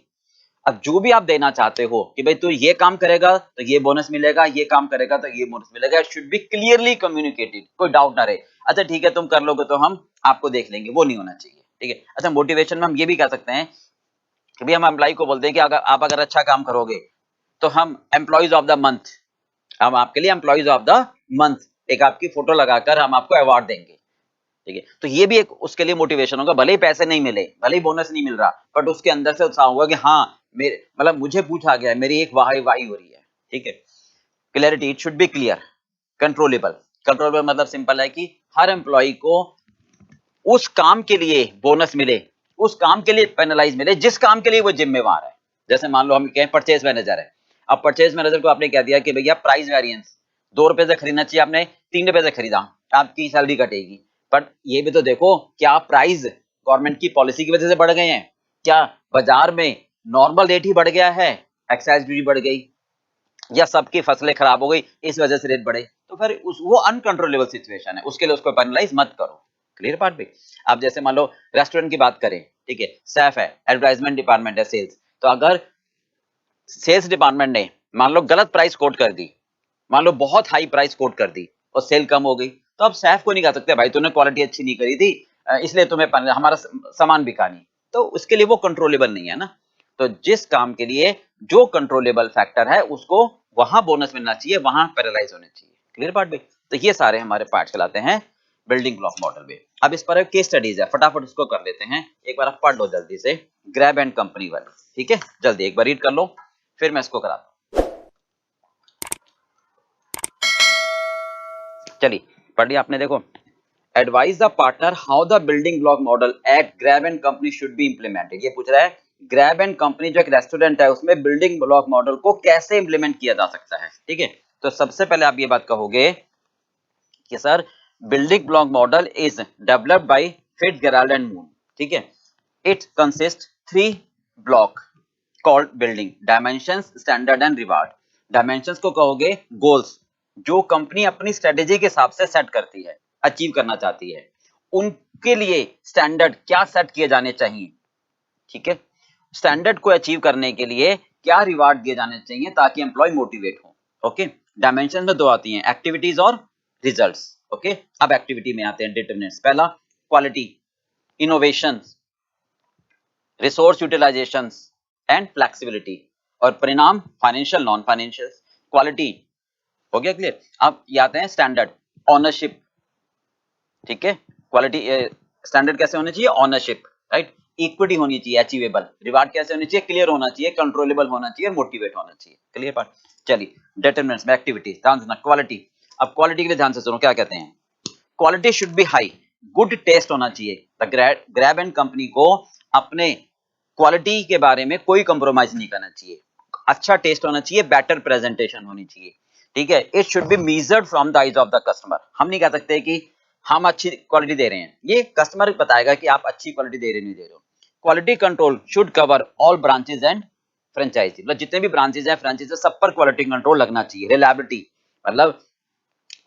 Speaker 1: अब जो भी आप देना चाहते हो कि भाई तू ये काम करेगा तो ये बोनस मिलेगा, ये काम करेगा तो ये बोनस मिलेगा, it should be clearly communicated, कोई डाउट ना रहे। अच्छा ठीक है तुम कर लोगे तो हम आपको देख लेंगे, वो नहीं होना चाहिए, ठीक है। अच्छा मोटिवेशन में हम ये भी कह सकते हैं कि भाई हम एम्प्लॉय को बोलते हैं कि अगर आप अच्छा काम करोगे तो हम एम्प्लॉयज ऑफ द मंथ, हम आपके लिए एम्प्लॉयज ऑफ द मंथ एक आपकी फोटो लगाकर हम आपको अवार्ड देंगे, ठीक है। तो ये भी एक उसके लिए मोटिवेशन होगा, भले ही पैसे नहीं मिले, भले ही बोनस नहीं मिल रहा, बट उसके अंदर से उत्साह होगा कि हाँ मेरे मतलब मुझे पूछा गया है, मेरी एक वाही वाही हो रही है, ठीक है। Clarity, it should be clear, controllable. Controllable मतलब सिंपल है कि हर एम्प्लॉय को उस काम के लिए बोनस मिले, उस काम के लिए पेनलाइज मिले जिस काम के लिए वो जिम्मेवार है। जैसे मान लो हम कहें परचेज मैनेजर है, अब परचेज मैनेजर को आपने कह दिया कि भैया प्राइस वेरिएंस 2 रुपए से खरीदना चाहिए, आपने 3 रुपए से खरीदा, आपकी सैलरी कटेगी। बट ये भी तो देखो क्या प्राइस गवर्नमेंट की पॉलिसी की वजह से बढ़ गए हैं, क्या बाजार में नॉर्मल रेट ही बढ़ गया है, एक्साइज ड्यूटी बढ़ गई, या सबकी फसलें खराब हो गई इस वजह से रेट बढ़े, तो फिर वो अनकंट्रोलेबल सिचुएशन है, उसके लिए उसको पेनलाइज मत करो। क्लियर बात भी? अब जैसे मान लो रेस्टोरेंट की बात करें, ठीक है, सैफ है, एडवर्टाइजमेंट डिपार्टमेंट है, सेल्स, तो अगर सेल्स डिपार्टमेंट ने मान लो गलत प्राइस कोट कर दी, मान लो बहुत हाई प्राइस कोट कर दी और सेल कम हो गई, तो अब सैफ को नहीं कह सकते भाई तूने क्वालिटी अच्छी नहीं करी थी, इसलिए तुम्हें हमारा सामान बिका नहीं, तो उसके लिए वो कंट्रोलेबल नहीं है ना। तो जिस काम के लिए जो कंट्रोलेबल फैक्टर है उसको वहां बोनस मिलना चाहिए, वहां पैरालाइज होने चाहिए। क्लियर पार्ट भी? तो ये सारे हमारे पार्ट्स कहलाते हैं बिल्डिंग ब्लॉक मॉडल में। अब इस पर केस स्टडीज है, फटाफट उसको कर लेते हैं, एक बार आप पढ़ लो जल्दी से, ग्रैब एंड कंपनी वाली, ठीक है, जल्दी एक बार रीड कर लो फिर मैं इसको कराता हूं। चलिए पढ़ लिया आपने, देखो, advise the partner how the building block model at Grab and company should be implemented. ये पूछ रहा है ग्रैब एंड कंपनी जो एक रेस्टोरेंट है उसमें बिल्डिंग ब्लॉक मॉडल को कैसे इंप्लीमेंट किया जा सकता है, ठीक है। तो सबसे पहले आप ये बात कहोगे कि sir building block model is developed by Fitzgerald and moon, ठीक है। It consist 3 block called building dimensions, standard and reward. Dimensions को कहोगे गोल्स, जो कंपनी अपनी स्ट्रेटेजी के हिसाब से सेट करती है, अचीव करना चाहती है, उनके लिए स्टैंडर्ड क्या सेट किए जाने चाहिए, ठीक है। स्टैंडर्ड को अचीव करने के लिए क्या रिवार्ड दिए जाने चाहिए ताकि एम्प्लॉय मोटिवेट हो, ओके। डायमेंशन में 2 आती हैं, एक्टिविटीज और रिजल्ट्स, ओके। अब एक्टिविटी में आते हैं डिटरमिनेंट्स। पहला quality, innovation, resource utilisation and flexibility, और परिणाम फाइनेंशियल नॉन फाइनेंशियल। क्वालिटी हो गया क्लियर। अब ये आते हैं स्टैंडर्ड, ऑनरशिप, ठीक है। क्वालिटी स्टैंडर्ड कैसे होने चाहिए, ऑनरशिप, राइट, इक्विटी होनी चाहिए, अचीवेबल। रिवार्ड कैसे होनी चाहिए, क्लियर होना चाहिए, कंट्रोलेबल होना चाहिए और मोटिवेट होना चाहिए। क्लियर बात? चलिए डिटरमिनेंट्स में एक्टिविटी, ध्यान देना क्वालिटी। अब क्वालिटी के लिए ध्यान से सुनो क्या कहते हैं, quality should be high, good taste होना चाहिए। द ग्रैब एंड कंपनी को अपने क्वालिटी के बारे में कोई कंप्रोमाइज नहीं करना चाहिए, अच्छा टेस्ट होना चाहिए, बेटर प्रेजेंटेशन होनी चाहिए, ठीक है, it should be measured from the eyes of the customer. हम नहीं कह सकते कि हम अच्छी क्वालिटी दे रहे हैं, ये कस्टमर बताएगा कि आप अच्छी क्वालिटी दे रहे नहीं दे रहे हो। Quality control should cover all branches and franchisee, मतलब जितने भी ब्रांचेज हैं फ्रेंचाइजी सब पर क्वालिटी कंट्रोल लगना चाहिए। रिलायबिलिटी मतलब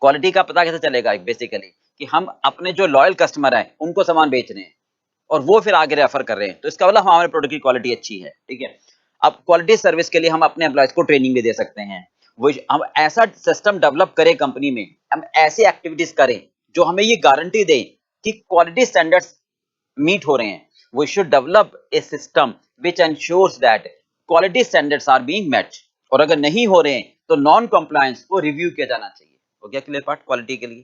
Speaker 1: क्वालिटी का पता कैसे चलेगा बेसिकली कि हम अपने जो लॉयल कस्टमर हैं उनको सामान बेच रहे हैं और वो फिर आगे रेफर कर रहे हैं, तो इसका मतलब हमारे प्रोडक्ट की क्वालिटी अच्छी है। ठीक है, अब क्वालिटी सर्विस के लिए हम अपने एम्प्लॉयज को ट्रेनिंग भी दे सकते हैं। वो हम ऐसा सिस्टम डेवलप करें कंपनी में, हम ऐसी एक्टिविटीज करें जो हमें ये गारंटी दें कि क्वालिटी स्टैंडर्ड्स मीट हो रहे हैं। We should develop a system which ensures that quality standards are being met, और अगर नहीं हो रहे हैं तो नॉन कंप्लायंस को रिव्यू किया जाना चाहिए। हो गया क्लियर पार्ट? क्वालिटी के लिए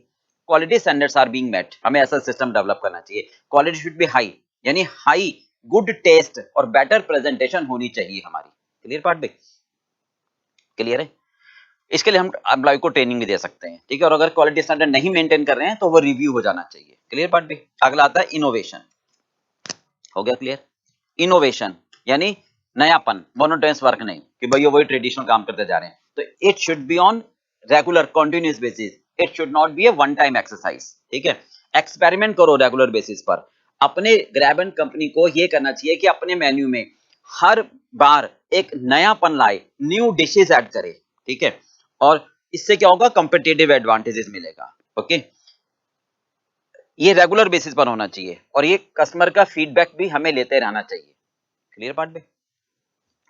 Speaker 1: quality standards are being met, हमें ऐसा सिस्टम डेवलप करना चाहिए। क्वालिटी शुड बी हाई, यानी हाई गुड टेस्ट और बेटर प्रेजेंटेशन होनी चाहिए हमारी। क्लियर पार्ट भी क्लियर है? इसके लिए हम एम्प्लॉय को ट्रेनिंग भी दे सकते हैं। ठीक है, और अगर क्वालिटी स्टैंडर्ड नहीं मेंटेन कर रहे हैं तो वो रिव्यू हो जाना चाहिए। क्लियर पार्ट भी? अगला आता है इनोवेशन। हो गया क्लियर? इनोवेशन यानी नयापन, मोनोटोनस वर्क नहीं कि भैया वही ट्रेडिशनल काम करते जा रहे हैं। तो it should be on regular continuous basis, it should not be A one time exercise. ठीक है, एक्सपेरिमेंट करो रेगुलर बेसिस पर। अपने ग्रैब एंड कंपनी को ये करना चाहिए कि अपने मेन्यू में हर बार एक नयापन लाए, न्यू डिशेस ऐड करे। ठीक है, और इससे क्या होगा, कंपेटिटिव एडवांटेजेस मिलेगा। ओके, ये रेगुलर बेसिस पर होना चाहिए और ये कस्टमर का फीडबैक भी हमें लेते रहना चाहिए। क्लियर पार्ट में?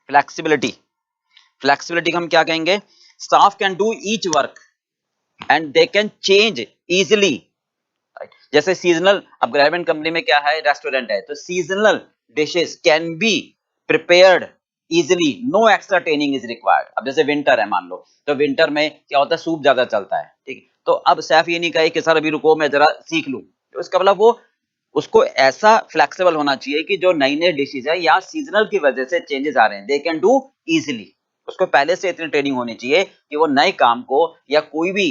Speaker 1: फ्लेक्सिबिलिटी, फ्लेक्सिबिलिटी हम क्या कहेंगे, staff can do each work and they can change easily. जैसे सीजनल, अब ग्रैब एंड कंपनी में क्या है, रेस्टोरेंट है, तो seasonal dishes can be prepared easily, no extra training is required. अब जैसे विंटर है मान लो, तो विंटर में क्या होता है, सूप ज्यादा चलता है। ठीक, तो अब शेफ ये नहीं कहे कि सर अभी रुको मैं जरा सीख लूं, तो इसका मतलब वो उसको ऐसा फ्लेक्सिबल होना चाहिए कि जो नई नई डिशेज है या सीजनल की वजह से चेंजेस आ रहे हैं, दे कैन डू इजिली। उसको पहले से इतनी ट्रेनिंग होनी चाहिए कि वो नए काम को या कोई भी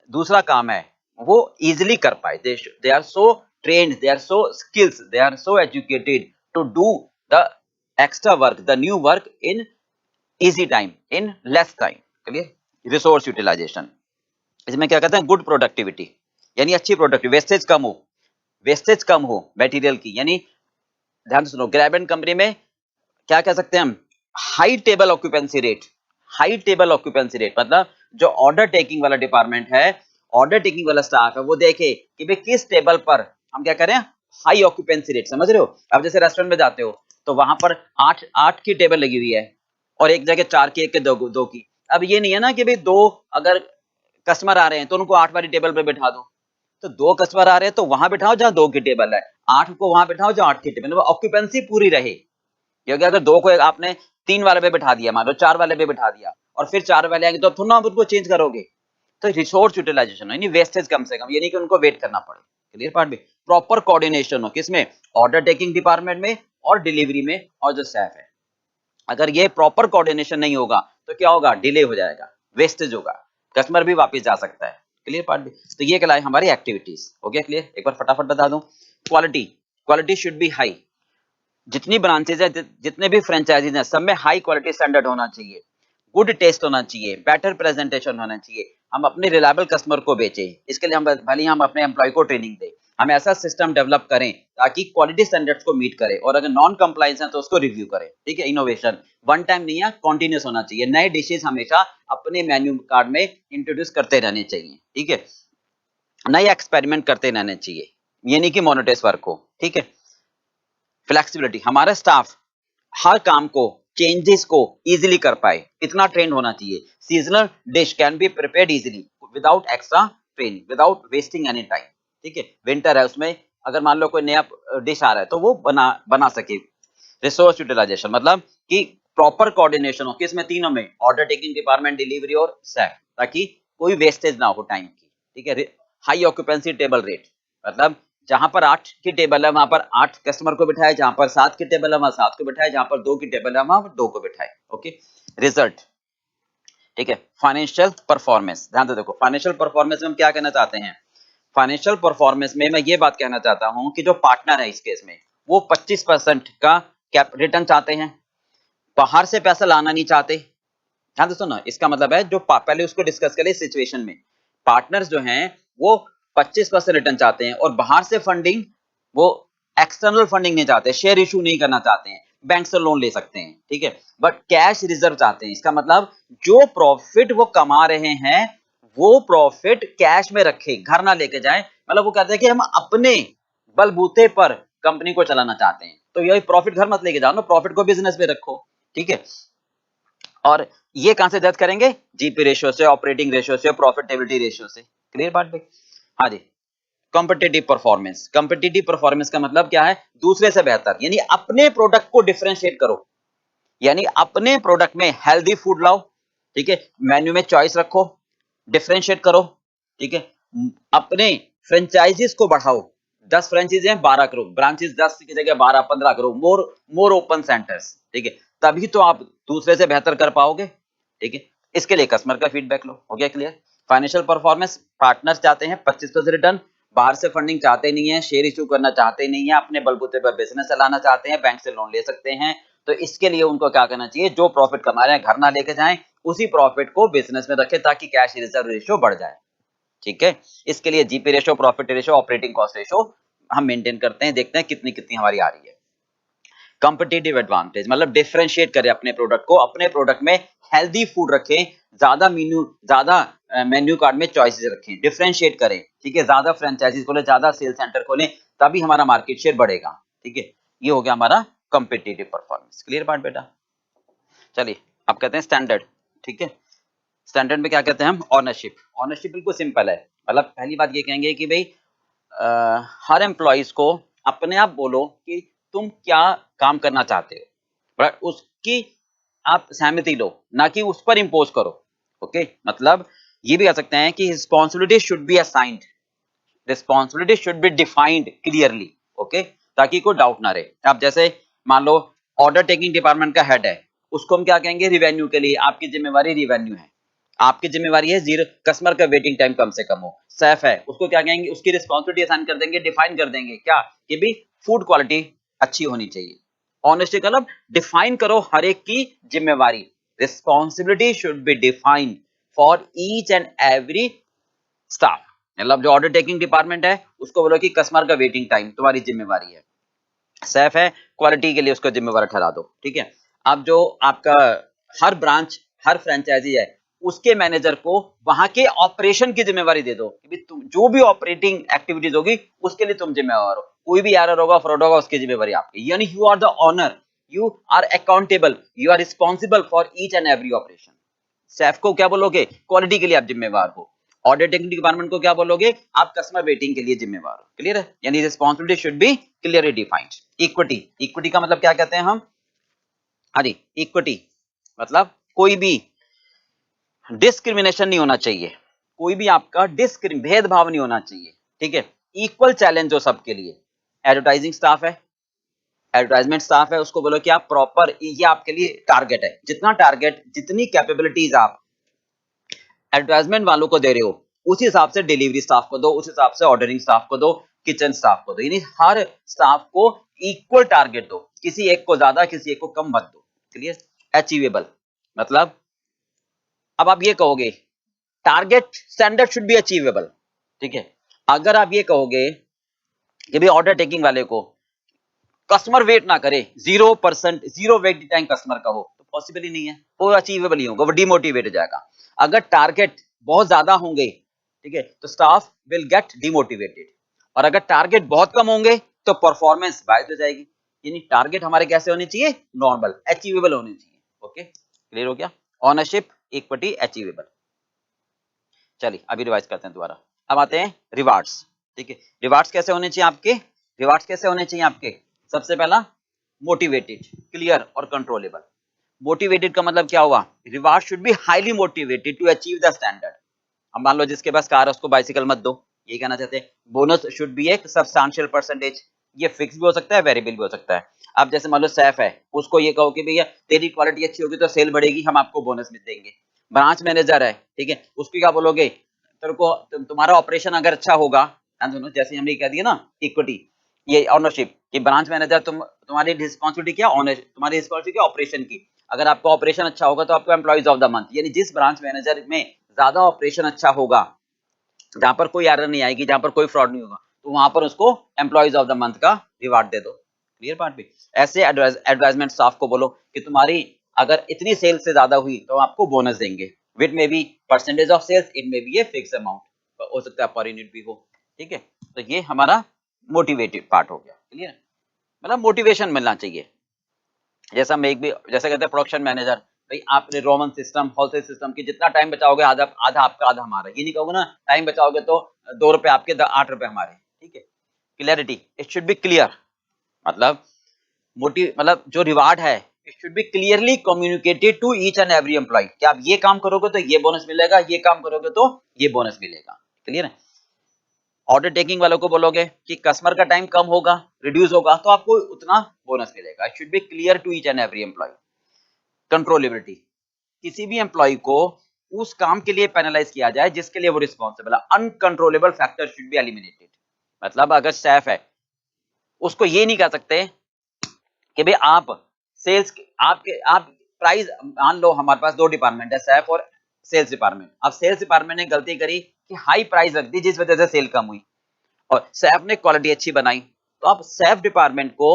Speaker 1: दूसरा काम है वो इजिली कर पाए। They are so trained, they are so skills, they are so educated to do the extra work, the new work in easy time, in less time. Clear? Resource utilisation, इसमें क्या कहते हैं, गुड प्रोडक्टिविटी, यानी अच्छी productivity, wastage कम हो, wastage कम हो material की। यानी ध्यान से सुनो, ग्रैब एंड कंपनी में क्या कह सकते हैं हम, high table occupancy rate. High table occupancy rate मतलब जो ऑर्डर टेकिंग वाला डिपार्टमेंट है, ऑर्डर टेकिंग वाला स्टाफ है, वो देखे कि भाई किस टेबल पर हम क्या करें, हाई ऑक्यूपेंसी रेट। समझ रहे हो? अब जैसे रेस्टोरेंट में जाते हो तो वहां पर 8 की टेबल लगी हुई है और एक जगह 4 की, एक के दो की। अब ये नहीं है ना कि भाई दो अगर कस्टमर आ रहे हैं तो उनको 8 वाली टेबल पे बैठा दो, तो 2 कस्टमर आ रहे हैं तो वहां बिठाओ जहां 2 की टेबल है, 8 को वहां बिठाओ जहां 8 की टेबल, ऑक्यूपेंसी पूरी रहे। क्योंकि अगर 2 को आपने 3 वाले पे बिठा दिया, मान लो 4 वाले पे बिठा दिया और फिर 4 वाले आएंगे तो थोड़ा आप उनको चेंज करोगे। तो रिसोर्स यूटिलाइजेशन यानी वेस्टेज कम से कम, यानी कि उनको वेट करना पड़े। क्लियर पार्ट में? प्रॉपर कोऑर्डिनेशन हो, किसमें, ऑर्डर टेकिंग डिपार्टमेंट में और डिलीवरी में और जो स्टाफ है। अगर ये प्रॉपर कोऑर्डिनेशन नहीं होगा तो क्या होगा, डिले हो जाएगा, वेस्टेज होगा, कस्टमर भी वापस जा सकता है। क्लियर पार्ट भी? तो ये कहलाए हमारी एक्टिविटीज। हो गया क्लियर? एक बार फटाफट बता दूं, quality, quality should be high. जितनी ब्रांचेज है, जितने भी फ्रेंचाइजीज हैं, सब में हाई क्वालिटी स्टैंडर्ड होना चाहिए, गुड टेस्ट होना चाहिए, बेटर प्रेजेंटेशन होना चाहिए। हम अपने रिलायबल कस्टमर को बेचें, इसके लिए हम भले हम अपने एम्प्लॉय को ट्रेनिंग दें, हम ऐसा सिस्टम डेवलप करें ताकि क्वालिटी स्टैंडर्ड्स को मीट करे और अगर नॉन कंप्लायंस है तो उसको रिव्यू करें। ठीक है, इनोवेशन वन टाइम नहीं है, कॉन्टिन्यूस होना चाहिए। नए डिशेज हमेशा अपने मेन्यू कार्ड में इंट्रोड्यूस करते रहने चाहिए। ठीक है, नए एक्सपेरिमेंट करते रहने चाहिए, ये नहीं कि मोनोटोनस वर्क हो। ठीक है, फ्लेक्सिबिलिटी, हमारा स्टाफ हर काम को, चेंजेस को इजीली कर पाए, इतना ट्रेंड होना चाहिए। Seasonal dish can be prepared easily without extra training, without wasting any time. ठीक है, विंटर है, उसमें अगर मान लो कोई नया डिश आ रहा है तो वो बना सके। रिसोर्स यूटिलाइजेशन मतलब कि प्रॉपर कोऑर्डिनेशन हो, किसमें, तीनों में, ऑर्डर टेकिंग डिपार्टमेंट, डिलीवरी और स्टाफ, ताकि कोई वेस्टेज ना हो टाइम की। ठीक है, हाई ऑक्यूपेंसी टेबल रेट मतलब जहां पर 8 की टेबल है वहां पर 8 कस्टमर को बिठाए, जहां पर 7 की टेबल है वहां 7 को बिठाए, जहां पर 2 की टेबल है वहां 2 को बिठाए। Okay, result. ठीक है, फाइनेंशियल परफॉर्मेंस, ध्यान से देखो, फाइनेंशियल परफॉर्मेंस में हम क्या कहना चाहते हैं, फाइनेंशियल परफॉर्मेंस में मैं ये बात कहना चाहता हूं कि जो पार्टनर है इस केस में वो 25% का कैप रिटर्न चाहते हैं, बाहर से पैसा लाना नहीं चाहते। ध्यान से सुनो, इसका मतलब है जो पहले उसको डिस्कस करें सिचुएशन में, पार्टनर्स जो हैं वो 25% रिटर्न चाहते हैं और बाहर से फंडिंग, वो एक्सटर्नल फंडिंग नहीं चाहते, शेयर इशू नहीं करना चाहते हैं, बैंक से लोन ले सकते हैं, ठीक है, बट कैश रिजर्व चाहते हैं। इसका मतलब जो प्रॉफिट वो कमा रहे हैं वो प्रॉफिट कैश में रखे, घर ना लेके जाए, मतलब वो कहते हैं कि हम अपने बलबूते पर कंपनी को चलाना चाहते हैं, तो यही प्रॉफिट घर मत लेके जाओ ना, प्रॉफिट को बिजनेस में रखो, ठीक है। और ये कहां से जज करेंगे? जीपी रेशियो से, ऑपरेटिंग रेशियो से, प्रॉफिटेबिलिटी रेशियो से। क्लियर बात भाई? हाँ जी। कॉम्पिटिटिव परफॉर्मेंस, कॉम्पिटिटिव परफॉर्मेंस का मतलब क्या है? दूसरे से बेहतर, यानी अपने प्रोडक्ट को डिफरेंशिएट करो, यानी अपने प्रोडक्ट में हेल्दी फूड लाओ, ठीक है, मेन्यू में चॉइस रखो, डिफरेंशिएट करो, ठीक है, अपने फ्रेंचाइजीज को बढ़ाओ, 10 फ्रेंचाइजी हैं 12 करो, ब्रांचेस 10 की जगह 12 15 करो, मोर ओपन सेंटर्स, ठीक है, तभी तो आप दूसरे से बेहतर कर पाओगे, ठीक है। इसके लिए कस्टमर का फीडबैक लो, हो गया क्लियर? फाइनेंशियल परफॉर्मेंस, पार्टनर्स चाहते हैं 25% रिटर्न, बाहर से फंडिंग चाहते नहीं है, शेयर इशू करना चाहते नहीं है, अपने बलबूते पर बिजनेस चलाना चाहते हैं, बैंक से लोन ले सकते हैं, तो इसके लिए उनको क्या करना चाहिए? जो प्रॉफिट कमा रहे हैं घर ना लेके जाएं, उसी प्रॉफिट को बिजनेस में रखें ताकि कैश रिजर्व रेशियो बढ़ जाए, ठीक है। इसके लिए GP ratio, profit ratio, operating cost ratio हम मेंटेन करते हैं, देखते हैं कितनी कितनी हमारी आ रही है। कॉम्पिटिटिव एडवांटेज मतलब डिफरेंशिएट करें अपने प्रोडक्ट को, अपने प्रोडक्ट में हेल्दी फूड रखें, ज्यादा मेन्यू कार्ड में चॉइसेस रखें, डिफरेंशिएट करें, ठीक है, ज्यादा फ्रेंचाइजीज खोलें, ज्यादा सेल सेंटर खोलें, तभी हमारा मार्केट शेयर बढ़ेगा, ठीक है। ये हो गया हमारा कॉम्पिटिटिव परफॉर्मेंस। क्लियर बात बेटा? चलिए अब कहते हैं स्टैंडर्ड, ठीक है। स्टैंडर्ड में क्या कहते हैं हम? ऑनरशिप। ऑनरशिप बिल्कुल सिंपल है, मतलब पहली बात ये कहेंगे कि भाई हर एम्प्लॉइज को अपने आप बोलो कि तुम क्या काम करना चाहते हो, बट उसकी आप सहमति लो, ना कि उस पर इंपोज करो, ओके। मतलब ये भी कह सकते हैं कि responsibility should be assigned, responsibility should be defined clearly, okay, ताकि कोई डाउट ना रहे। आप जैसे मान लो ऑर्डर टेकिंग डिपार्टमेंट का हेड है, उसको हम क्या कहेंगे? रिवेन्यू के लिए आपकी जिम्मेवारी रिवेन्यू है, आपकी जिम्मेवारी है जीरो कस्टमर का वेटिंग टाइम कम से कम हो। सेफ है, उसको क्या कहेंगे? उसकी रिस्पॉन्सिबिलिटी असाइन कर देंगे, डिफाइन कर देंगे क्या कि भी फूड क्वालिटी अच्छी होनी चाहिए। ऑनेस्टी मतलब डिफाइन करो हर एक की जिम्मेवारी, responsibility should be defined for each and every staff. मतलब जो ऑर्डर टेकिंग डिपार्टमेंट है उसको बोलो कि कस्टमर का वेटिंग टाइम तुम्हारी जिम्मेवारी है, सेफ है, क्वालिटी के लिए उसको जिम्मेवार ठहरा दो, ठीक है। अब जो आपका हर ब्रांच, हर फ्रेंचाइजी है, उसके मैनेजर को वहां के ऑपरेशन की जिम्मेवारी दे दो कि तुम जो भी ऑपरेटिंग एक्टिविटीज होगी उसके लिए तुम जिम्मेवार हो, कोई भी एरर होगा, फ्रॉड होगा, उसकी जिम्मेवारी आपकी, यानी you are the owner, you are accountable, you are responsible for each and every operation. Safe को क्या बोलोगे? क्वालिटी के लिए आप जिम्मेवार हो। ऑर्डर टेकिंग डिपार्टमेंट को क्या बोलोगे? आप कस्टमर वेटिंग के लिए जिम्मेवार हो। क्लियर है? यानी responsibility should be clearly defined. Equity, equity का मतलब क्या कहते हैं हम? हाँ जी, इक्विटी मतलब कोई भी डिस्क्रिमिनेशन नहीं होना चाहिए, कोई भी आपका भेदभाव नहीं होना चाहिए, ठीक है। इक्वल चैलेंज हो सबके लिए। एडवर्टाइजिंग स्टाफ है, एडवर्टाइजमेंट स्टाफ है, उसको बोलो कि आप प्रॉपर, ये आपके लिए टारगेट है, जितना टारगेट, जितनी कैपेबिलिटीज आप एडवर्टाइजमेंट वालों को दे रहे हो, उसी हिसाब से डिलीवरी स्टाफ को दो, उस हिसाब से ऑर्डरिंग स्टाफ को दो, किचन स्टाफ को दो, यानी हर स्टाफ को इक्वल टारगेट दो, किसी एक को ज्यादा किसी एक को कम मत दो। क्लियर? अचीवेबल मतलब अब आप ये कहोगे target standard should be achievable, ठीक है। अगर आप ये कहोगे कि भाई ऑर्डर टेकिंग वाले को कस्टमर वेट ना करे, 0% जीरो वेट टाइम कस्टमर का हो, तो पॉसिबल ही नहीं है, वो अचीवेबल ही होगा, वो डिमोटिवेट हो जाएगा। अगर टारगेट बहुत ज्यादा होंगे, ठीक है, तो स्टाफ विल गेट डिमोटिवेटेड, और अगर टारगेट बहुत कम होंगे तो परफॉर्मेंस बाइज हो जाएगी। यानी टारगेट हमारे कैसे होने चाहिए? नॉर्मल, अचीवेबल होने चाहिए। ओके, क्लियर हो गया? Ownership, equity, achievable. चलिए अभी रिवाइज करते हैं दोबारा। अब आते हैं रिवार्ड्स, ठीक है। रिवार्ड्स कैसे होने चाहिए आपके? रिवार्ड्स कैसे होने चाहिए आपके? सबसे पहला मोटिवेटेड, क्लियर और कंट्रोलेबल। मोटिवेटेड का मतलब क्या हुआ? Reward should be highly motivated to achieve the standard. अब मान लो जिसके पास कार है उसको बाइसिकल मत दो, ये कहना चाहते हैं। बोनस शुड बी एक सब्सटैंशियल परसेंटेज, ये फिक्स भी हो सकता है, वेरिएबल भी हो सकता है। अब जैसे मान लो सैफ है, उसको ये कहो कि भैया तेरी क्वालिटी अच्छी होगी तो सेल बढ़ेगी, हम आपको बोनस भी देंगे। ब्रांच मैनेजर है, ठीक है, उसको क्या बोलोगे? तेरे को तुम्हारा ऑपरेशन अगर अच्छा होगा, सुनो जैसे हमने कह दिया ना इक्विटी, ये ऑनरशिप, कि ब्रांच मैनेजर तुम्हारी रिस्पॉन्सिबिलिटी क्या? ऑनर, तुम्हारी रिस्पॉन्सिबिलिटी क्या? ऑपरेशन की। अगर आपका ऑपरेशन अच्छा होगा तो आपको एम्प्लॉइज ऑफ द मंथ, यानी जिस ब्रांच मैनेजर में ज्यादा ऑपरेशन अच्छा होगा, जहां पर कोई एरर नहीं आएगी, जहां पर कोई फ्रॉड नहीं होगा, तो वहां पर उसको एम्प्लॉइज ऑफ द मंथ का रिवार्ड दे दो। क्लियर बात भी। ऐसे एडवर्टाइजमेंट स्टाफ को बोलो कि तुम्हारी अगर इतनी सेल्स से ज्यादा हुई तो आपको बोनस देंगे, which may be percentage of sales, it may be a fix amount, हो सकता है पर यूनिट भी हो। ठीक है, तो ये हमारा मोटिवेटेड पार्ट हो गया। क्लियर, मतलब मोटिवेशन मिलना चाहिए। जैसा हम एक भी जैसे कहते हैं प्रोडक्शन मैनेजर, भाई आपने रोमन सिस्टम होलसेल सिस्टम की जितना टाइम बचाओगे आधा आधा आपका आधा हमारा, ये नहीं कहोगे ना टाइम बचाओगे तो 2 रुपए आपके 8 रुपए हमारे। ठीक है, clarity, it should be clear, मतलब मतलब जो रिवार्ड है it should be clearly communicated to each and every employee कि आप ये काम करोगे तो ये बोनस मिलेगा, ये काम करोगे तो ये बोनस मिलेगा। क्लियर है। ऑर्डर टेकिंग वालों को बोलोगे कि कस्टमर का टाइम कम होगा, रिड्यूस होगा, तो आपको उतना बोनस मिलेगा। It should be clear to each and every employee. Controllability, किसी भी एम्प्लॉय को उस काम के लिए पेनलाइज किया जाए जिसके लिए वो रिस्पॉन्सिबल है। Uncontrollable factor should be eliminated. मतलब अगर स्टाफ है, उसको ये नहीं कह सकते कि भाई आप सेल्स आप प्राइस, मान लो हमारे पास 2 डिपार्टमेंट है, सैफ और सेल्स डिपार्टमेंट। अब सेल्स डिपार्टमेंट ने गलती करी कि हाई प्राइस रख दी जिस वजह से सेल कम हुई, और सैफ ने क्वालिटी अच्छी बनाई, तो आप सैफ डिपार्टमेंट को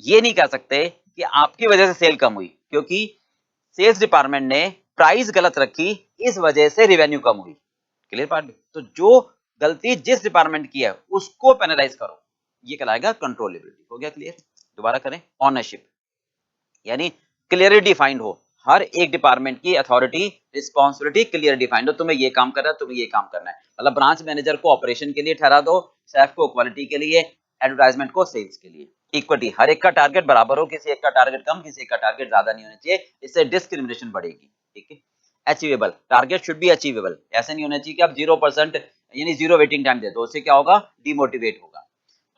Speaker 1: ये नहीं कह सकते कि आपकी वजह से सेल कम हुई, क्योंकि सेल्स डिपार्टमेंट ने प्राइस गलत रखी, इस वजह से रिवेन्यू कम हुई। Clear part. तो जो गलती जिस डिपार्टमेंट की है उसको पेनलाइज करो, ये कहलाएगा कंट्रोलेबिलिटी। हो गया क्लियर। दोबारा करें, ऑनरशिप यानी क्लियरली डिफाइंड हो, हर एक डिपार्टमेंट की अथॉरिटी रिस्पॉन्सिबिलिटी क्लियर डिफाइंड हो, तुम्हें ये काम करना है, तुम्हें ये काम करना है। मतलब ब्रांच मैनेजर को ऑपरेशन के लिए ठहरा दो, स्टाफ को क्वालिटी के लिए, एडवर्टाइजमेंट को सेल्स के लिए। इक्विटी, हर एक का टारगेट बराबर हो, किसी एक का टारगेट कम, किसी एक का टारगेट ज्यादा नहीं होना चाहिए, इससे डिस्क्रिमिनेशन बढ़ेगी। ठीक है। Achievable, target should be achievable, ऐसे नहीं होना चाहिए कि आप 0% यानी 0 वेटिंग टाइम दे दो, उससे क्या होगा, डिमोटिवेट होगा।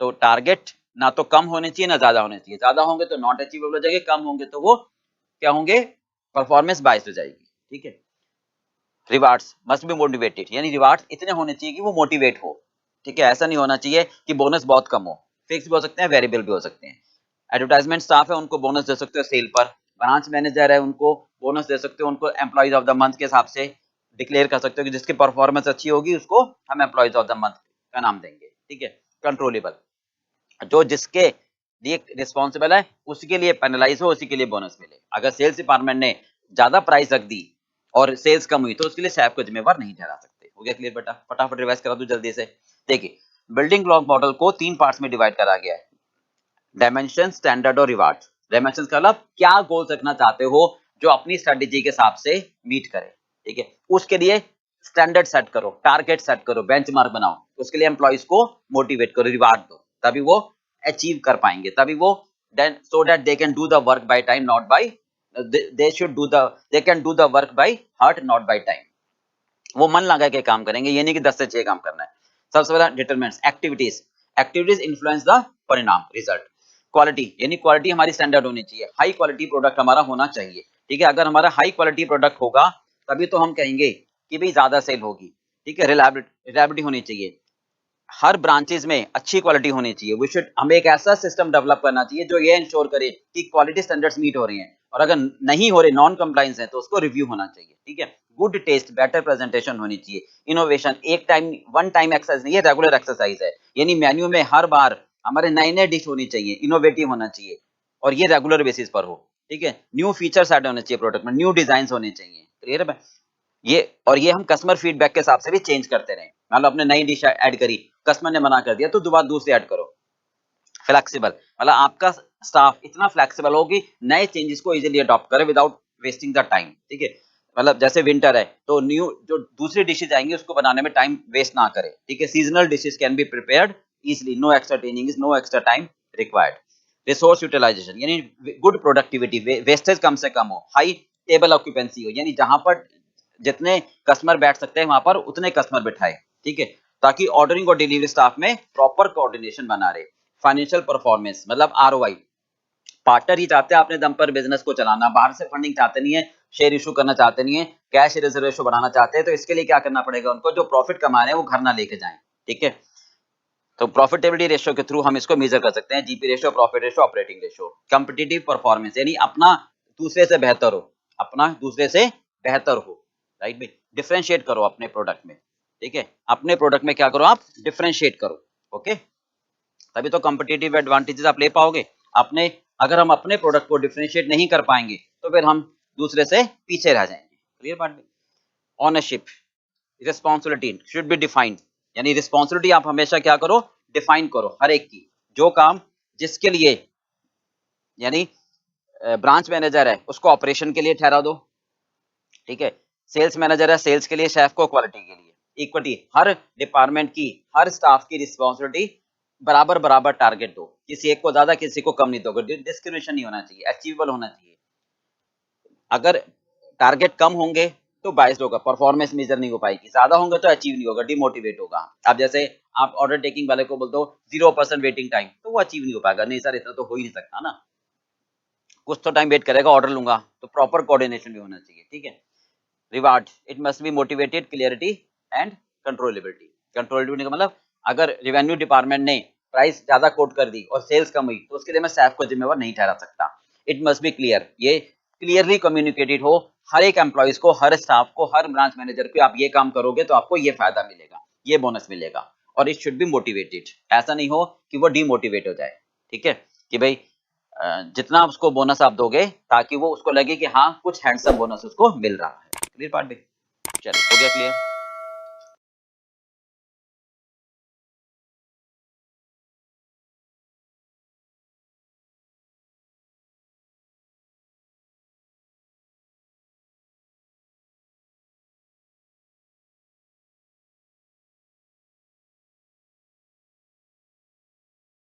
Speaker 1: तो टारगेट ना तो कम होने चाहिए ना ज्यादा होने चाहिए, ज्यादा होंगे तो नॉट अचीवेबल हो जाएंगे, कम होंगे तो वो क्या होंगे, परफॉर्मेंस बाइस हो जाएगी। ठीक है। रिवार्ड्स मस्ट बी मोटिवेटेड, यानी रिवार्ड्स इतने होने चाहिए कि वो मोटिवेट हो। ठीक है, ऐसा नहीं होना चाहिए कि बोनस बहुत कम हो, फिक्स भी हो सकते हैं, वेरिएबल भी हो सकते हैं। एडवर्टाइजमेंट स्टाफ है उनको बोनस दे सकते हो सेल पर, ब्रांच मैनेजर है उनको बोनस दे सकते हो, उनको एम्प्लॉइज ऑफ द मंथ के हिसाब से डिक्लेयर कर सकते हो कि जिसकी परफॉर्मेंस अच्छी होगी उसको हम एम्प्लॉइज ऑफ द मंथ का नाम देंगे। ठीक है। कंट्रोलेबल, जो जिसके लिए रिस्पॉन्सिबल है उसके लिए पेनलाइज हो, उसी के लिए बोनस मिले। अगर सेल्स डिपार्टमेंट ने ज्यादा प्राइस रख दी और सेल्स कम हुई तो उसके लिए सैप को जिम्मेवार नहीं ठहरा सकते। हो गया क्लियर बेटा, फटाफट रिवाइज करा दूं जल्दी से। देखिए, बिल्डिंग ब्लॉक मॉडल को 3 पार्ट्स में डिवाइड करा गया है, डायमेंशन, स्टैंडर्ड और रिवार्ड। डायमेंशन का मतलब क्या गोल्स रखना चाहते हो जो अपनी स्ट्रेटेजी के हिसाब से मीट करे। ठीक है, उसके लिए स्टैंडर्ड सेट करो, टारगेट सेट करो, बेंचमार्क बनाओ, उसके लिए एम्प्लॉइज को मोटिवेट करो, रिवार्ड दो, तभी वो अचीव कर पाएंगे, तभी वो then so that they can do the work by time not by they can do the work by heart not by time. वो मन लगा के काम करेंगे, ये नहीं कि 10 से 6 काम करना है। सबसे पहला determinants, activities, activities influence the परिणाम, रिजल्ट। क्वालिटी, यानी क्वालिटी हमारी स्टैंडर्ड होनी चाहिए, हाई क्वालिटी प्रोडक्ट हमारा होना चाहिए। ठीक है, अगर हमारा हाई क्वालिटी प्रोडक्ट होगा तभी तो हम कहेंगे कि भाई ज्यादा सेल होगी। ठीक है। रिलायबिलिटी होनी चाहिए, हर ब्रांचेस में अच्छी क्वालिटी होनी चाहिए। वी शुड, हमें एक ऐसा सिस्टम डेवलप करना चाहिए जो ये इंश्योर करे कि क्वालिटी स्टैंडर्ड्स मीट हो रही हैं, और अगर नहीं हो रहे, नॉन कंप्लायंस है, तो उसको रिव्यू होना चाहिए। ठीक है। गुड टेस्ट, बेटर प्रेजेंटेशन होनी चाहिए। इनोवेशन, एक टाइम वन टाइम एक्सरसाइज नहीं है, रेगुलर एक्सरसाइज है, यानी मेन्यू में हर बार हमारे नए नए डिश होनी चाहिए, इनोवेटिव होना चाहिए, और ये रेगुलर बेसिस पर हो। ठीक है। न्यू फीचर्स ऐड होने चाहिए प्रोडक्ट में, न्यू डिजाइन होने चाहिए। क्लियर है। ये और ये हम कस्टमर फीडबैक के हिसाब से भी चेंज करते रहे। मान लो आपने नई डिश ऐड करी, कस्टमर ने मना कर दिया, तो दोबारा दूसरी ऐड करो। फ्लेक्सिबल, मतलब आपका स्टाफ इतना फ्लेक्सिबल हो कि नए चेंजेस को इजीली अडॉप्ट करे विदाउट वेस्टिंग द टाइम। ठीक है। मतलब जैसे विंटर है तो न्यू जो दूसरी डिशेज आएंगी उसको बनाने में टाइम वेस्ट ना करे। ठीक है। Seasonal dishes can be prepared easily, no extra training, is no extra time required. Resource utilisation, यानी गुड प्रोडक्टिविटी, वेस्टेज कम से कम हो, हाई टेबल ऑक्यूपेंसी हो, यानी जहां पर जितने कस्टमर बैठ सकते हैं वहां पर उतने कस्टमर बिठाए। ठीक है, ताकि ऑर्डरिंग और डिलीवरी स्टाफ में प्रॉपर कोऑर्डिनेशन बना रहे। फाइनेंशियल परफॉर्मेंस, मतलब आरओआई, पार्टनर ही चाहते हैं अपने दम पर बिजनेस को चलाना, बाहर से फंडिंग चाहते नहीं है, शेयर इशू करना चाहते नहीं है, कैश रिजर्व रेशो बढ़ाना चाहते हैं, तो इसके लिए क्या करना पड़ेगा उनको, जो प्रॉफिट कमा रहे हैं वो घर ना लेके जाएं। ठीक है। तो प्रॉफिटेबिलिटी रेशियो के थ्रू हम इसको मेजर कर सकते हैं, GP ratio, profit ratio, operating ratio. Competitive performance, यानी अपना दूसरे से बेहतर हो, अपना दूसरे से बेहतर हो, राइट भाई, डिफरेंशिएट करो अपने प्रोडक्ट में, ठीक है, अपने प्रोडक्ट में क्या करो आप, डिफरेंशिएट करो, ओके, तभी तो कॉम्पिटिटिव एडवांटेजेस आप ले पाओगे। अपने अगर हम अपने प्रोडक्ट को डिफरेंशिएट नहीं कर पाएंगे तो फिर हम दूसरे से पीछे रह जाएंगे। क्लियर बात? Ownership, responsibility should be defined, यानी रिस्पॉन्सिबिलिटी आप हमेशा क्या करो, डिफाइन करो हर एक की, जो काम जिसके लिए, यानी ब्रांच मैनेजर है उसको ऑपरेशन के लिए ठहरा दो, ठीक है, सेल्स मैनेजर है सेल्स के लिए, शेफ को क्वालिटी के लिए, इक्विटी, हर डिपार्टमेंट की, हर स्टाफ की रिस्पॉन्सिबिलिटी बराबर बराबर टारगेट दो, किसी एक को ज्यादा किसी को कम नहीं दोगे, डिस्क्रिमिनेशन नहीं होना चाहिए, अचीवेबल होना चाहिए। अगर टारगेट कम होंगे तो बाइस्ड होगा, परफॉर्मेंस मेजर नहीं हो पाएगी, ज्यादा होंगे तो अचीव नहीं होगा, डिमोटिवेट होगा। आप जैसे आप ऑर्डर टेकिंग वाले को बोल दो 0% वेटिंग टाइम, तो वो अचीव नहीं हो पाएगा, नहीं सर इतना तो हो ही नहीं सकता ना, कुछ तो टाइम वेट करेगा, ऑर्डर लूंगा, तो प्रॉपर कोऑर्डिनेशन भी होना चाहिए, ठीक है। Reward, it must be motivated, clarity and controllability. Controllability का मतलब अगर रेवेन्यू डिपार्टमेंट ने प्राइस ज्यादा कोट कर दी और सेल्स कम हुई तो उसके लिए मैं स्टाफ को जिम्मेवार नहीं ठहरा सकता। इट मस्ट बी क्लियर, ये क्लियरली कम्युनिकेटेड हो हर एक एम्प्लॉइज को, हर स्टाफ को, हर ब्रांच मैनेजर को, आप ये काम करोगे तो आपको ये फायदा मिलेगा, ये बोनस मिलेगा, और इट शुड बी मोटिवेटेड, ऐसा नहीं हो कि वो डीमोटिवेट हो जाए, ठीक है, कि भाई जितना उसको बोनस आप दोगे ताकि वो उसको लगे कि हाँ कुछ हैंडसम बोनस उसको मिल रहा है। क्लियर पार्ट भी, चलिए हो गया क्लियर।